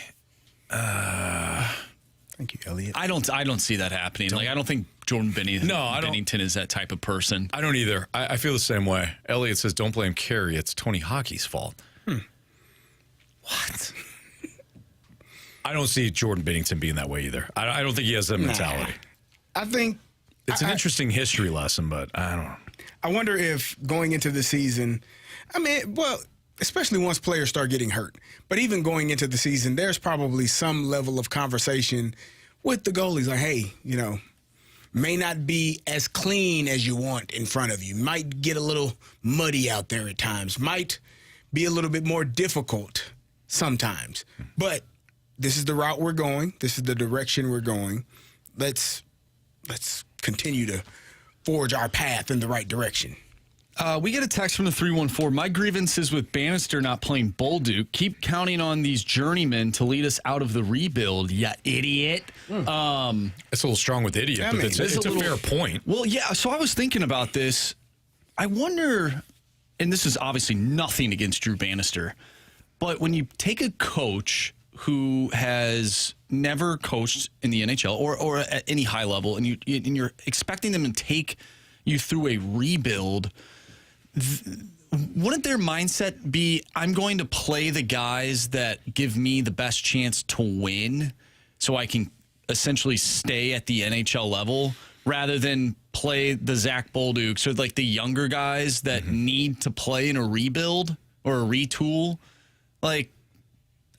Thank you, Elliot. I don't see that happening. I don't think Jordan Binnington is that type of person. I don't either. I feel the same way. Elliot says, don't blame Carey. It's Tony Hockey's fault. What? I don't see Jordan Binnington being that way either. I don't think he has that mentality. I think it's an interesting history lesson, but I don't know. I wonder if going into the season, especially once players start getting hurt, but even going into the season, there's probably some level of conversation with the goalies like, hey, may not be as clean as you want in front of you. Might get a little muddy out there at times. Might be a little bit more difficult sometimes. But this is the route we're going. This is the direction we're going. Let's continue to forge our path in the right direction. We get a text from the 314. My grievances with Bannister not playing Bolduc. Keep counting on these journeymen to lead us out of the rebuild, ya idiot. It's a little strong with idiot, but it's a fair point. Well, yeah, so I was thinking about this. I wonder, and this is obviously nothing against Drew Bannister, but when you take a coach who has never coached in the NHL or at any high level, and you're expecting them to take you through a rebuild, wouldn't their mindset be, I'm going to play the guys that give me the best chance to win so I can essentially stay at the NHL level, rather than play the Zach Bolducs or like the younger guys that need to play in a rebuild or a retool? Like,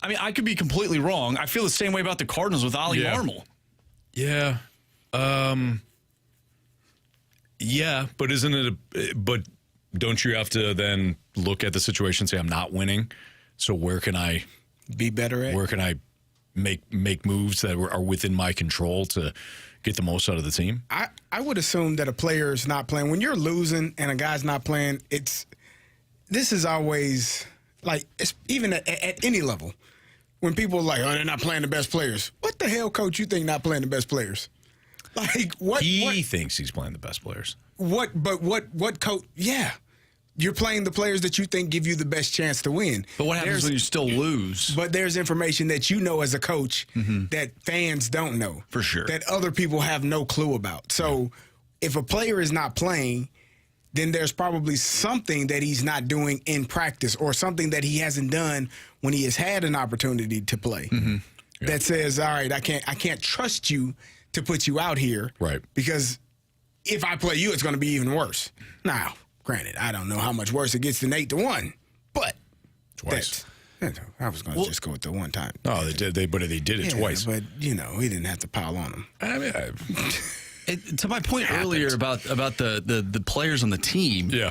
I mean, I could be completely wrong. I feel the same way about the Cardinals with Ollie Marmol. Yeah. Yeah, but isn't it but don't you have to then look at the situation and say, I'm not winning, so where can I be better at? Where can I make moves that are within my control to get the most out of the team? I would assume that a player is not playing. When you're losing and a guy's not playing, this is always, like, it's even at any level. When people are like, oh, they're not playing the best players. What the hell, coach, you think not playing the best players? Like, what? He thinks he's playing the best players. What coach? Yeah. You're playing the players that you think give you the best chance to win. But what happens when you still lose? But there's information that you know as a coach that fans don't know. For sure. That other people have no clue about. So if a player is not playing, then there's probably something that he's not doing in practice or something that he hasn't done when he has had an opportunity to play. That says, all right, I can't trust you to put you out here. Right. Because if I play you, it's going to be even worse. Now, granted, I don't know how much worse it gets than 8-1, but twice. I was going to just go with the one time. Oh, they did. They did it twice. But he didn't have to pile on him. I mean, to my point earlier about the players on the team. Yeah.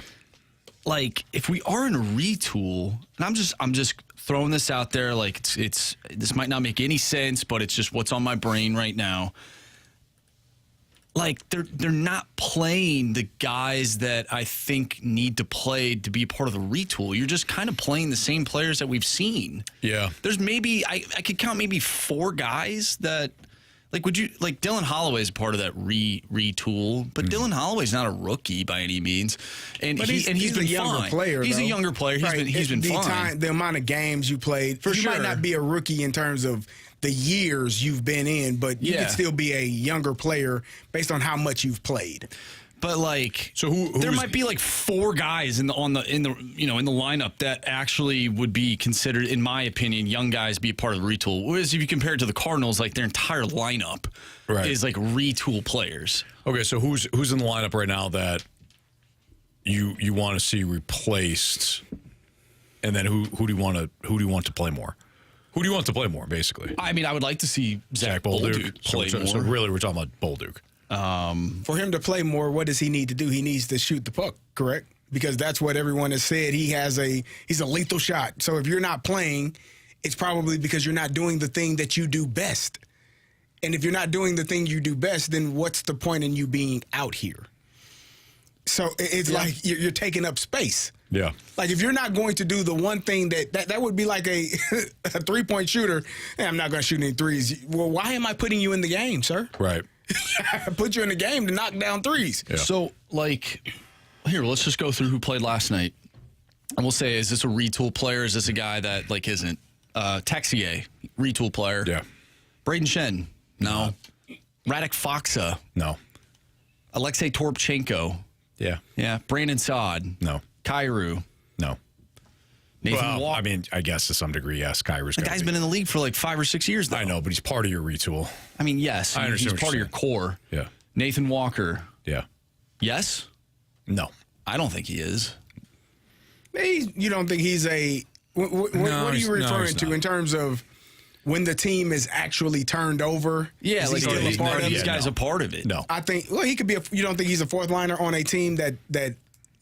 Like, if we are in a retool, and I'm just throwing this out there, like it's this might not make any sense, but it's just what's on my brain right now. Like, they're not playing the guys that I think need to play to be a part of the retool. You're just kind of playing the same players that we've seen. Yeah. There's maybe, I could count maybe 4 guys that, like Dylan Holloway is part of that retool, but Dylan Holloway's not a rookie by any means. And he's been a younger fine. player. He's though. a younger player. He's been fine. The amount of games you played. For you sure. might not be a rookie in terms of the years you've been in, but you could still be a younger player based on how much you've played. But like, so there might be like 4 guys in the lineup that actually would be considered, in my opinion, young guys be a part of the retool. Whereas if you compare it to the Cardinals, like their entire lineup is like retool players. Okay, so who's in the lineup right now that you want to see replaced, and then who do you want to play more? Who do you want to play more, basically? I mean, I would like to see Zach Bolduc play more. So really, we're talking about Bolduc. For him to play more, what does he need to do? He needs to shoot the puck, correct? Because that's what everyone has said. He's a lethal shot. So if you're not playing, it's probably because you're not doing the thing that you do best. And if you're not doing the thing you do best, then what's the point in you being out here? So it's like you're taking up space. Yeah. Like, if you're not going to do the one thing that would be like a 3-point shooter, hey, I'm not going to shoot any threes. Well, why am I putting you in the game, sir? Right. I put you in the game to knock down threes. Yeah. So, like, here, let's just go through who played last night. And we'll say, is this a retool player? Is this a guy that, like, isn't? Texier, retool player. Yeah. Braden Shen, no. Radek Faksa, no. Alexei Toropchenko, yeah. Yeah. Brandon Saad, no. Kairu, no. Nathan Walker. I mean, I guess to some degree, yes. Kyrie's The guy's been in the league for like 5 or 6 years, though. I know, but he's part of your retool. I mean, yes. I understand He's what part of you're your core. Yeah. Nathan Walker. Yeah. Yes? No. I don't think he is. You don't think he's a... What are you referring to in terms of when the team is actually turned over? Yeah, is he like still a part of these it? guys a part of it. No. I think, he could be you don't think he's a fourth liner on a team that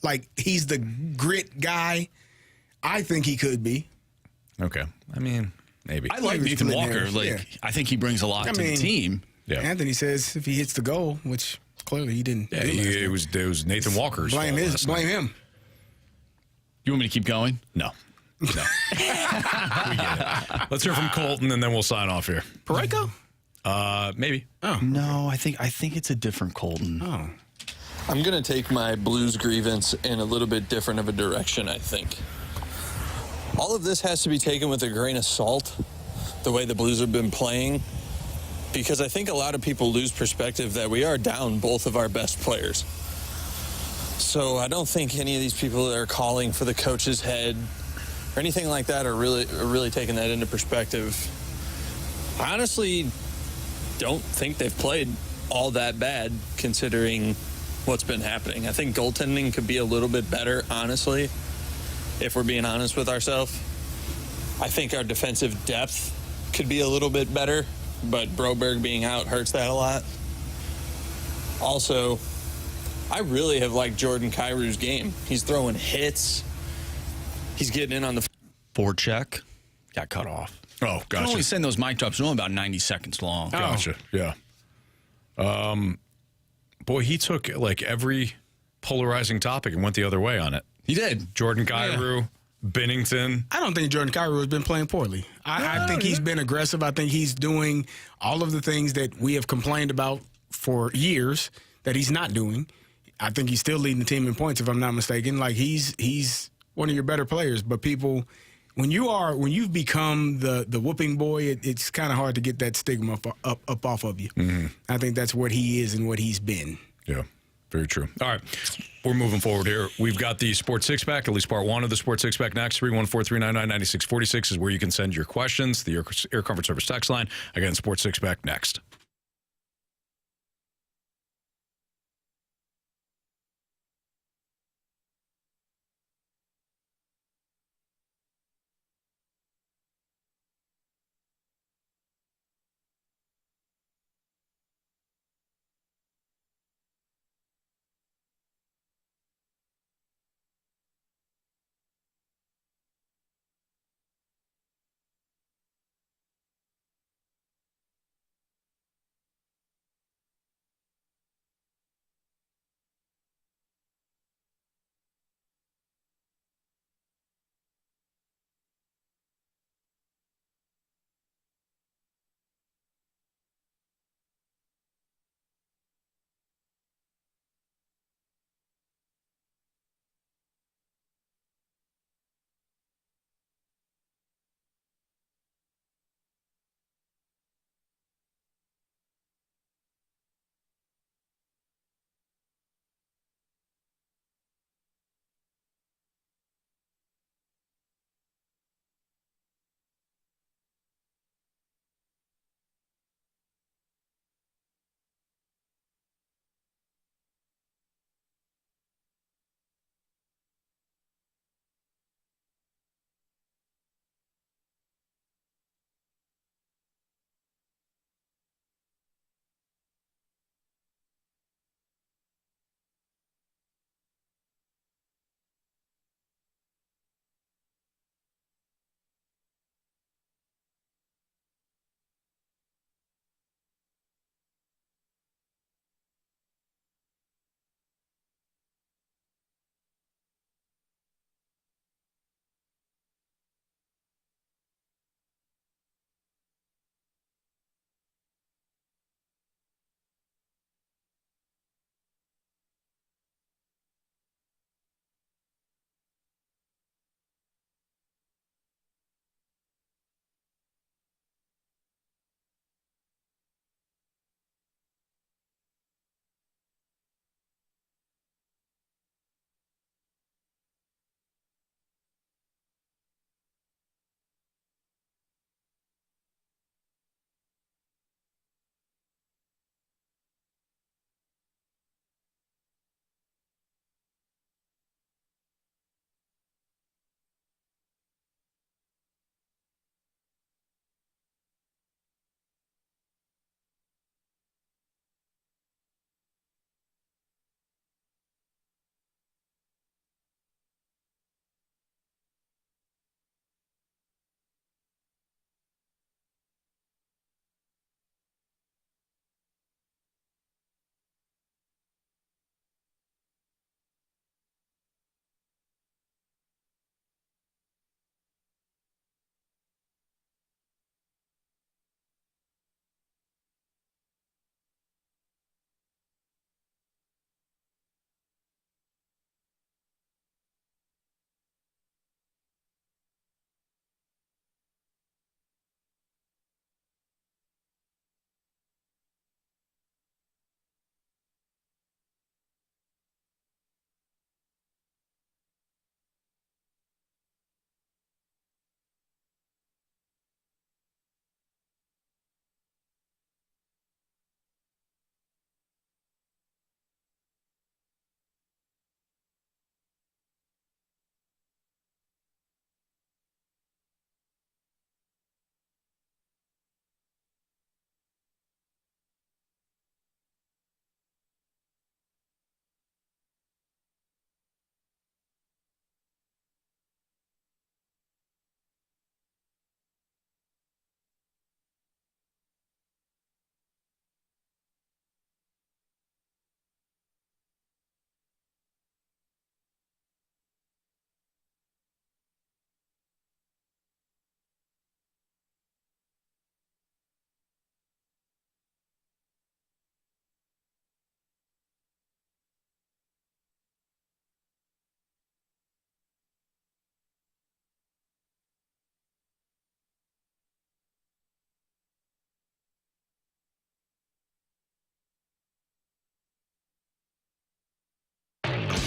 like, he's the grit guy? I think he could be. Okay. I mean, maybe. I like Nathan Walker. I think he brings a lot to the team. Yeah. Anthony says if he hits the goal, which clearly he didn't. Yeah, it was Nathan Walker's blame him. You want me to keep going? No. We get it. Let's hear from Colton, and then we'll sign off here. Parayko? Maybe. Oh no, I think it's a different Colton. Oh. I'm going to take my Blues grievance in a little bit different of a direction, I think. All of this has to be taken with a grain of salt, the way the Blues have been playing, because I think a lot of people lose perspective that we are down both of our best players. So I don't think any of these people that are calling for the coach's head or anything like that are really taking that into perspective. I honestly don't think they've played all that bad considering what's been happening. I think goaltending could be a little bit better, honestly, if we're being honest with ourselves. I think our defensive depth could be a little bit better, but Broberg being out hurts that a lot. Also, I really have liked Jordan Kyrou's game. He's throwing hits. He's getting in on the forecheck. Got cut off. Oh, You can gotcha. only send those mic drops. They're only about 90 seconds long. Gotcha. Yeah. Boy, he took like every polarizing topic and went the other way on it. He did. Jordan Kyrou, Binnington. I don't think Jordan Kyrou has been playing poorly. I think he's been aggressive. I think he's doing all of the things that we have complained about for years that he's not doing. I think he's still leading the team in points, if I'm not mistaken. Like, he's one of your better players. But people, when you've become the whooping boy, it's kind of hard to get that stigma up off of you. Mm-hmm. I think that's what he is and what he's been. Yeah, very true. All right, we're moving forward here. We've got the Sports Six Pack, at least part one of the Sports Six Pack next. 314-399-9646 is where you can send your questions. The Air Comfort Service text line. Again, Sports Six Pack next.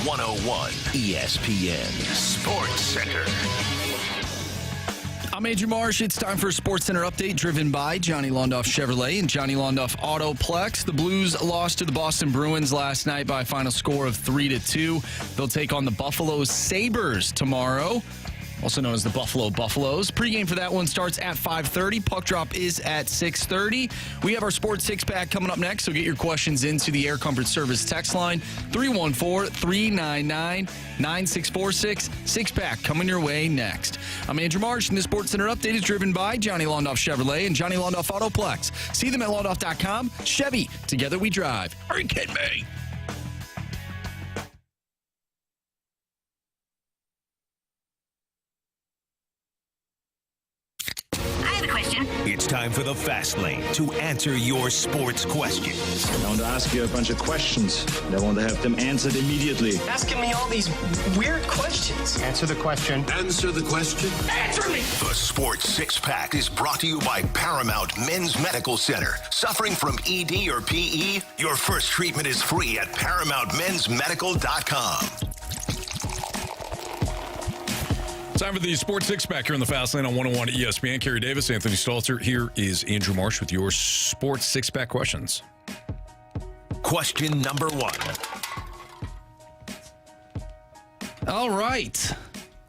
101 ESPN Sports Center. I'm Andrew Marsh. It's time for a Sports Center update driven by Johnny Londoff Chevrolet and Johnny Londoff Autoplex. The Blues lost to the Boston Bruins last night by a final score of 3-2. They'll take on the Buffalo Sabres tomorrow, also known as the Buffalo Buffaloes. Pregame for that one starts at 5:30. Puck drop is at 6:30. We have our Sports Six-Pack coming up next, so get your questions into the Air Comfort Service text line, 314-399-9646. Six-Pack coming your way next. I'm Andrew Marsh, and the Sports Center update is driven by Johnny Londoff Chevrolet and Johnny Londoff Autoplex. See them at Londoff.com. Chevy, together we drive. Are you kidding me? It's time for the Fast Lane to answer your sports questions. I want to ask you a bunch of questions, and I want to have them answered immediately. Asking me all these weird questions. Answer the question. Answer the question. Answer me! The Sports Six-Pack is brought to you by Paramount Men's Medical Center. Suffering from ED or PE? Your first treatment is free at ParamountMen'sMedical.com. Time for the Sports Six-Pack here in the Fast Lane on 101 ESPN. Carey Davis, Anthony Stalter. Here is Andrew Marsh with your Sports Six-Pack questions. Question number 1. All right.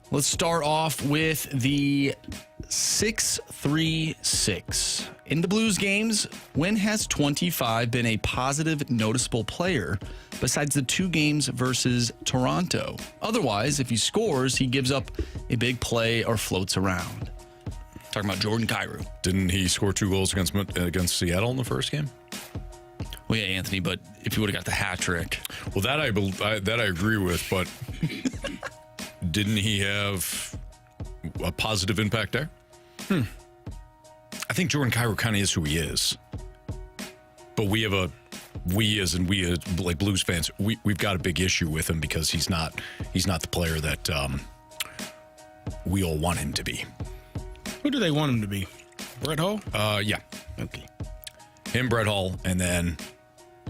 Let's start off with the 6-3-6. In the Blues games, when has 25 been a positive, noticeable player besides the 2 games versus Toronto? Otherwise, if he scores, he gives up a big play or floats around. Talking about Jordan Kyrou. Didn't he score 2 goals against Seattle in the first game? Well, yeah, Anthony, but if he would have got the hat trick. Well, that I agree with, but didn't he have a positive impact there? I think Jordan Kyrou kind of is who he is. But we as like Blues fans, we've got a big issue with him because he's not the player that we all want him to be. Who do they want him to be? Brett Hull? Yeah. Okay. Him, Brett Hull, and then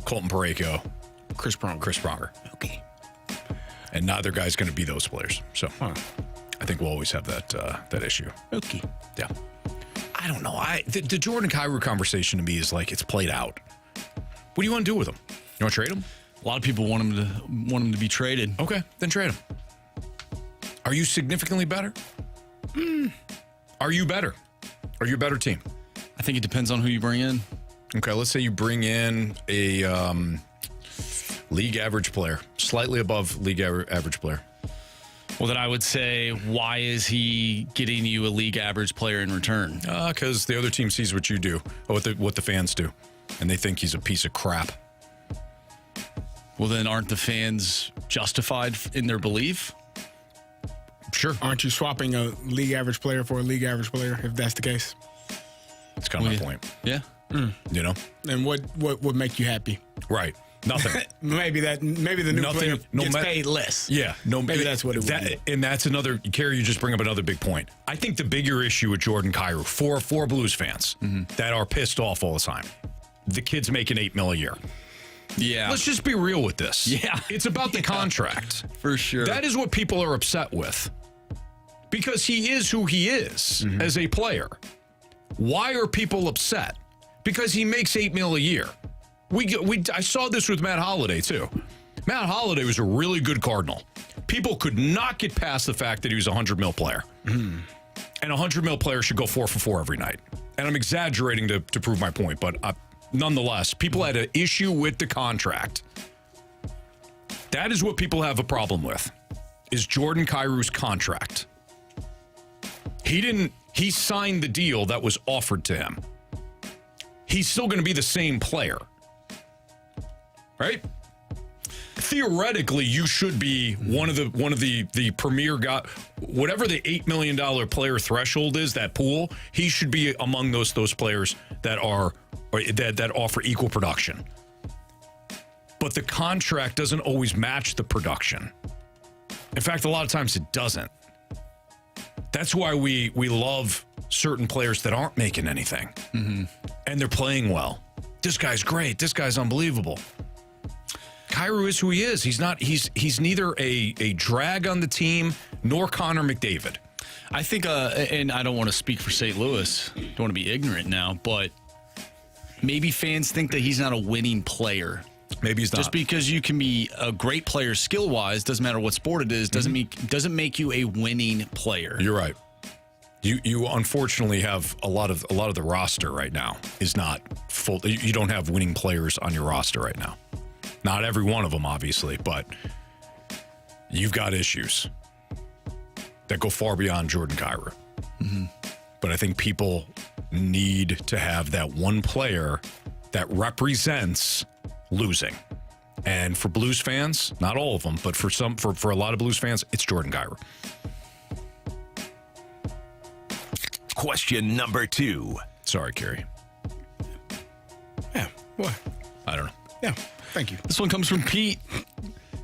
Colton Parayko. Chris Pronger. Okay. And neither guy's going to be those players. So I think we'll always have that issue. Okay. Yeah. I don't know. The Jordan Kyrou conversation to me is like it's played out. What do you want to do with him? You want to trade him? A lot of people want him to be traded. Okay, then trade him. Are you significantly better? Are you better? Are you a better team? I think it depends on who you bring in. Okay, let's say you bring in a league average player, slightly above league average player. Well, then I would say, why is he getting you a league average player in return? Because the other team sees what you do, or what the fans do, and they think he's a piece of crap. Well, then aren't the fans justified in their belief? Sure. Aren't you swapping a league average player for a league average player, if that's the case? That's kind of my point. Yeah. You know? And what would make you happy? Right. Nothing. maybe the new player gets paid less. Yeah. Maybe that's what it would be. And that's another, Carey, you just bring up another big point. I think the bigger issue with Jordan Kyrou, for Blues fans that are pissed off all the time, the kid's making $8 million a year. Yeah. Let's just be real with this. Yeah. It's about the contract. For sure. That is what people are upset with. Because he is who he is as a player. Why are people upset? Because he makes $8 million a year. I saw this with Matt Holliday, too. Matt Holliday was a really good Cardinal. People could not get past the fact that he was a $100 million player. And a $100 million player should go 4 for 4 every night. And I'm exaggerating to prove my point, but nonetheless, people had an issue with the contract. That is what people have a problem with, is Jordan Kyrou's contract. He signed the deal that was offered to him. He's still going to be the same player. Right? Theoretically, you should be one of the premier guy, whatever the $8 million player threshold is, that pool, he should be among those players that offer equal production. But the contract doesn't always match the production. In fact, a lot of times it doesn't. That's why we love certain players that aren't making anything. And they're playing well. This guy's great. This guy's unbelievable. Kyrou is who he is. He's not. He's neither a drag on the team nor Connor McDavid. I think, and I don't want to speak for St. Louis. Don't want to be ignorant now, but maybe fans think that he's not a winning player. Maybe he's not. Just because you can be a great player skill-wise, doesn't matter what sport it is, doesn't make you a winning player. You're right. You unfortunately have a lot of the roster right now is not full. You don't have winning players on your roster right now. Not every one of them, obviously, but you've got issues that go far beyond Jordan Kyrou. Mm-hmm. But I think people need to have that one player that represents losing. And for Blues fans, not all of them, but for a lot of Blues fans, it's Jordan Kyrou. Question number 2. Sorry, Carey. Yeah, what? I don't know. Yeah, thank you. This one comes from Pete.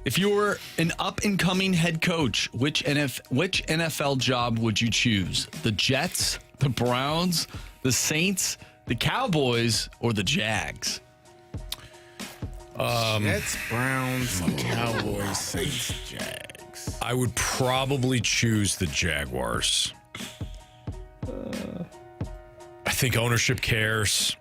If you were an up-and-coming head coach, which NFL job would you choose? The Jets, the Browns, the Saints, the Cowboys, or the Jags? Jets, Browns, Cowboys, Saints, Jags. I would probably choose the Jaguars. I think ownership cares.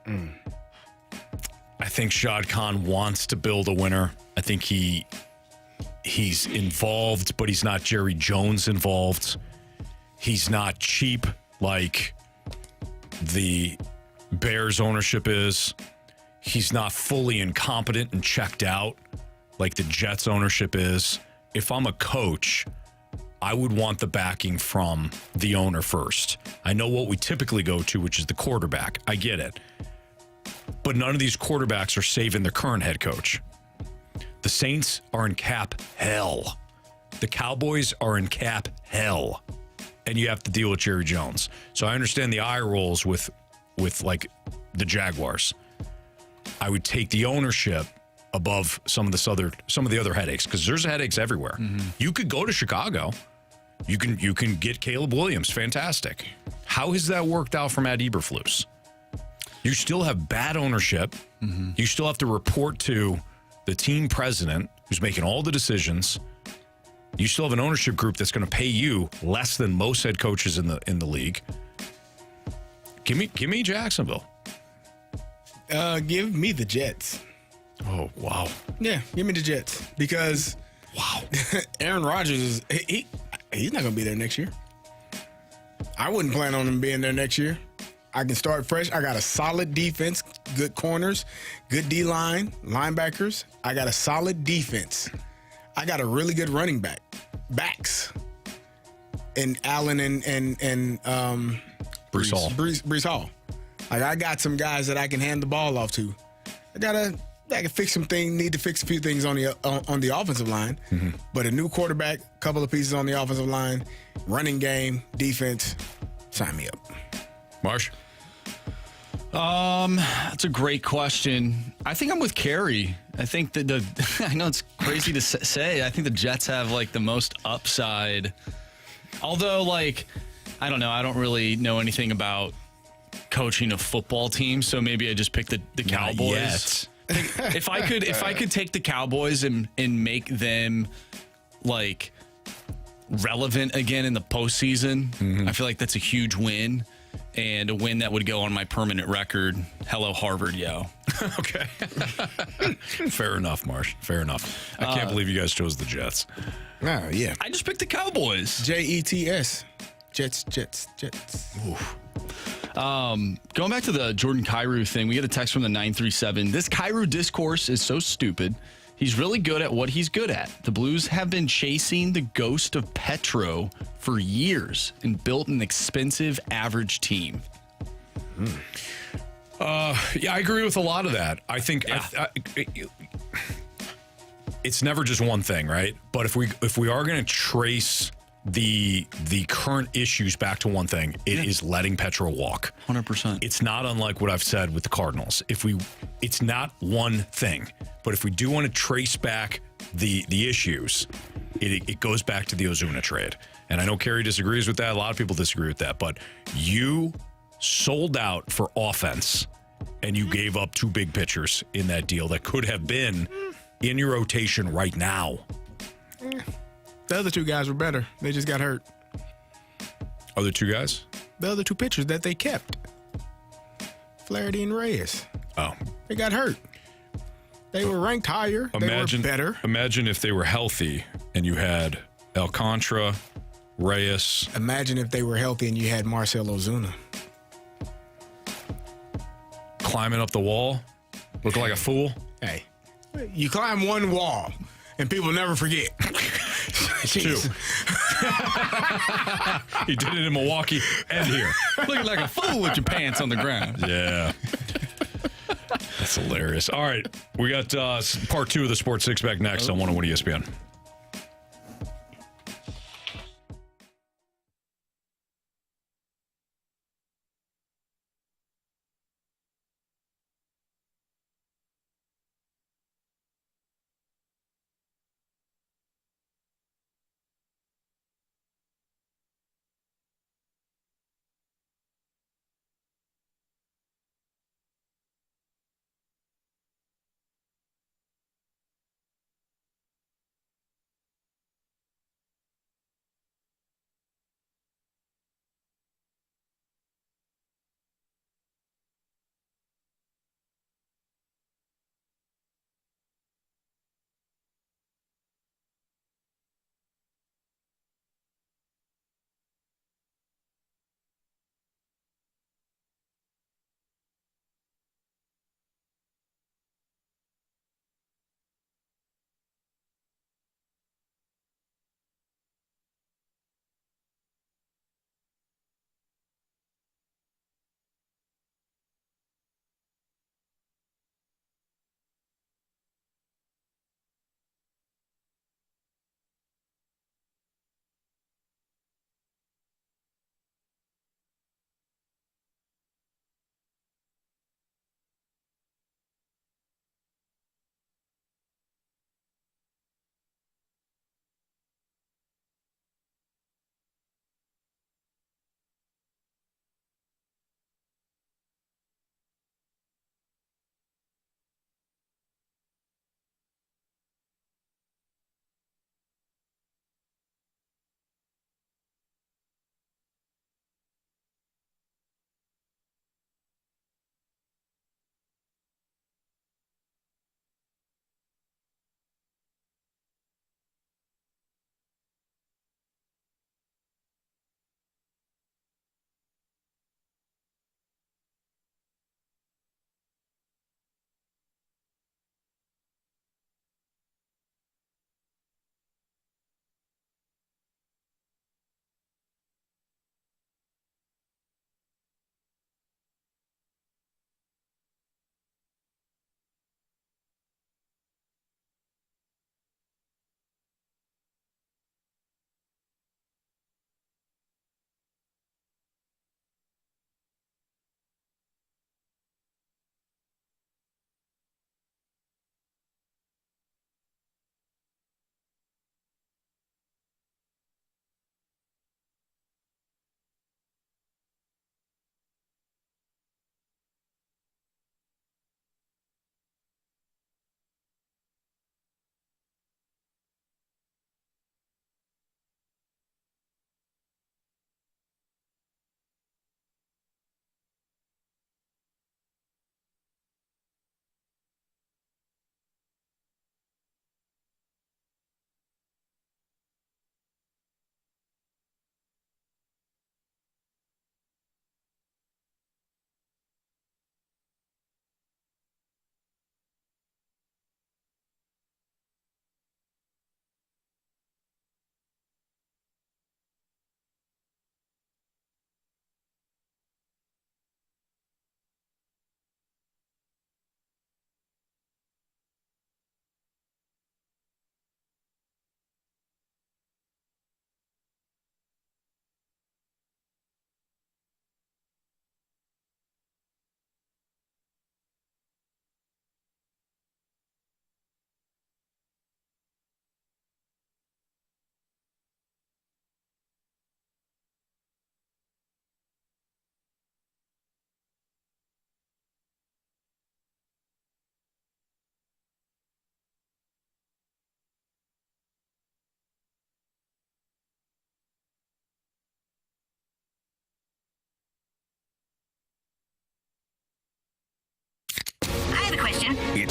I think Shad Khan wants to build a winner. I think he's involved, but he's not Jerry Jones involved. He's not cheap like the Bears ownership is. He's not fully incompetent and checked out like the Jets ownership is. If I'm a coach, I would want the backing from the owner first. I know what we typically go to, which is the quarterback. I get it. But none of these quarterbacks are saving their current head coach. The Saints are in cap hell. The Cowboys are in cap hell. And you have to deal with Jerry Jones. So I understand the eye rolls with like the Jaguars. I would take the ownership above some of the other headaches, because there's headaches everywhere. Mm-hmm. You could go to Chicago. You can get Caleb Williams. Fantastic. How has that worked out for Matt Eberflus? You still have bad ownership. Mm-hmm. You still have to report to the team president who's making all the decisions. You still have an ownership group that's going to pay you less than most head coaches in the league. Give me Jacksonville. Give me the Jets. Oh, wow. Yeah, give me the Jets, because Aaron Rodgers he's not going to be there next year. I wouldn't plan on him being there next year. I can start fresh. I got a solid defense, good corners, good D-line, linebackers. I got a solid defense. I got a really good running backs. And Allen and Breece Hall. Breece Hall. Like, I got some guys that I can hand the ball off to. I can fix some things, need to fix a few things on the offensive line. Mm-hmm. But a new quarterback, couple of pieces on the offensive line, running game, defense, sign me up. Marsh? That's a great question. I think I'm with Carey. I think that I know it's crazy to say, I think the Jets have like the most upside. Although, like, I don't know. I don't really know anything about coaching a football team, so maybe I just pick the Cowboys. If I could take the Cowboys and make them like relevant again in the postseason, mm-hmm. I feel like that's a huge win, and a win that would go on my permanent record. Hello, Harvard, yo. Okay. Fair enough, Marsh. Fair enough. I can't believe you guys chose the Jets. Oh, yeah. I just picked the Cowboys. Jets. Jets. Oof. Going back to the Jordan Kyrou thing, we get a text from the 937. This Kyrou discourse is so stupid. He's really good at what he's good at. The Blues have been chasing the ghost of Petro for years and built an expensive average team. Yeah, I agree with a lot of that. I think it's never just one thing, right? But if we are going to trace the current issues back to one thing, it is letting Petro walk. 100%. It's not unlike what I've said with the Cardinals. It's not one thing, but if we do want to trace back the issues, it goes back to the Ozuna trade. And I know Carey disagrees with that. A lot of people disagree with that, but you sold out for offense and you gave up two big pitchers in that deal that could have been in your rotation right now? The other two guys were better. They just got hurt. Other two guys? The other two pitchers that they kept. Flaherty and Reyes. Oh. They got hurt. They were ranked higher. They were better. Imagine if they were healthy and you had Alcantara, Reyes. Imagine if they were healthy and you had Marcell Ozuna. Climbing up the wall, looking like a fool. Hey, you climb one wall and people never forget. Two. He did it in Milwaukee and here. Looking like a fool with your pants on the ground. Yeah. That's hilarious. All right. We got part 2 of the Sports Six Pack next on 101 ESPN.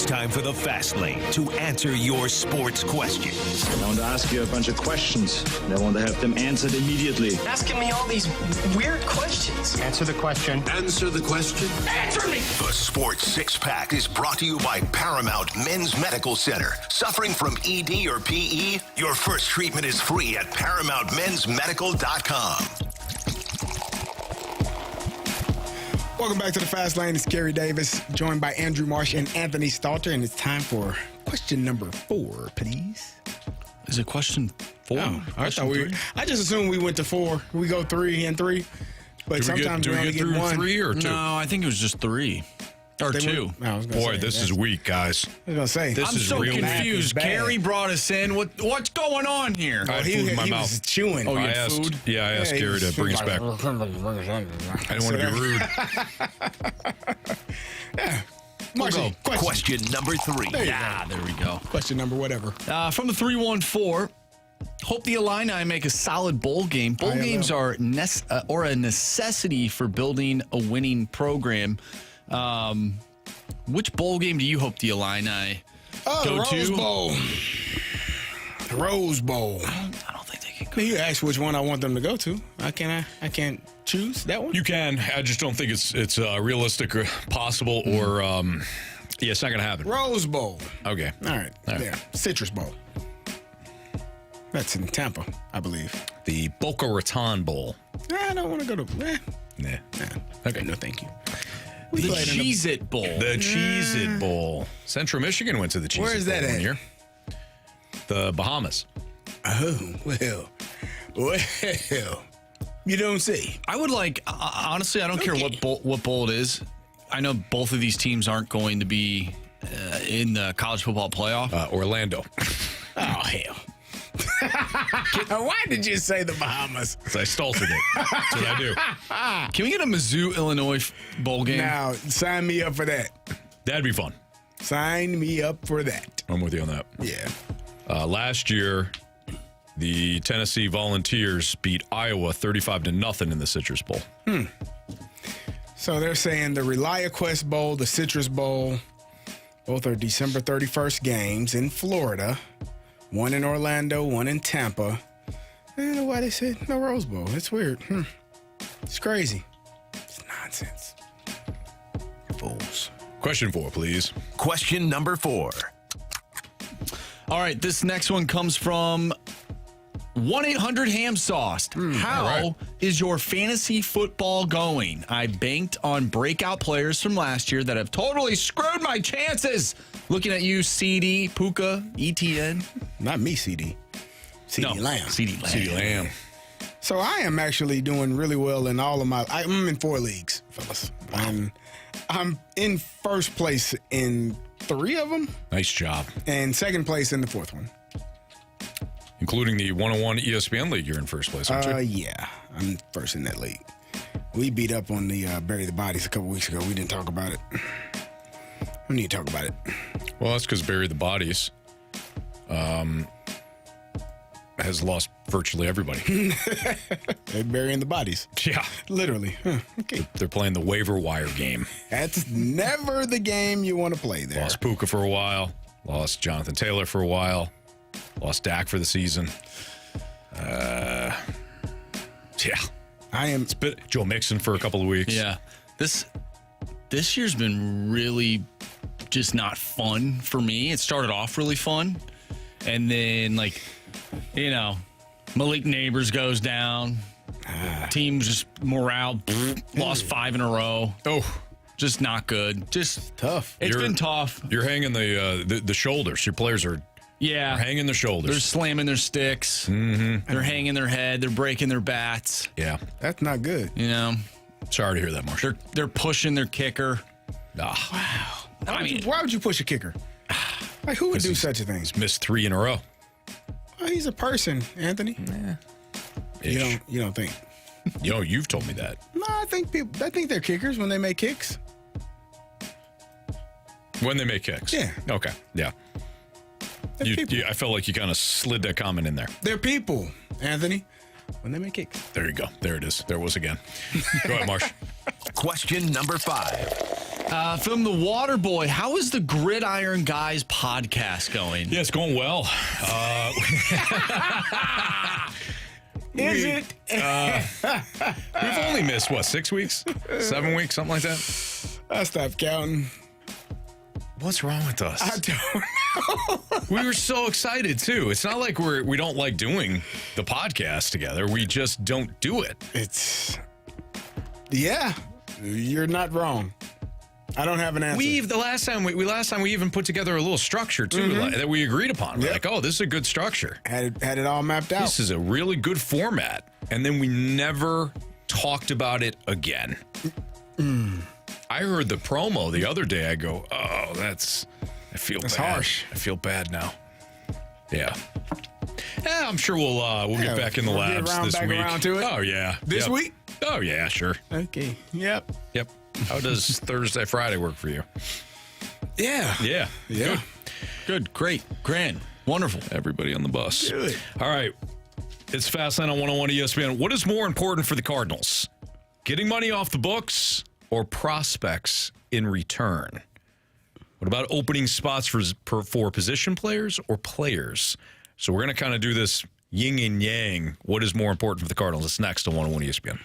It's time for the Fast Lane to answer your sports questions. I want to ask you a bunch of questions, and I want to have them answered immediately. Asking me all these weird questions. Answer the question. Answer the question. Answer me! The Sports Six Pack is brought to you by Paramount Men's Medical Center. Suffering from ED or PE? Your first treatment is free at ParamountMen'sMedical.com. Welcome back to the Fast Lane. It's Carey Davis, joined by Andrew Marsh and Anthony Stalter, and it's time for question number 4, please. Is it question 4? Oh, I just assumed we went to 4. We go 3 and 3, but sometimes we only get 1. 3 or 2? No, I think it was just 3 or 2. Boy, this is weak, guys. I was gonna say this I'm is so real confused. Carey brought us in. What's going on here? I had food in my mouth. Was chewing. Oh, you I had asked, food? Yeah, I asked Carey to bring us back. I didn't want to be rude. Marcy, question number 3. There we go. Question number whatever. From the 314. Hope the Illini make a solid bowl game. Bowl games are a necessity for building a winning program. Which bowl game do you hope the Illini go Rose to? Bowl. The Rose Bowl. I don't think they can go. You asked which one I want them to go to. I can't choose that one. You can. I just don't think it's realistic or possible or it's not going to happen. Rose Bowl. Okay. All right. There. Citrus Bowl. That's in Tampa, I believe. The Boca Raton Bowl. I don't want to go to. Nah. Okay. No, thank you. The Cheez-It Bowl. The Cheez-It Bowl. Central Michigan went to the Cheez-It Bowl. Where is that one at? year. The Bahamas. Oh, well. You don't say. I would honestly, I don't care what bowl it is. I know both of these teams aren't going to be in the college football playoff. Orlando. Oh, hell. Why did you say the Bahamas? Because I Staltered it. That's what I do. Can we get a Mizzou, Illinois bowl game? Now, sign me up for that. That'd be fun. Sign me up for that. I'm with you on that. Yeah. Last year, the Tennessee Volunteers beat Iowa 35-0 in the Citrus Bowl. So they're saying the ReliaQuest Bowl, the Citrus Bowl, both are December 31st games in Florida. One in Orlando, one in Tampa. I don't know why they said no Rose Bowl. It's weird. It's crazy. It's nonsense. Fools. Question 4, please. Question number 4. All right, this next one comes from 1-800-HAM-SAUCED. How is your fantasy football going? I banked on breakout players from last year that have totally screwed my chances. Looking at you, CD, Puka, ETN. Not me, CD. CD Lamb. CD Lamb. So I am actually doing really well in all of my. I'm in 4 leagues, fellas. I'm in first place in 3 of them. Nice job. And second place in the 4th one. Including the 101 ESPN League, you're in first place, aren't you? Yeah, I'm first in that league. We beat up on the Bury the Bodies a couple weeks ago. We didn't talk about it. We need to talk about it. Well, that's because Bury the Bodies has lost virtually everybody. They're burying the bodies. Yeah. Literally. Okay. They're playing the waiver wire game. That's never the game you want to play there. Lost Puka for a while. Lost Jonathan Taylor for a while. Lost Dak for the season. Yeah. It's been Joe Mixon for a couple of weeks. Yeah. This year's been really just not fun for me. It started off really fun. And then, Malik Neighbors goes down. Team's just morale, lost 5 in a row. Oh. Just not good. Just tough. It's been tough. You're hanging the shoulders. Your players are hanging their shoulders. They're slamming their sticks. Mm-hmm. They're hanging their head. They're breaking their bats. Yeah. That's not good. Sorry to hear that, Marshall. They're pushing their kicker. Wow. Why would you push a kicker? Like, who would do such a thing? He's missed 3 in a row. Well, he's a person, Anthony. Yeah. You don't think? You've told me that. No, I think they're kickers when they make kicks. When they make kicks. Yeah. Okay. Yeah. I felt like you kind of slid that comment in there. They're people, Anthony. When they make kicks. There you go. There it is. There it was again. Go ahead, Marsh. Question number 5. From the Water Boy, how is the Gridiron Guys podcast going? Yeah, it's going well. Is it? We've only missed, 6 weeks? 7 weeks? Something like that? I stopped counting. What's wrong with us? I don't know. We were so excited, too. It's not like we don't like doing the podcast together. We just don't do it. Yeah, you're not wrong. I don't have an answer. The last time we even put together a little structure too that we agreed upon. We're like, oh, this is a good structure. Had it all mapped out. This is a really good format, and then we never talked about it again. I heard the promo the other day. I go, oh, I feel bad. Harsh. I feel bad now. Yeah. I'm sure we'll get back in the labs this week. Around to it? Oh yeah. This week? Oh yeah, sure. Okay. Yep. How does Thursday, Friday work for you? Yeah. Yeah. Good. Great. Grand. Wonderful. Everybody on the bus. Good. All right. It's Fastlane on 101 ESPN. What is more important for the Cardinals? Getting money off the books or prospects in return? What about opening spots for position players or players? So we're going to kind of do this yin and yang. What is more important for the Cardinals? It's next on 101 ESPN.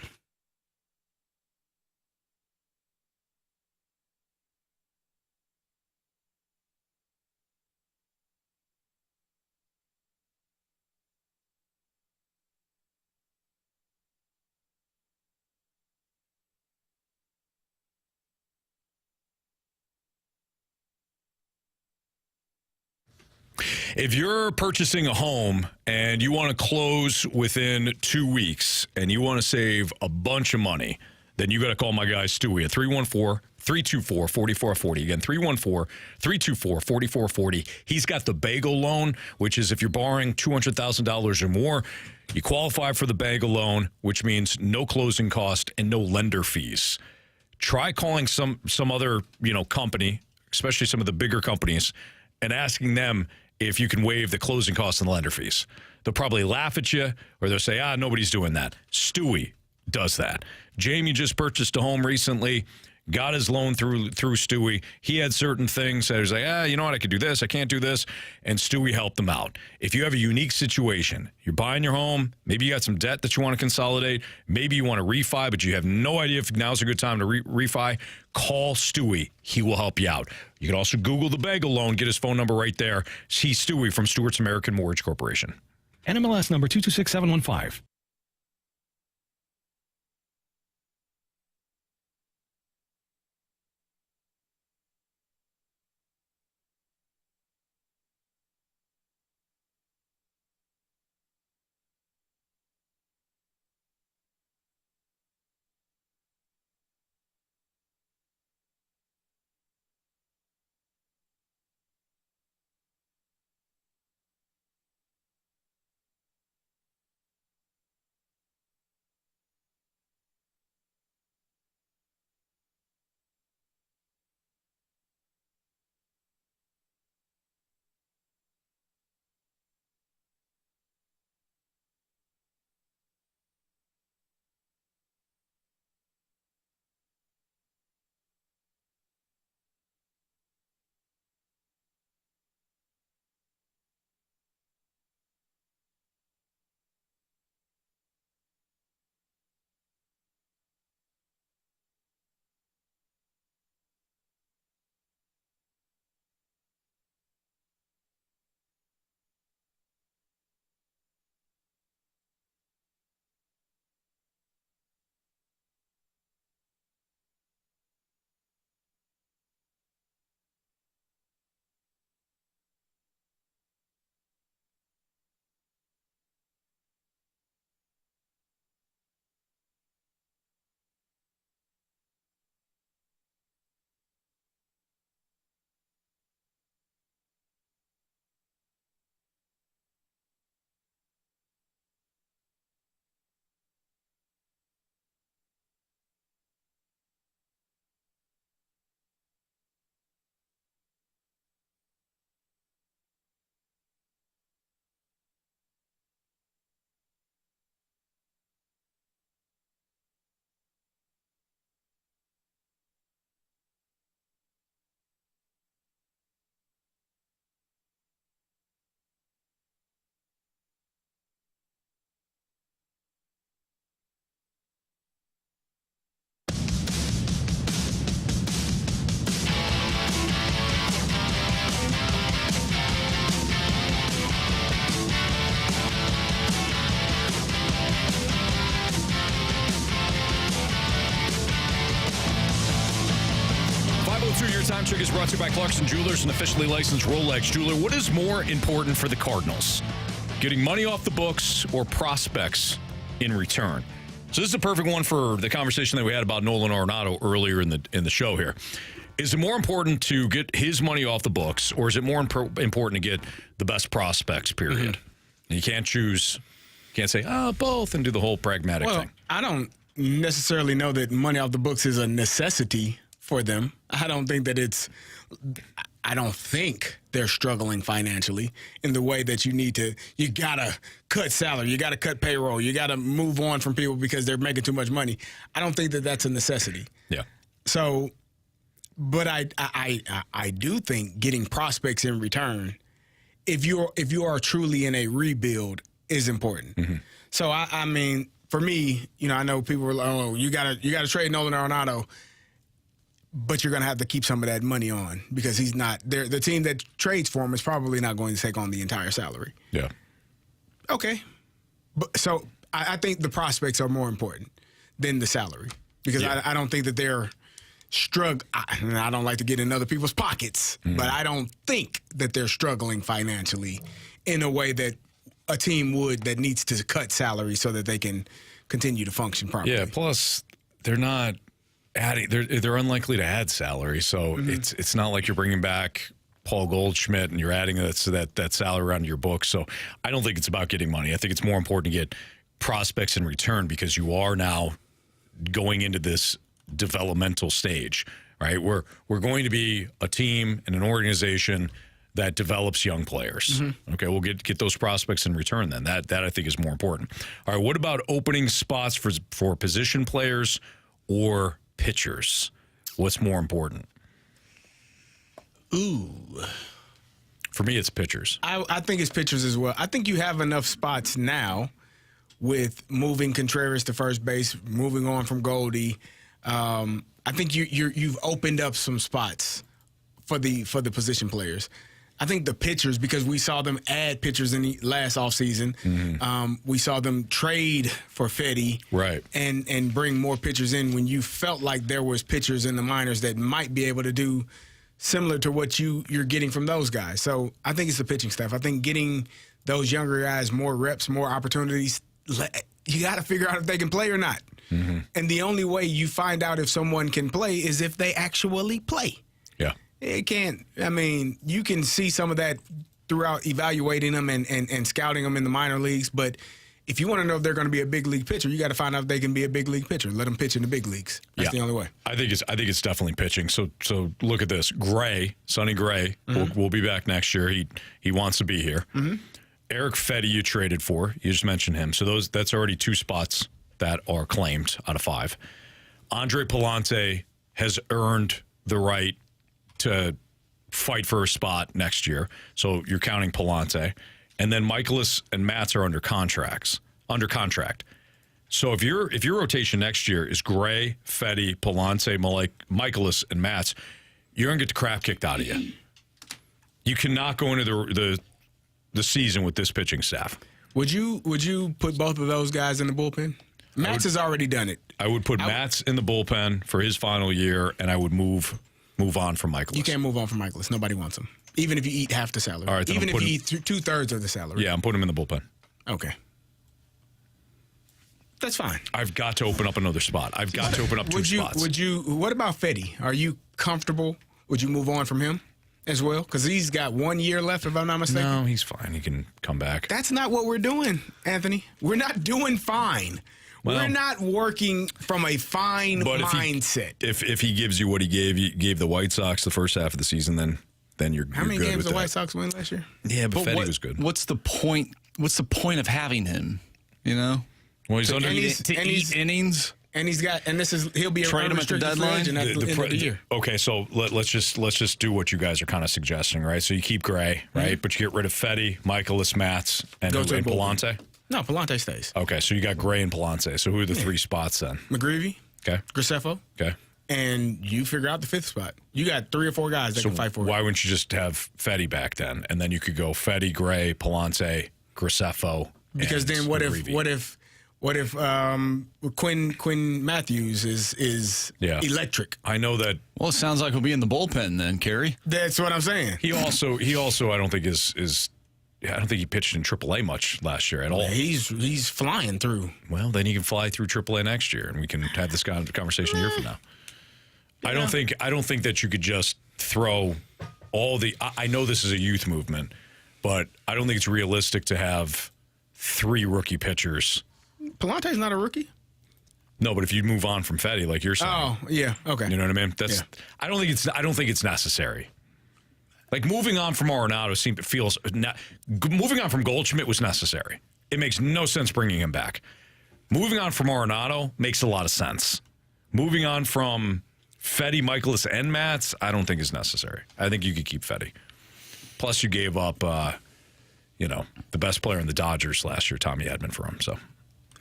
If you're purchasing a home and you want to close within 2 weeks and you want to save a bunch of money, then you got to call my guy Stewie at 314-324-4440. Again, 314-324-4440. He's got the bagel loan, which is if you're borrowing $200,000 or more, you qualify for the bagel loan, which means no closing cost and no lender fees. Try calling some other, company, especially some of the bigger companies, and asking them if you can waive the closing costs and the lender fees. They'll probably laugh at you, or they'll say, nobody's doing that. Stewie does that. Jamie just purchased a home recently, got his loan through Stewie. He had certain things that he was like, you know what, I could do this, I can't do this, and Stewie helped him out. If you have a unique situation, you're buying your home, maybe you got some debt that you want to consolidate, maybe you want to refi, but you have no idea if now's a good time to refi, call Stewie. He will help you out. You can also Google the bagel loan, get his phone number right there. He's Stewie from Stewart's American Mortgage Corporation. NMLS number 226715. 2, your time check is brought to you by Clarkson Jewelers, an officially licensed Rolex jeweler. What is more important for the Cardinals? Getting money off the books or prospects in return? So this is a perfect one for the conversation that we had about Nolan Arenado earlier in the show here. Is it more important to get his money off the books, or is it more important to get the best prospects, period? Mm-hmm. You can't choose. You can't say, both, and do the whole pragmatic thing. I don't necessarily know that money off the books is a necessity for them. I don't think they're struggling financially in the way that you gotta cut salary, you gotta cut payroll, you gotta move on from people because they're making too much money. I don't think that that's a necessity. Yeah. So, but I do think getting prospects in return, if you are truly in a rebuild, is important. Mm-hmm. So I mean, for me, I know people were like, "Oh, you gotta trade Nolan Arenado," but you're gonna have to keep some of that money on because he's not there. The team that trades for him is probably not going to take on the entire salary. Yeah. Okay. So I think the prospects are more important than the salary because I don't think that they're struggling. I don't like to get in other people's pockets, but I don't think that they're struggling financially in a way that a team would that needs to cut salary so that they can continue to function properly. Yeah. Plus, they're not adding. They're unlikely to add salary, so it's not like you're bringing back Paul Goldschmidt and you're adding that salary around your book. So I don't think it's about getting money. I think it's more important to get prospects in return because you are now going into this developmental stage, right? We're going to be a team and an organization that develops young players. Mm-hmm. Okay, we'll get those prospects in return then. That I think is more important. All right, what about opening spots for position players or pitchers? What's more important? Ooh. For me, it's pitchers. I think it's pitchers as well. I think you have enough spots now with moving Contreras to first base, moving on from Goldie. I think you've opened up some spots for the position players. I think the pitchers, because we saw them add pitchers in the last offseason. Mm-hmm. We saw them trade for Fetty, right, and bring more pitchers in when you felt like there was pitchers in the minors that might be able to do similar to what you're getting from those guys. So I think it's the pitching staff. I think getting those younger guys more reps, more opportunities. You got to figure out if they can play or not. Mm-hmm. And the only way you find out if someone can play is if they actually play. Yeah. It can't. I mean, you can see some of that throughout evaluating them and scouting them in the minor leagues. But if you want to know if they're going to be a big league pitcher, you got to find out if they can be a big league pitcher. Let them pitch in the big leagues. That's the only way. I think it's definitely pitching. So look at this. Sonny Gray will be back next year. He wants to be here. Mm-hmm. Eric Fetty you traded for. You just mentioned him. So that's already 2 spots that are claimed out of 5. Andre Pallante has earned the right to fight for a spot next year. So you're counting Pallante. And then Michaelis and Matz are under contract. So if your rotation next year is Gray, Fetty, Pallante, Michaelis, and Matz, you're going to get the crap kicked out of you. You cannot go into the season with this pitching staff. Would you put both of those guys in the bullpen? Matz has already done it. I would put Matz in the bullpen for his final year, and I would move on from Michaelis. You can't move on from Michaelis. Nobody wants him. Even if you eat half the salary. All right, even if you eat 2/3 of the salary. Yeah, I'm putting him in the bullpen. Okay. That's fine. I've got to open up another spot. I've got to open up 2 spots. What about Fetty? Are you comfortable? Would you move on from him as well? Because he's got 1 year left, if I'm not mistaken. No, he's fine. He can come back. That's not what we're doing, Anthony. We're not doing fine. Well, we're not working from a fine mindset. If he gives you what he gave the White Sox the first half of the season, then you're How many good games with the that. White Sox win last year? Yeah, but Fetty was good. What's the point? What's the point of having him? You know, well, he's under eat innings. And he'll be a trade him at the deadline at the end of the year. Okay, so let's just do what you guys are kind of suggesting, right? So you keep Gray, right? Mm-hmm. But you get rid of Fetty, Michaelis, Matz, and Pallante. No, Pallante stays. Okay, so you got Gray and Pallante. So who are the 3 spots then? McGreevy. Okay. Graceffo. Okay. And you figure out the 5th spot. You got 3 or 4 guys that can fight for it. Why wouldn't you just have Fetty back then? And then you could go Fetty, Gray, Pallante, Graceffo. Because then what if What if Quinn Matthews is electric? I know that. Well, it sounds like he'll be in the bullpen then, Carey. That's what I'm saying. He also I don't think I don't think he pitched in AAA much last year at all. Yeah, he's flying through. Well, then he can fly through AAA next year, and we can have this kind of conversation a year from now. Yeah. I don't think that you could just throw all the. I know this is a youth movement, but I don't think it's realistic to have 3 rookie pitchers. Palante's not a rookie. No, but if you move on from Fetty, like you're saying, oh yeah, okay, you know what I mean. That's. Yeah. I don't think it's necessary. Like moving on from Arenado moving on from Goldschmidt was necessary. It makes no sense bringing him back. Moving on from Arenado makes a lot of sense. Moving on from Fetty, Michaelis, and Matz, I don't think is necessary. I think you could keep Fetty. Plus, you gave up, the best player in the Dodgers last year, Tommy Edman, for him. So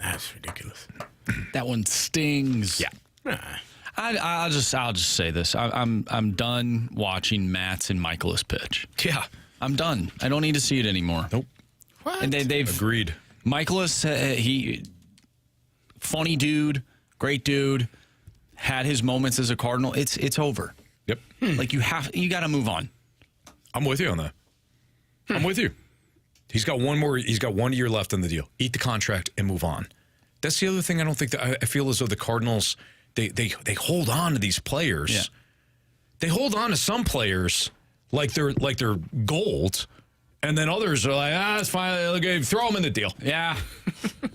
that's ridiculous. That one stings. Yeah. I'll just say this. I'm done watching Matz and Michaelis pitch. Yeah. I'm done. I don't need to see it anymore. Nope. What? And they've agreed. Michaelis, he funny dude, great dude, had his moments as a Cardinal. It's over. Yep. Like you got to move on. I'm with you on that. I'm with you. He's got 1 year left on the deal. Eat the contract and move on. That's the other thing. I feel as though the Cardinals they hold on to these players. Yeah. They hold on to some players like they're gold, and then others are like, it's fine. Okay, throw them in the deal. Yeah.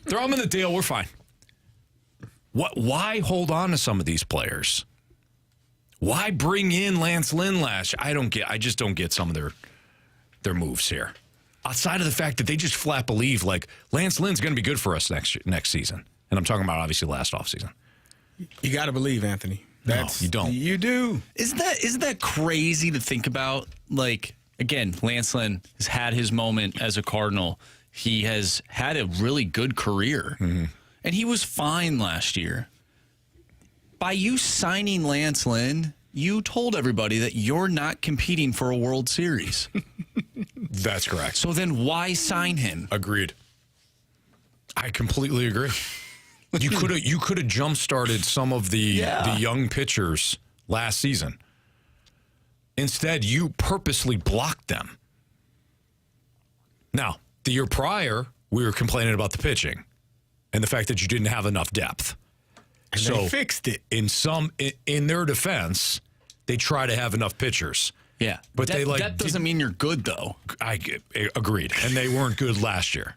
Throw them in the deal. We're fine. Why hold on to some of these players? Why bring in Lance Lynn last year? I just don't get some of their moves here. Outside of the fact that they just flat believe like Lance Lynn's going to be good for us next season. And I'm talking about obviously last offseason. You got to believe, Anthony. No, you don't. You do. Isn't that crazy to think about? Like, again, Lance Lynn has had his moment as a Cardinal. He has had a really good career. Mm-hmm. And he was fine last year. By you signing Lance Lynn, you told everybody that you're not competing for a World Series. That's correct. So then why sign him? Agreed. I completely agree. You could have jump started some of the young pitchers last season. Instead, you purposely blocked them. Now, the year prior, we were complaining about the pitching and the fact that you didn't have enough depth. And so they fixed it. In their defense, they try to have enough pitchers. Yeah, but that doesn't mean you're good though. I agreed, and they weren't good last year.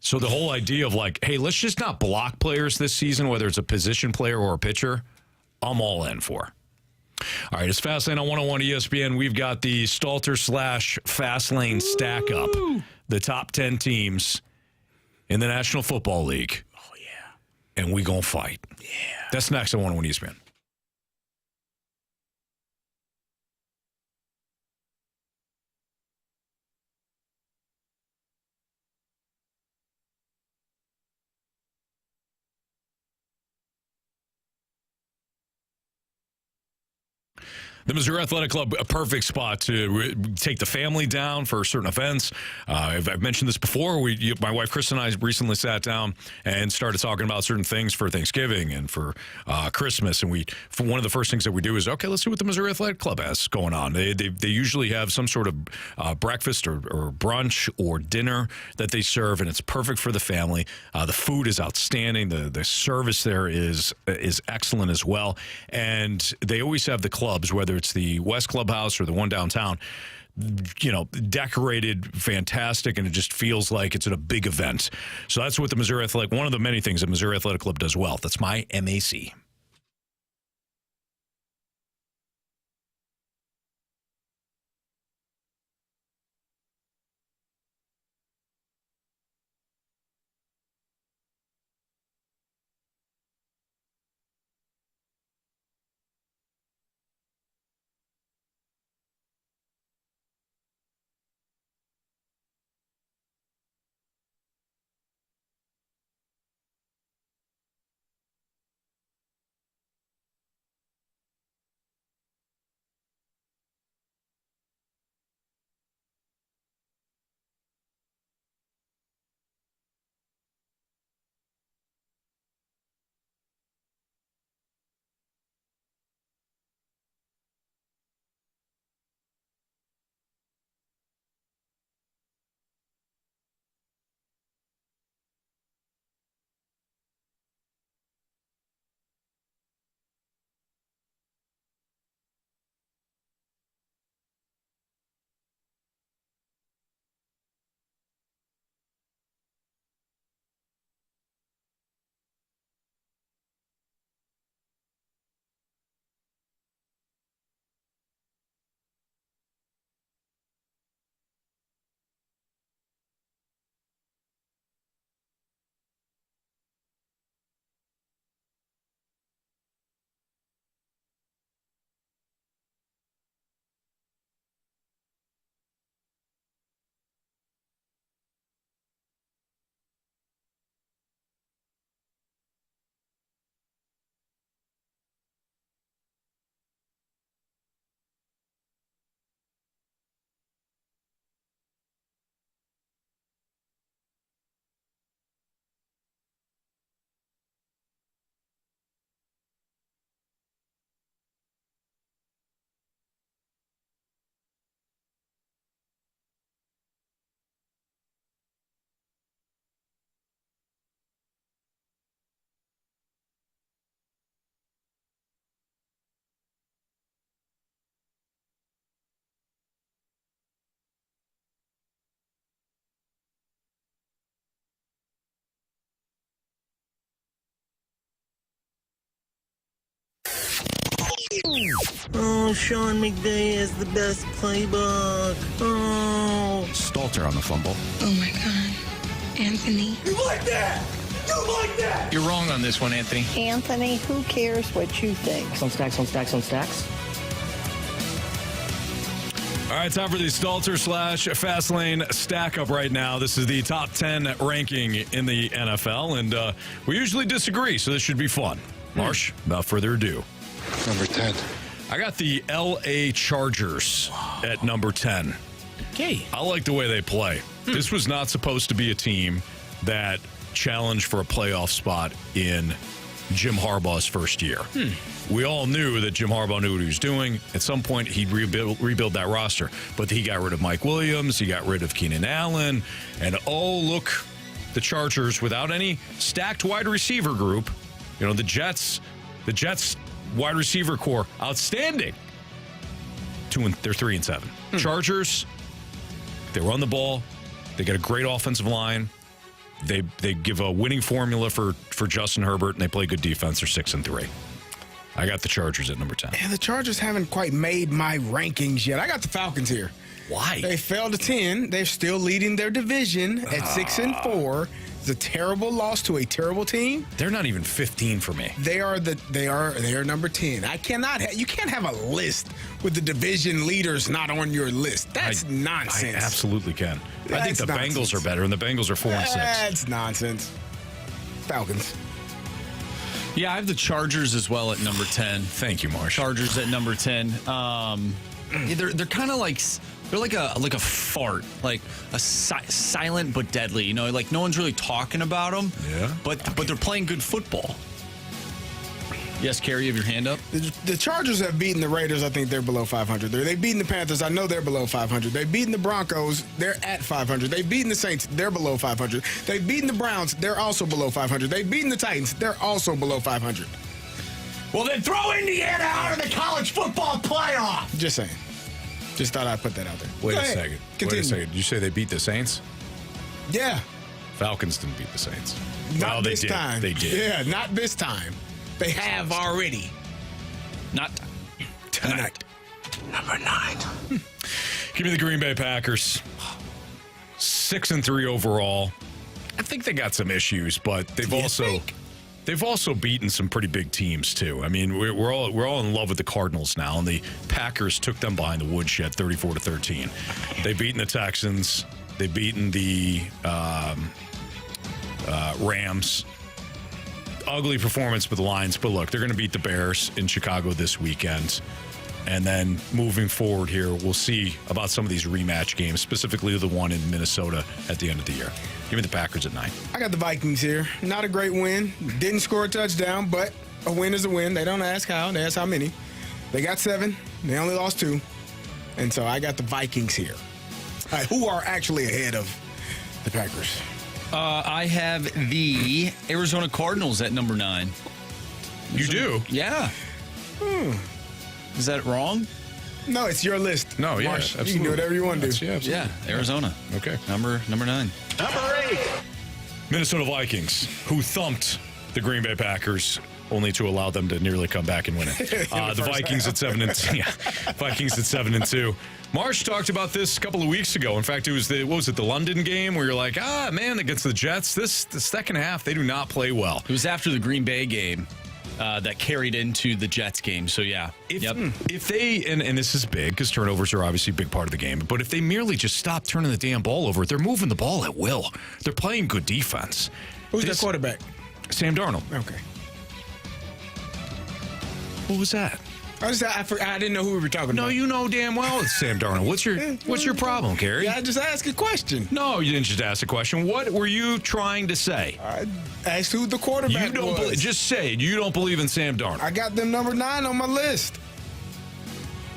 So the whole idea of like, hey, let's just not block players this season, whether it's a position player or a pitcher, I'm all in for. All right, it's Fastlane on 101 ESPN. We've got the Stalter / Fastlane Stackup, the top 10 teams in the National Football League. Oh, yeah. And we gonna fight. Yeah. That's next on 101 ESPN. The Missouri Athletic Club, a perfect spot to take the family down for certain events. I've mentioned this before. My wife Chris and I recently sat down and started talking about certain things for Thanksgiving and for Christmas. And one of the first things that we do is, okay, let's see what the Missouri Athletic Club has going on. They usually have some sort of breakfast or brunch or dinner that they serve, and it's perfect for the family. The food is outstanding. The service there is excellent as well. And they always have the clubs, whether it's the West Clubhouse or the one downtown, decorated fantastic, and it just feels like it's at a big event. So that's what the Missouri Athletic, one of the many things that Missouri Athletic Club does well. That's my MAC. Sean McVay has the best playbook. Oh. Stalter on the fumble. Oh, my God. Anthony. You like that? You like that? You're wrong on this one, Anthony. Anthony, who cares what you think? On stacks, on stacks, on stacks. All right, time for the Stalter / Fastlane stack up right now. This is the top 10 ranking in the NFL, and we usually disagree, so this should be fun. Marsh, without further ado. Number 10. I got the L.A. Chargers at number 10. Okay. I like the way they play. This was not supposed to be a team that challenged for a playoff spot in Jim Harbaugh's first year. We all knew that Jim Harbaugh knew what he was doing. At some point, he'd rebuild that roster. But he got rid of Mike Williams. He got rid of Keenan Allen. And, oh, look, the Chargers, without any stacked wide receiver group, you know, the Jets wide receiver core, outstanding. They're 3-7. Chargers, they run the ball. They got a great offensive line. They give a winning formula for Justin Herbert, and they play good defense. They're 6-3. I got the Chargers at number 10. And the Chargers haven't quite made my rankings yet. I got the Falcons here. Why? They fell to 10. They're still leading their division at 6-4. It's a terrible loss to a terrible team. They're not even 15 for me. They are number 10. You can't have a list with the division leaders not on your list. That's nonsense. I absolutely can. I think the Bengals are better, and the Bengals are 4-6. That's nonsense. Falcons. Yeah, I have the Chargers as well at number 10. Thank you, Marsh. Chargers at number 10. They're kind of like a fart, like a silent but deadly. You know, like no one's really talking about them. Yeah. But they're playing good football. Yes, Carey, you have your hand up. The Chargers have beaten the Raiders. I think they're below 500. They've beaten the Panthers. I know they're below 500. They've beaten the Broncos. They're at 500. They've beaten the Saints. They're below 500. They've beaten the Browns. They're also below 500. They've beaten the Titans. They're also below 500. Well, then throw Indiana out of the college football playoff. Just saying. Just thought I'd put that out there. Wait a second. Continue. Wait a second. Did you say they beat the Saints? Yeah. Falcons didn't beat the Saints. Not this they did. time. They did. Yeah, not this time. They have already. Not tonight. Number 9. Give me the Green Bay Packers. 6-3 overall. I think they got some issues, but they've also beaten some pretty big teams too. I mean, we're all in love with the Cardinals now, and the Packers took them behind the woodshed, 34-13. They've beaten the Texans. They've beaten the Rams. Ugly performance with the Lions, but look, they're going to beat the Bears in Chicago this weekend. And then moving forward here, we'll see about some of these rematch games, specifically the one in Minnesota at the end of the year. Give me the Packers at 9. I got the Vikings here. Not a great win. Didn't score a touchdown, but a win is a win. They don't ask how. They ask how many. They got 7. They only lost 2. And so I got the Vikings here. All right, who are actually ahead of the Packers? I have the Arizona Cardinals at number 9. You do? Yeah. Is that wrong? No, it's your list. No, yeah, Marsh, absolutely. you can do whatever you want to do. Yeah, absolutely. Yeah, Arizona. Okay. Number 9. Number 8. Minnesota Vikings, who thumped the Green Bay Packers, only to allow them to nearly come back and win it. The Vikings at 7-2. Yeah, Vikings at 7-2. Marsh talked about this a couple of weeks ago. In fact, it was the London game where you're like, man, against the Jets, the second half, they do not play well. It was after the Green Bay game that carried into the Jets game. So, yeah. If they, and this is big because turnovers are obviously a big part of the game, but if they merely just stop turning the damn ball over, they're moving the ball at will. They're playing good defense. Who's their quarterback? Sam Darnold. Okay. What was that? I didn't know who we were talking about. No, you know damn well it's Sam Darnold. What's your problem, Carey? Yeah, I just asked a question. No, you didn't just ask a question. What were you trying to say? I asked who the quarterback was. Just say it. You don't believe in Sam Darnold. I got them number 9 on my list.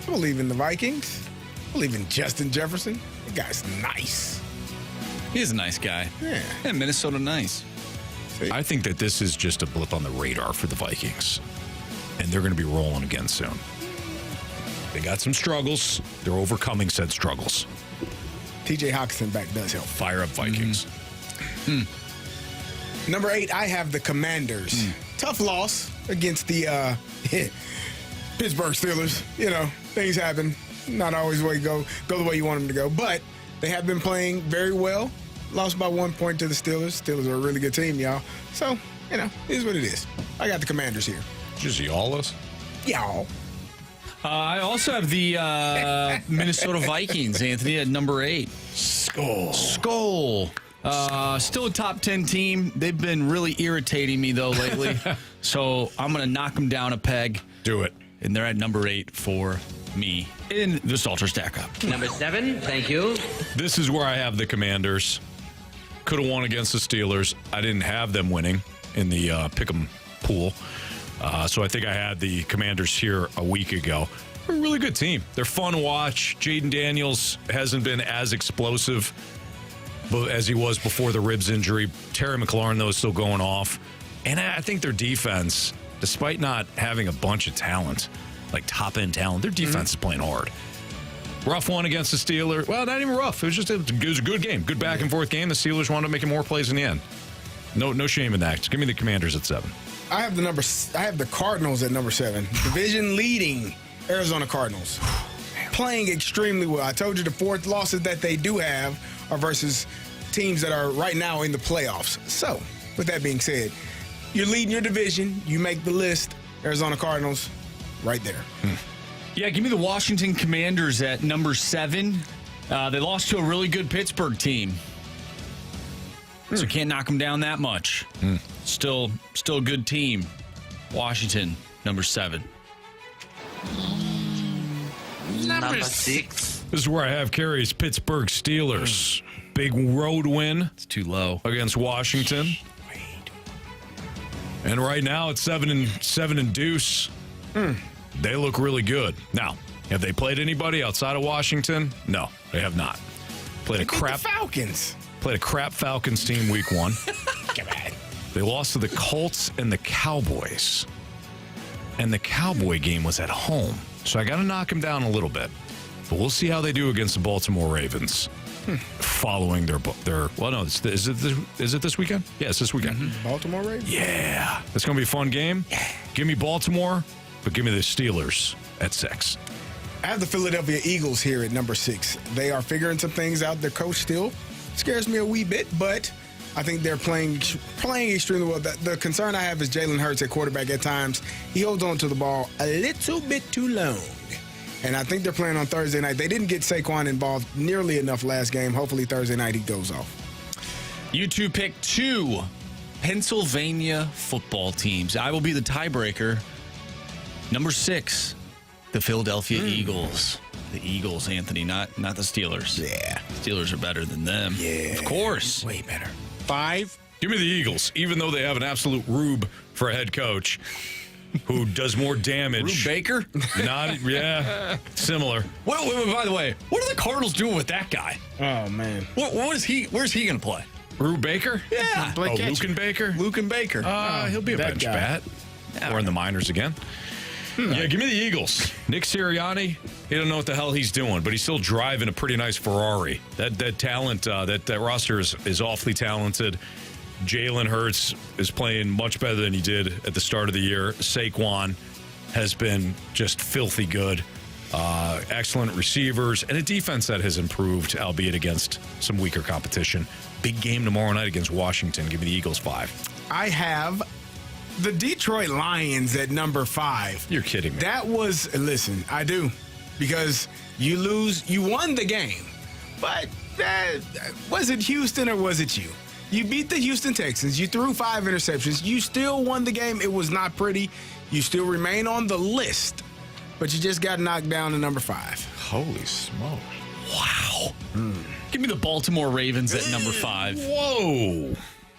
I believe in the Vikings. I believe in Justin Jefferson. The guy's nice. He's a nice guy. Yeah. And Minnesota nice. See? I think that this is just a blip on the radar for the Vikings. And they're going to be rolling again soon. They got some struggles. They're overcoming said struggles. TJ Hawkinson back does help. Fire up Vikings. Number 8, I have the Commanders. Tough loss against the Pittsburgh Steelers. You know, things happen. Not always the way go the way you want them to go. But they have been playing very well. Lost by 1 point to the Steelers. Steelers are a really good team, y'all. So, you know, it is what it is. I got the Commanders here. Just y'all us? Y'all. I also have the Minnesota Vikings, Anthony, at number 8. Skull. Still a top 10 team. They've been really irritating me, though, lately. So I'm going to knock them down a peg. Do it. And they're at number 8 for me in the Stalter Stackup. Number 7, thank you. This is where I have the Commanders. Could have won against the Steelers. I didn't have them winning in the pick'em pool. So I think I had the Commanders here a week ago. They're a really good team. They're fun to watch. Jaden Daniels hasn't been as explosive as he was before the ribs injury. Terry McLaurin, though, is still going off. And I think their defense, despite not having a bunch of talent, like top-end talent, their defense is playing hard. Rough one against the Steelers. Well, not even rough. It was just a good game. Good back-and-forth game. The Steelers wound up making more plays in the end. No shame in that. Just give me the Commanders at 7. I have the Cardinals at number 7. Division leading Arizona Cardinals. Playing extremely well. I told you the 4 losses that they do have are versus teams that are right now in the playoffs. So, with that being said, you're leading your division. You make the list. Arizona Cardinals, right there. Yeah, give me the Washington Commanders at number 7. They lost to a really good Pittsburgh team. So can't knock them down that much. Still a good team. Washington, number 7. Number 6. This is where I have Carey's Pittsburgh Steelers. Big road win. It's too low. Against Washington. And right now it's 7 and deuce. They look really good. Now, have they played anybody outside of Washington? No, they have not. Played a crap Falcons. Played a crap Falcons team week 1. They lost to the Colts and the Cowboys. And the Cowboy game was at home. So I got to knock them down a little bit. But we'll see how they do against the Baltimore Ravens. Following their well, no, is it this weekend? Yeah, it's this weekend. Baltimore Ravens? Yeah. It's going to be a fun game. Give me Baltimore, but give me the Steelers at 6. I have the Philadelphia Eagles here at number 6. They are figuring some things out. Their coach still scares me a wee bit, but I think they're playing extremely well. The concern I have is Jalen Hurts at quarterback at times. He holds on to the ball a little bit too long. And I think they're playing on Thursday night. They didn't get Saquon involved nearly enough last game. Hopefully Thursday night he goes off. You two pick 2 Pennsylvania football teams. I will be the tiebreaker. Number 6, the Philadelphia Eagles. The Eagles, Anthony, not the Steelers. Yeah. Steelers are better than them. Yeah. Of course. Way better. 5. Give me the Eagles, even though they have an absolute rube for a head coach who does more damage. Rube Baker? Similar. Well, by the way, what are the Cardinals doing with that guy? Oh, man. Where's he going to play? Rube Baker? Yeah. Luke Baker? Luke and Baker. He'll be a bench bat. Or in the minors again. Yeah, give me the Eagles. Nick Sirianni, he don't know what the hell he's doing, but he's still driving a pretty nice Ferrari. That talent, that roster is awfully talented. Jalen Hurts is playing much better than he did at the start of the year. Saquon has been just filthy good. Excellent receivers and a defense that has improved, albeit against some weaker competition. Big game tomorrow night against Washington. Give me the Eagles 5. I have the Detroit Lions at number 5. You're kidding me. That was, listen, I do. Because you won the game. But was it Houston or was it you? You beat the Houston Texans. You threw 5 interceptions. You still won the game. It was not pretty. You still remain on the list. But you just got knocked down to number 5. Holy smoke. Wow. Give me the Baltimore Ravens at number 5. Whoa.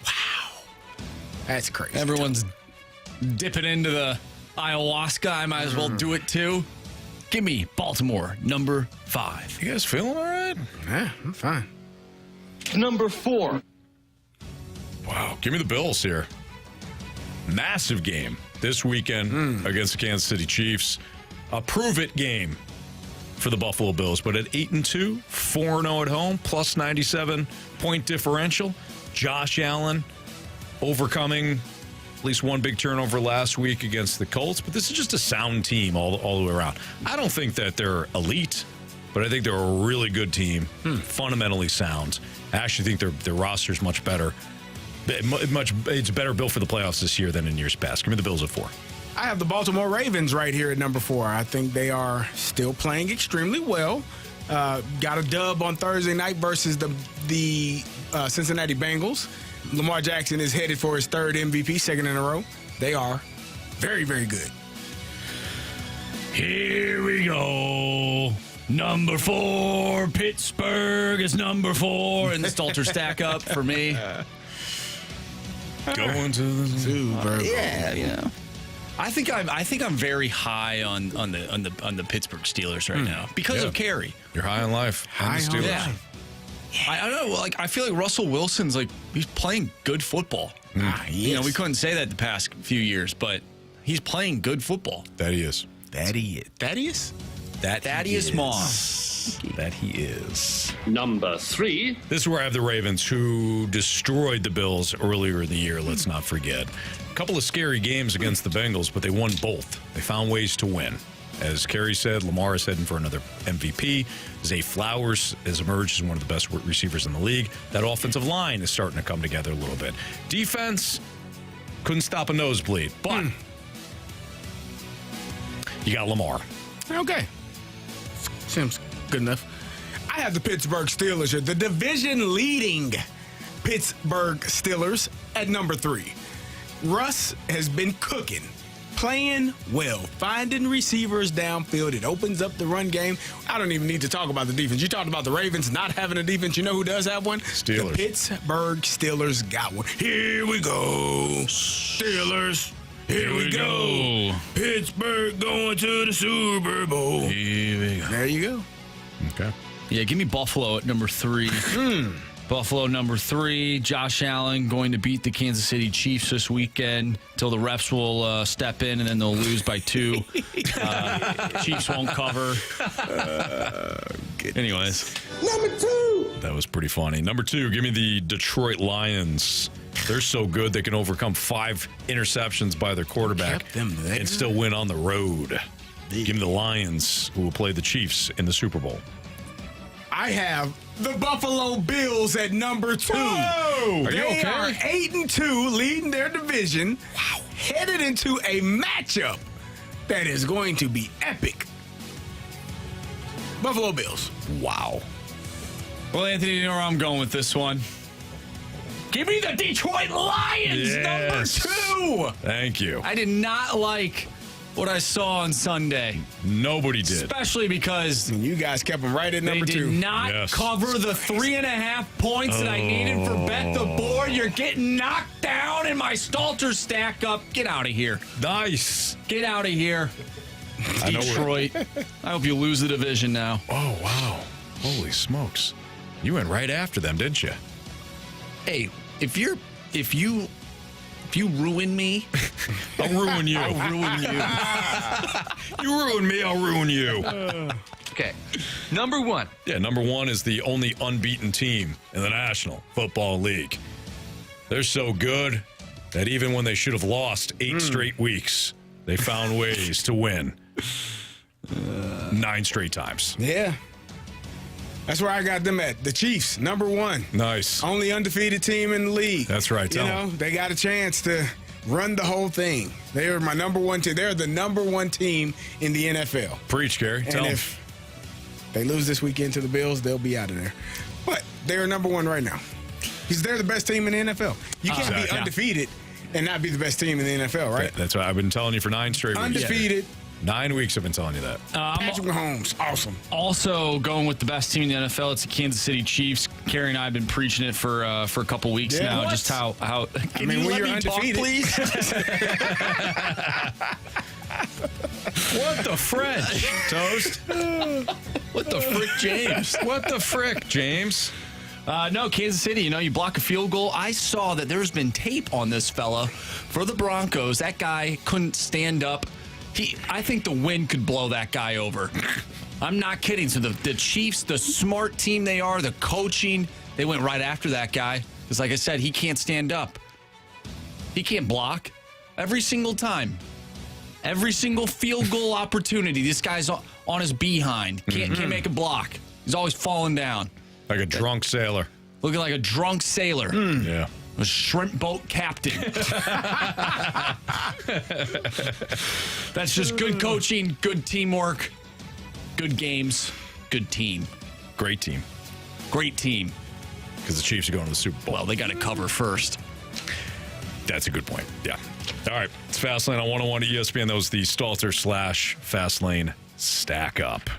Wow. That's crazy. Everyone's dipping into the ayahuasca. I might as well do it too. Give me Baltimore, number 5. You guys feeling all right? Yeah, I'm fine. Number 4. Wow. Give me the Bills here. Massive game this weekend against the Kansas City Chiefs. A prove-it game for the Buffalo Bills, but at 8-2, 4-0 at home, plus 97 point differential. Josh Allen overcoming At least one big turnover last week against the Colts, but this is just a sound team all the way around. I don't think that they're elite, but I think they're a really good team, fundamentally sound. I actually think their roster's much better. It's better built for the playoffs this year than in years past. Give me the Bills at 4. I have the Baltimore Ravens right here at number 4. I think they are still playing extremely well. Got a dub on Thursday night versus the Cincinnati Bengals. Lamar Jackson is headed for his 3rd MVP, 2nd in a row. They are very, very good. Here we go. Number 4, Pittsburgh is number 4, and the Stalter Stackup for me. Going to the Super Bowl. Yeah, you know. I think I'm very high on the Pittsburgh Steelers right now because of Carey. You're high on life. High on Steelers. life. Yeah. I don't know. Like I feel like Russell Wilson's he's playing good football. Yes. You know, we couldn't say that the past few years, but he's playing good football. That he is. Thaddeus? Thaddeus Moss. That he is. Number 3. This is where I have the Ravens, who destroyed the Bills earlier in the year, let's not forget. A couple of scary games against the Bengals, but they won both. They found ways to win. As Carey said, Lamar is heading for another MVP. Zay Flowers has emerged as one of the best receivers in the league. That offensive line is starting to come together a little bit. Defense couldn't stop a nosebleed, but you got Lamar. Okay. Seems good enough. I have the Pittsburgh Steelers here, the division-leading Pittsburgh Steelers at number 3. Russ has been cooking, playing well, finding receivers downfield. It opens up the run game. I don't even need to talk about the defense. You talked about the Ravens not having a defense. You know who does have one? Steelers. The Pittsburgh Steelers got one. Here we go. Steelers. Here we go. Pittsburgh going to the Super Bowl. Here we go. There you go. Okay. Yeah, give me Buffalo at number 3. Buffalo number 3. Josh Allen going to beat the Kansas City Chiefs this weekend until the refs will step in, and then they'll lose by 2. Chiefs won't cover. Anyways. Number 2. That was pretty funny. Number 2, give me the Detroit Lions. They're so good they can overcome 5 interceptions by their quarterback and still win on the road. Give me the Lions, who will play the Chiefs in the Super Bowl. I have the Buffalo Bills at number 2. Whoa! Are you They okay? are 8-2, leading their division. Wow. Headed into a matchup that is going to be epic. Buffalo Bills. Wow. Well, Anthony, you know where I'm going with this one. Give me the Detroit Lions, number 2. Thank you. I did not like what I saw on Sunday. Nobody did. Especially because you guys kept them right at number 2. They did not cover the 3.5 points that I needed for Bet the Board. You're getting knocked down in my Stalter stack up. Get out of here. Nice. Get out of here. I know Detroit. I hope you lose the division now. Oh, wow. Holy smokes. You went right after them, didn't you? Hey, if you ruin me, I'll ruin you. I'll ruin you. You ruin me, I'll ruin you. Okay. Number 1. Yeah, number 1 is the only unbeaten team in the National Football League. They're so good that even when they should have lost 8 straight weeks, they found ways to win 9 straight times. Yeah. That's where I got them at. The Chiefs, number 1. Nice. Only undefeated team in the league. That's right. You know, they got a chance to run the whole thing. They are my number 1 team. They're the number 1 team in the NFL. Preach, Carey. And Tell 'em. if they lose this weekend to the Bills, they'll be out of there. But they're number 1 right now. Because they're the best team in the NFL. You can't be undefeated and not be the best team in the NFL, right? That's what I've been telling you for 9 straight weeks. Undefeated. 9 weeks I've been telling you that. Patrick Mahomes, awesome. Also going with the best team in the NFL, it's the Kansas City Chiefs. Carey and I have been preaching it for a couple weeks now. What? Just how Can you let me talk, please? What the French, Toast? What the frick, James? What the frick, James? No, Kansas City, you block a field goal. I saw that there's been tape on this fella for the Broncos. That guy couldn't stand up. I think the wind could blow that guy over. I'm not kidding. So the Chiefs, the smart team they are, the coaching, they went right after that guy. Because like I said, he can't stand up. He can't block. Every single time. Every single field goal opportunity, this guy's on his behind. Can't make a block. He's always falling down. Like a drunk sailor. Looking like a drunk sailor. Yeah. A shrimp boat captain. That's just good coaching, good teamwork, good games, good team. Great team. Great team. Because the Chiefs are going to the Super Bowl. Well, they got to cover first. That's a good point. Yeah. All right. It's Fastlane on 101 at ESPN. That was the Stalter / Fastlane stack up.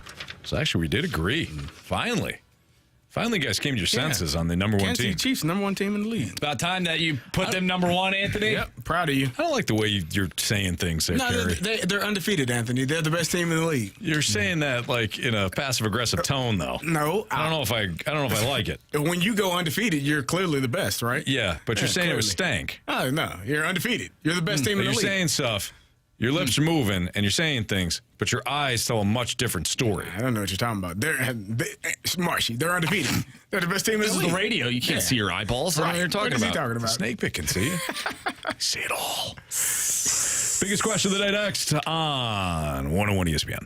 So actually, we did agree. Finally, you guys came to your senses on the number one Kansas team. City Chiefs, number one team in the league. It's about time that you put them number one, Anthony. Yep, proud of you. I don't like the way you're saying things there, Carey. They're undefeated, Anthony. They're the best team in the league. You're saying that like in a passive aggressive tone, though. No, I don't know if I like it. When you go undefeated, you're clearly the best, right? Yeah, but you're saying it was stank. Oh no, you're undefeated. You're the best team in the You're league. saying stuff. Your lips are moving and you're saying things, but your eyes tell a much different story. I don't know what you're talking about. Marshy, they're undefeated. They're the best team in the league. This is the radio. You can't see your eyeballs. I don't know what you're talking What is about. he talking about? Snake picking, see? See it all. Biggest question of the day next on 101 ESPN.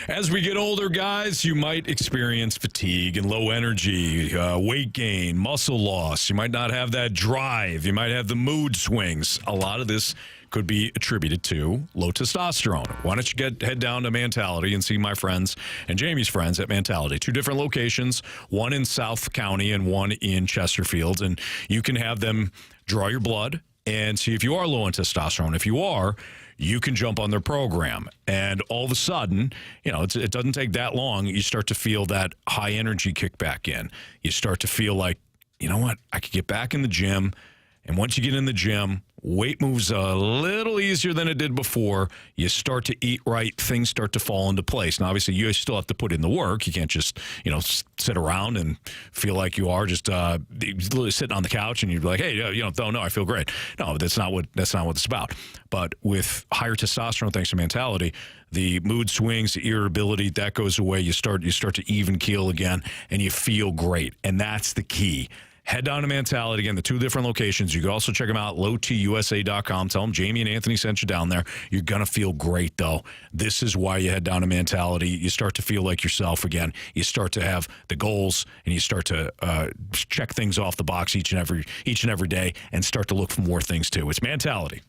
As we get older, guys, you might experience fatigue and low energy, weight gain, muscle loss. You might not have that drive. You might have the mood swings. A lot of this could be attributed to low testosterone. Why don't you head down to Mentality and see my friends and Jamie's friends at Mentality. 2 different locations, one in South County and one in Chesterfield. And you can have them draw your blood and see if you are low in testosterone. If you are, you can jump on their program. And all of a sudden, it doesn't take that long. You start to feel that high energy kick back in. You start to feel like, you know what, I could get back in the gym. And once you get in the gym, weight moves a little easier than it did before. You start to eat right. Things start to fall into place. Now, obviously, you still have to put in the work. You can't just, sit around and feel like you are just literally sitting on the couch and you're like, hey, no, I feel great. No, that's not what it's about. But with higher testosterone, thanks to Mentality, the mood swings, the irritability, that goes away. You start to even keel again, and you feel great. And that's the key. Head down to Mentality. Again, the 2 different locations. You can also check them out, lowtusa.com. Tell them Jamie and Anthony sent you down there. You're going to feel great, though. This is why you head down to Mentality. You start to feel like yourself again. You start to have the goals, and you start to check things off the box each and every day and start to look for more things, too. It's Mentality.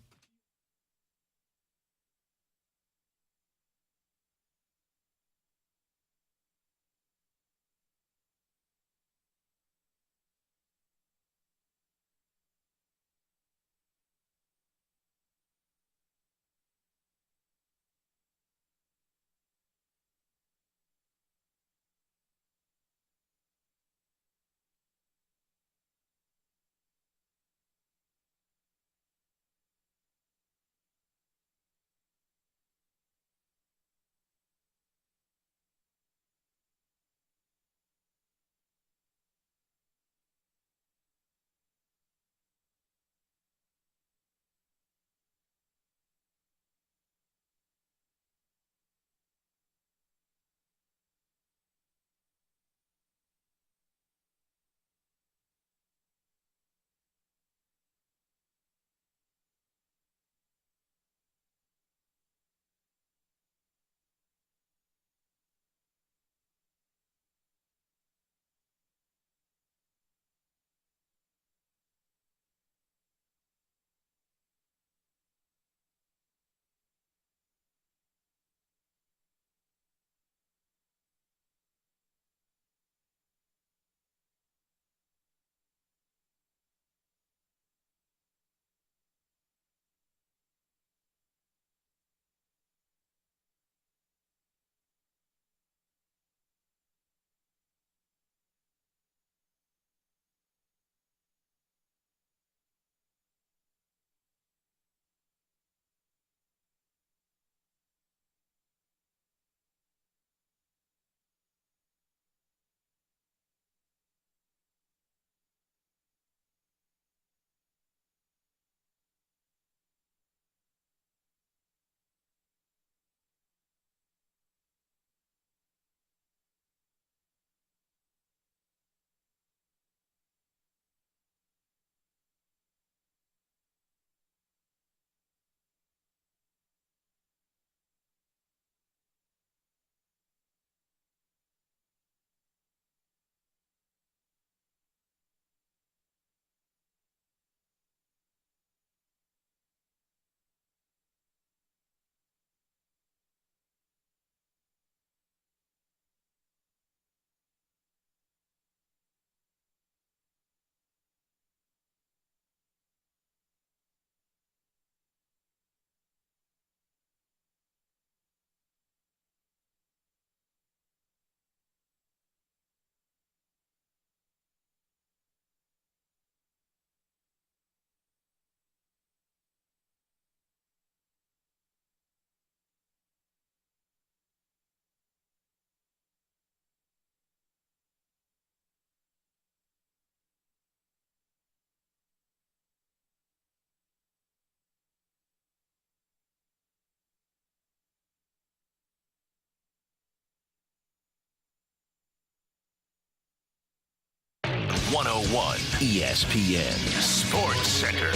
101 ESPN Sports Center.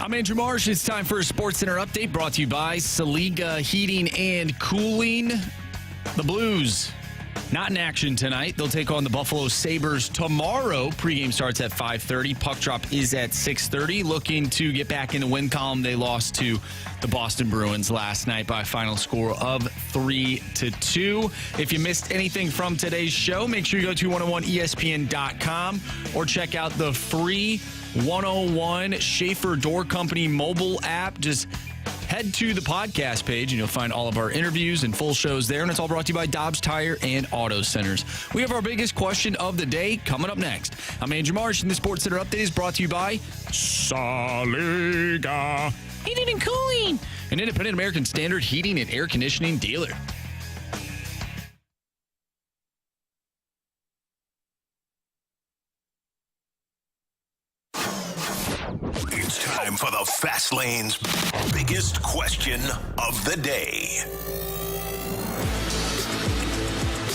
I'm Andrew Marsh. It's time for a Sports Center update brought to you by Saliga Heating and Cooling. The Blues not in action tonight. They'll take on the Buffalo Sabres tomorrow. Pregame starts at 5:30. Puck drop is at 6:30. Looking to get back in the win column. They lost to the Boston Bruins last night by a final score of 3-2. If you missed anything from today's show, make sure you go to 101ESPN.com or check out the free 101 Schaefer Door Company mobile app. Just head to the podcast page and you'll find all of our interviews and full shows there. And it's all brought to you by Dobbs Tire and Auto Centers. We have our biggest question of the day coming up next. I'm Andrew Marsh, and the Sports Center update is brought to you by Saliga Heating and Cooling, an independent American Standard heating and air conditioning dealer. It's time for the Fast Lane's biggest question of the day.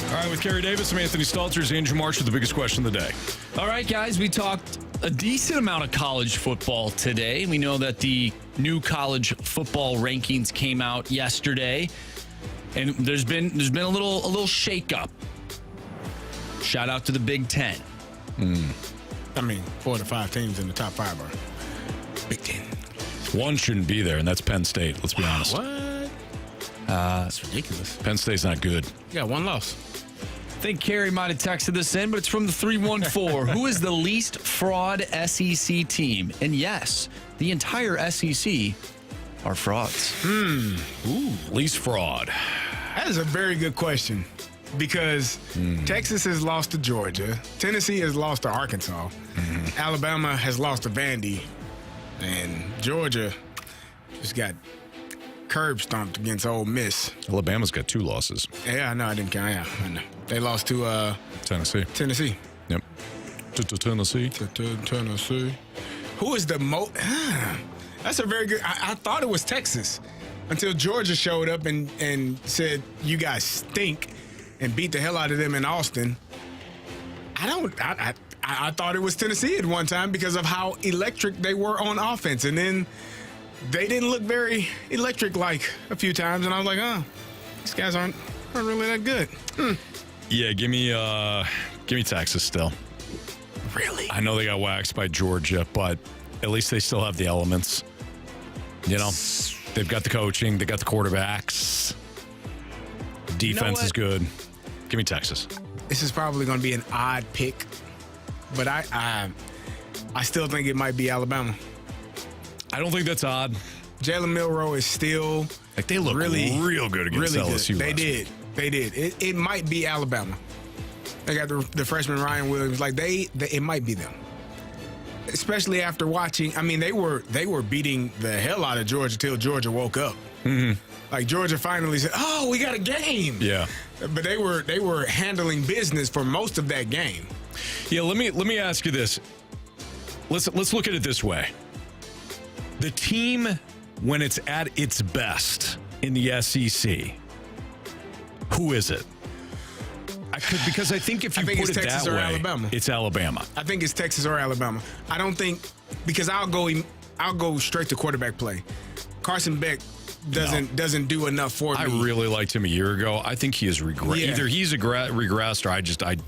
All right, with Carey Davis, I'm Anthony Stalter, Andrew Marsh with the biggest question of the day. All right, guys, we talked a decent amount of college football today. We know that the new college football rankings came out yesterday, and there's been a little shakeup. Shout out to the Big Ten. I mean, 4 to 5 teams in the top 5 are Big Ten. One shouldn't be there, and that's Penn State. Let's be honest. What? That's ridiculous. Penn State's not good. You got one loss. I think Carey might have texted this in, but it's from the 314. Who is the least fraud SEC team? And yes, the entire SEC are frauds. Ooh, least fraud. That is a very good question because Texas has lost to Georgia. Tennessee has lost to Arkansas. Alabama has lost to Vandy. And Georgia just got curb stomped against Ole Miss. Alabama's got 2 losses. Yeah, I know. I didn't count. Yeah, I know. They lost to Tennessee. Yep. To Tennessee. Tennessee. Who is the most? That's a very good. I thought it was Texas until Georgia showed up and said, "You guys stink," and beat the hell out of them in Austin. I thought it was Tennessee at one time because of how electric they were on offense, and then they didn't look very electric-like a few times, and I was like, "Oh, these guys aren't really that good." Yeah, give me Texas still. Really? I know they got waxed by Georgia, but at least they still have the elements. You know, they've got the coaching, they got the quarterbacks. Defense is good. Give me Texas. This is probably going to be an odd pick, but I still think it might be Alabama. I don't think that's odd. Jalen Milroe is still they look really real good against LSU. They did. It might be Alabama. They got the freshman Ryan Williams. It might be them. Especially after watching. I mean, they were beating the hell out of Georgia till Georgia woke up. Like Georgia finally said, "Oh, we got a game." Yeah. But they were handling business for most of that game. Yeah. Let me ask you this. Let's look at it this way. The team, when it's at its best in the SEC, who is it? Because I think if you put it Texas that or way, Alabama. it's Alabama. I think it's Texas or Alabama. I don't think because I'll go straight to quarterback play. Carson Beck doesn't do enough for me. I really liked him a year ago. I think he has regressed. Yeah. Either he's regressed or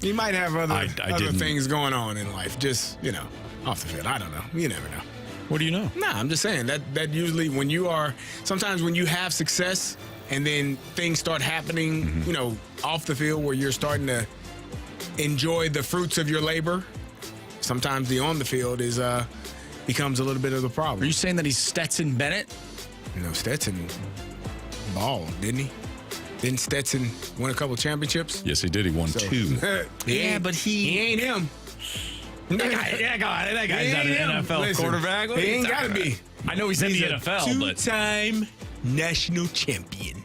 he might have other things going on in life. Just off the field. I don't know. You never know. What do you know? Nah, I'm just saying that usually sometimes when you have success and then things start happening, off the field where you're starting to enjoy the fruits of your labor, sometimes the on the field becomes a little bit of a problem. Are you saying that he's Stetson Bennett? Stetson balled, didn't he? Didn't Stetson win a couple championships? Yes, he did. He won 2. Yeah, but he ain't him. That guy's not an NFL quarterback. He ain't got to be. I know he's in the NFL, but two-time national champion.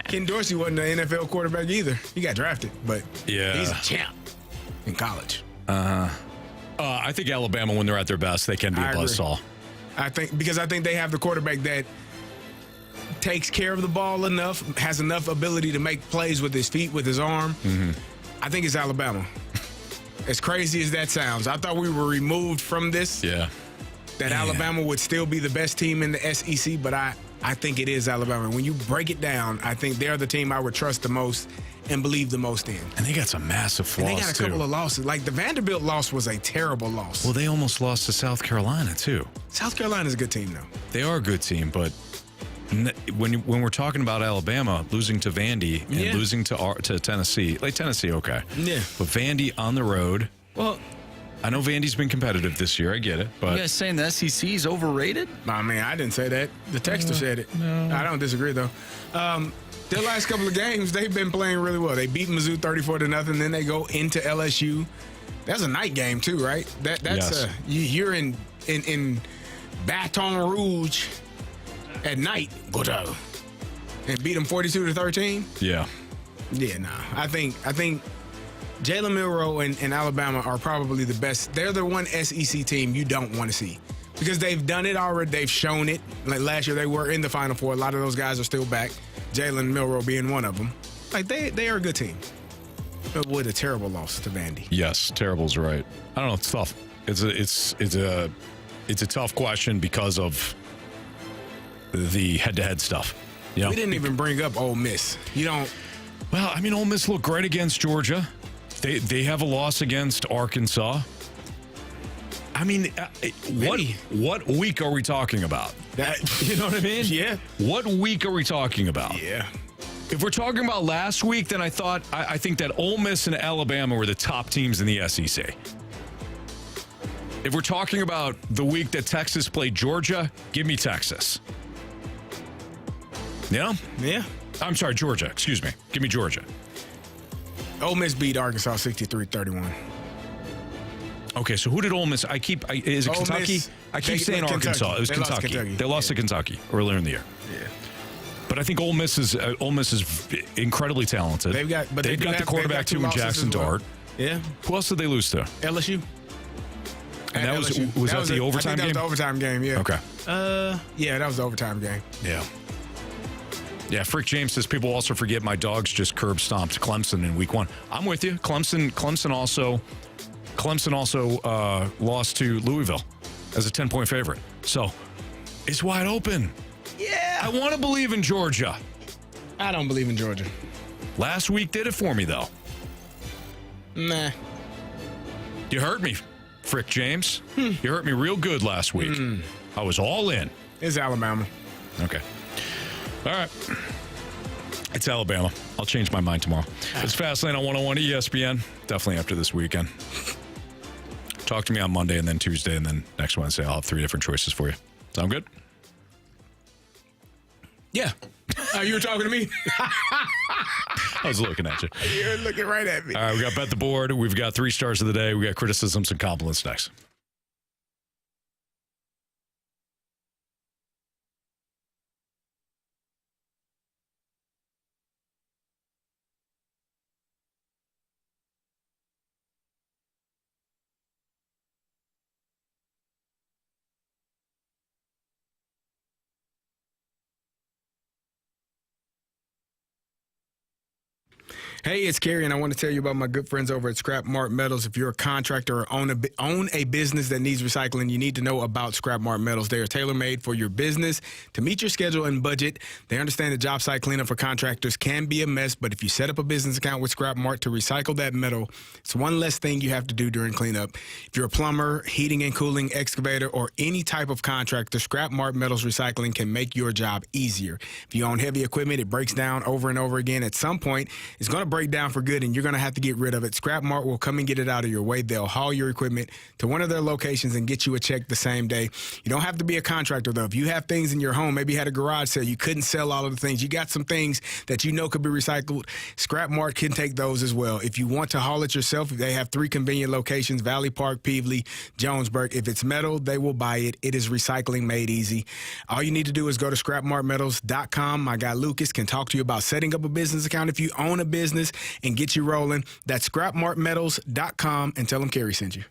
Ken Dorsey wasn't an NFL quarterback either. He got drafted, but he's a champ in college. I think Alabama, when they're at their best, they can be a buzzsaw. I think they have the quarterback that takes care of the ball enough, has enough ability to make plays with his feet, with his arm. I think it's Alabama. As crazy as that sounds, I thought we were removed from this. Yeah. That Alabama would still be the best team in the SEC, but I think it is Alabama. When you break it down, I think they're the team I would trust the most and believe the most in. And they got some massive flaws, and they got a couple of losses. Like the Vanderbilt loss was a terrible loss. Well, they almost lost to South Carolina, too. South Carolina's a good team, though. They are a good team, but when we're talking about Alabama losing to Vandy and losing to Tennessee, like Tennessee, okay. Yeah. But Vandy on the road. Well, I know Vandy's been competitive this year. I get it, but you guys saying the SEC is overrated? I mean, I didn't say that. The texter said it. No. I don't disagree, though. Their last couple of games, they've been playing really well. They beat Mizzou 34-0. Then they go into LSU. That's a night game too, right? That's yes. You're in Baton Rouge at night, and beat them 42-13. Yeah. Yeah, nah. I think Jalen Milroe and Alabama are probably the best. They're the one SEC team you don't want to see because they've done it already. They've shown it. Like last year, they were in the Final Four. A lot of those guys are still back. Jalen Milroe being one of them. Like they are a good team. But with a terrible loss to Vandy. Yes, terrible's right. I don't know. It's tough. It's a tough question because of the head-to-head stuff. You know? We didn't even bring up Ole Miss. You don't. Well, I mean, Ole Miss looked great against Georgia. They have a loss against Arkansas. I mean, what week are we talking about? You know what I mean? Yeah. What week are we talking about? Yeah. If we're talking about last week, then I think that Ole Miss and Alabama were the top teams in the SEC. If we're talking about the week that Texas played Georgia, give me Texas. Yeah? Yeah. I'm sorry, Georgia. Excuse me. Give me Georgia. Ole Miss beat Arkansas 63-31. Okay, so who did Ole Miss? Is it Ole Kentucky? Miss, I keep saying Arkansas. Kentucky. It was They lost Kentucky. They lost to Kentucky earlier in the year. Yeah. But I think Ole Miss is incredibly talented. They've got the quarterback too in Jackson Dart. Yeah. Who else did they lose to? LSU. And that was that the overtime game? That was the overtime game, yeah. Okay. Yeah, that was the overtime game. Yeah. Yeah, Frick James says people also forget my dogs just curb stomped Clemson in week 1. I'm with you. Clemson also lost to Louisville as a 10-point favorite. So it's wide open. Yeah. I want to believe in Georgia. I don't believe in Georgia. Last week did it for me, though. Nah. You hurt me, Frick James. You hurt me real good last week. I was all in. It's Alabama. Okay. All right. It's Alabama. I'll change my mind tomorrow. It's Fastlane on 101 ESPN. Definitely after this weekend. Talk to me on Monday and then Tuesday and then next Wednesday. I'll have 3 different choices for you. Sound good? Yeah. You were talking to me? I was looking at you. You're looking right at me. All right, we got Bet the Board. We've got 3 stars of the day. We got criticisms and compliments next. Hey, it's Carey, and I want to tell you about my good friends over at Scrap Mart Metals. If you're a contractor or own a business that needs recycling, you need to know about Scrap Mart Metals. They are tailor-made for your business to meet your schedule and budget. They understand that job site cleanup for contractors can be a mess, but if you set up a business account with Scrap Mart to recycle that metal, it's one less thing you have to do during cleanup. If you're a plumber, heating and cooling, excavator, or any type of contractor, Scrap Mart Metals Recycling can make your job easier. If you own heavy equipment, it breaks down over and over again. At some point, it's going to break down for good and you're going to have to get rid of it. Scrap Mart will come and get it out of your way. They'll haul your equipment to one of their locations and get you a check the same day. You don't have to be a contractor, though. If you have things in your home, maybe you had a garage sale, you couldn't sell all of the things. You got some things that you know could be recycled. Scrap Mart can take those as well. If you want to haul it yourself, they have 3 convenient locations, Valley Park, Peevely, Jonesburg. If it's metal, they will buy it. It is recycling made easy. All you need to do is go to scrapmartmetals.com. My guy Lucas can talk to you about setting up a business account if you own a business and get you rolling. That's scrapmartmetals.com and tell them Carey sent you.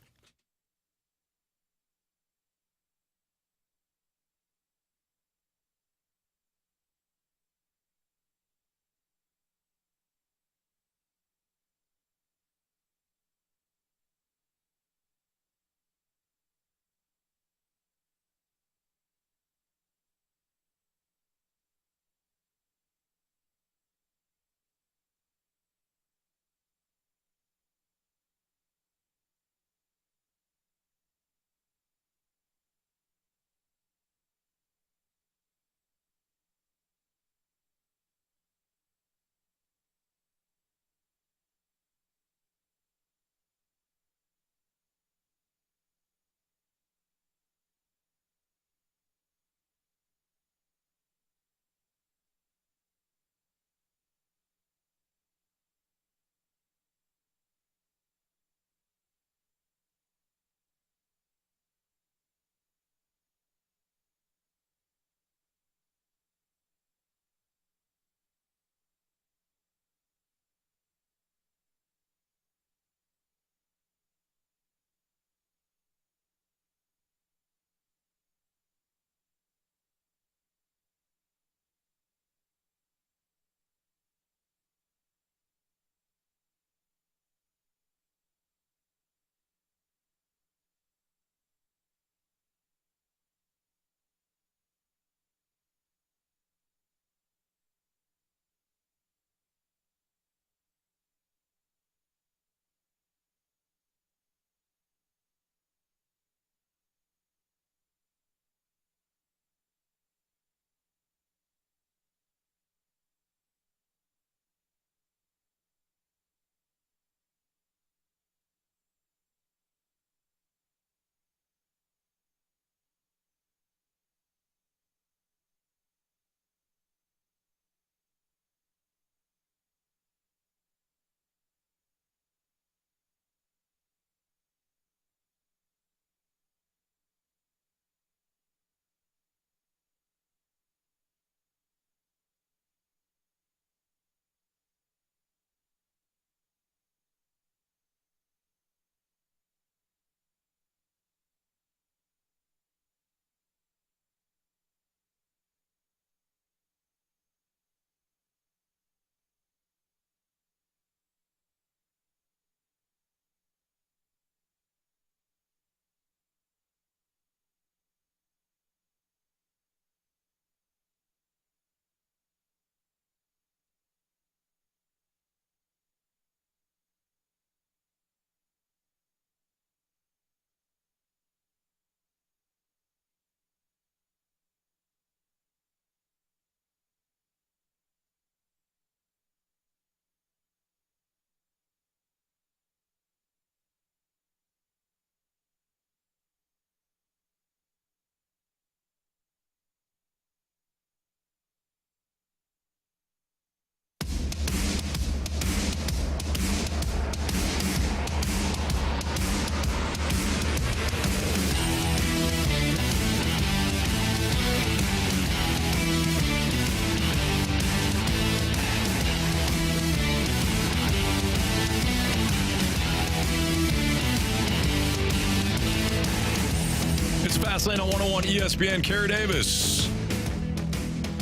Lane on 101 ESPN. Carey Davis,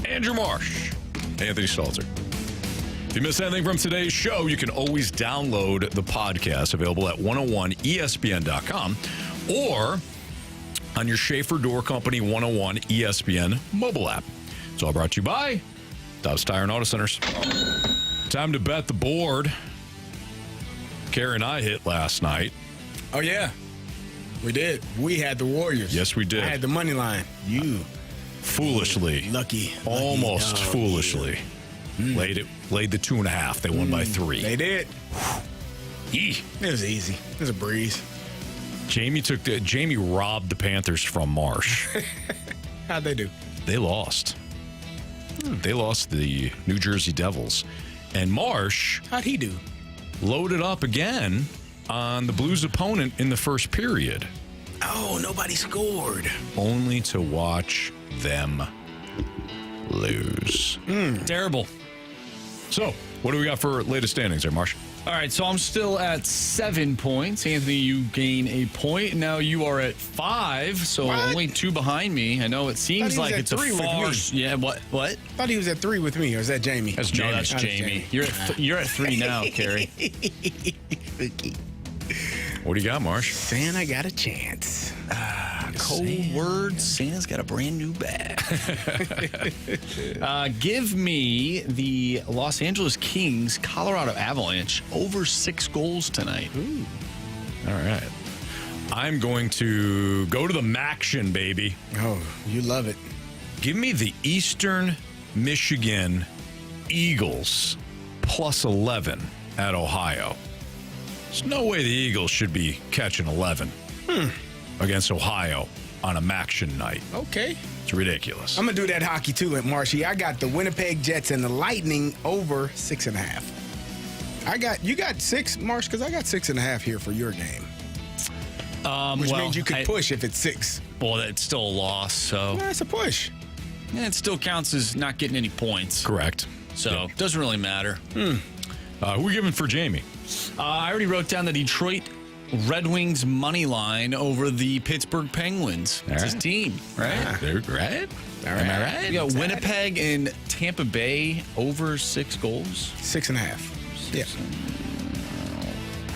Andrew Marsh, Anthony Stalter. If you missed anything from today's show, you can always download the podcast available at 101ESPN.com or on your Schaefer Door Company 101 ESPN mobile app. It's all brought to you by Dobbs Tire and Auto Centers. Time to bet the board. Carey and I hit last night. Oh, yeah. We did. We had the Warriors. Yes, we did. I had the money line. You. Foolishly. Lucky. Almost foolishly. Yeah. Laid the 2.5. They won by 3. They did. It was easy. It was a breeze. Jamie robbed the Panthers from Marsh. How'd they do? They lost. They lost the New Jersey Devils. And Marsh... How'd he do? Loaded up again on the Blues opponent in the first period. Oh, nobody scored. Only to watch them lose. Terrible. So, what do we got for latest standings there, Marsh? All right, so I'm still at 7 points. Anthony, you gain a point. Now you are at 5, so only 2 behind me. I know it seems like it's a far... Yeah, what? I thought he was at 3 with me, or is that Jamie? That's Jamie. No, that's Jamie. You're at 3 now, Carey. What do you got, Marsh? Saying I got a chance. Cold words. Santa's got a brand new bag. Give me the Los Angeles Kings Colorado Avalanche over 6 goals tonight. Ooh. All right. I'm going to go to the Maction, baby. Oh, you love it. Give me the Eastern Michigan Eagles plus 11 at Ohio. There's no way the Eagles should be catching 11 against Ohio on a Maction night. Okay. It's ridiculous. I'm going to do that hockey too at Marshy. I got the Winnipeg Jets and the Lightning over 6.5. You got 6, Marsh, because I got 6.5 here for your game. Which means you could push if it's 6. Well, it's still a loss, so. Yeah, it's a push. Yeah, it still counts as not getting any points. Correct. So, it doesn't really matter. Who are we giving for Jamie? I already wrote down the Detroit Red Wings money line over the Pittsburgh Penguins. It's his team, right? They're right. Am I right? You got Winnipeg and Tampa Bay over 6 goals. 6.5. Yeah.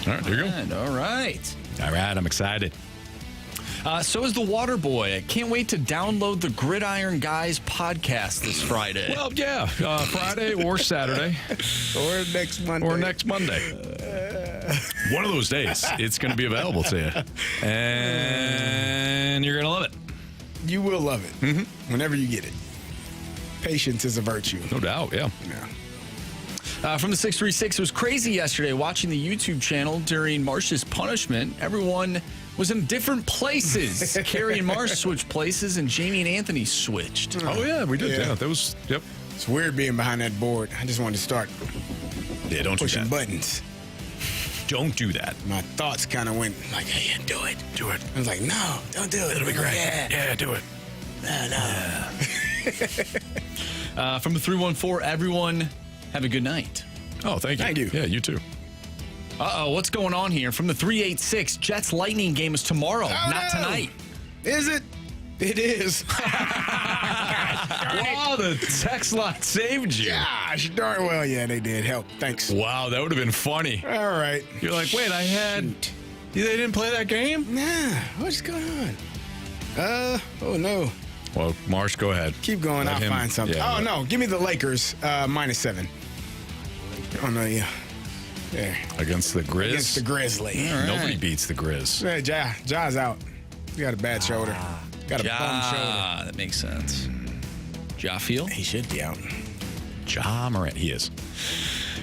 All right, there you go. All right. All right, I'm excited. So is the Water Boy. I can't wait to download the Gridiron Guys podcast this Friday. Well, yeah, Friday or Saturday. Or next Monday. One of those days, it's going to be available to you. And you're going to love it. You will love it whenever you get it. Patience is a virtue. No doubt, yeah. From the 636, it was crazy yesterday watching the YouTube channel during Marsh's punishment. Everyone was in different places. Carey and Marsh switched places, and Jamie and Anthony switched. Oh, yeah, we did. Yeah, that was, yep. It's weird being behind that board. I just wanted to start pushing buttons. Don't do that. My thoughts kind of went like, hey, do it. Do it. I was like, no, don't do it. It'll be great. Yeah, do it. No. From the 314, everyone have a good night. Oh, thank you. Thank you. Yeah, you too. Uh-oh, what's going on here? From the 386, Jets Lightning game is tomorrow, not tonight. Is it? It is. Wow, the text line saved you. Gosh, darn well, yeah, they did. Help. Thanks. Wow, that would have been funny. All right. You're like, wait, I had... They didn't play that game? Nah, what's going on? Oh, no. Well, Marsh, go ahead. Keep going. I'll find something. Yeah, no. Give me the Lakers, -7. Oh, no, yeah. There. Against the Grizz? Against the Grizzly. Right. Nobody beats the Grizz. Yeah, Ja's out. He got a bad shoulder. Got a bum shoulder. That makes sense. Ja feel? He should be out. Ja Morant. He is.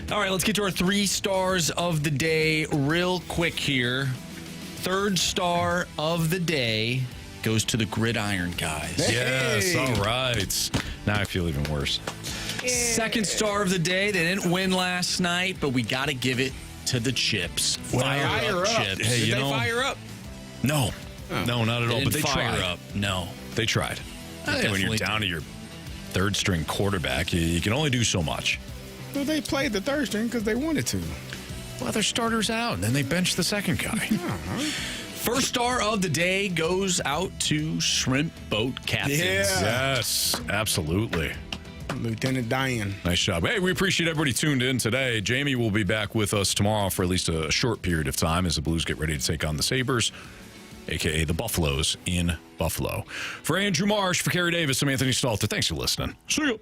All right, let's get to our 3 stars of the day real quick here. 3rd star of the day goes to the Gridiron Guys. Hey. Yes, all right. Now I feel even worse. 2nd star of the day. They didn't win last night, but we got to give it to the Chips. Fire up, Chips. Hey, Did they fire up? No. Oh. No, not at all. But they fire tried. up. No. They tried. When you're down to your 3rd string quarterback, you can only do so much. Well, they played the 3rd string because they wanted to. Well, their starter's out, and then they benched the 2nd guy. First star of the day goes out to shrimp boat captains. Yes, absolutely. Lieutenant Diane. Nice job. Hey, we appreciate everybody tuned in today. Jamie will be back with us tomorrow for at least a short period of time as the Blues get ready to take on the Sabres, a.k.a. the Buffaloes in Buffalo. For Andrew Marsh, for Carey Davis, I'm Anthony Stalter. Thanks for listening. See you.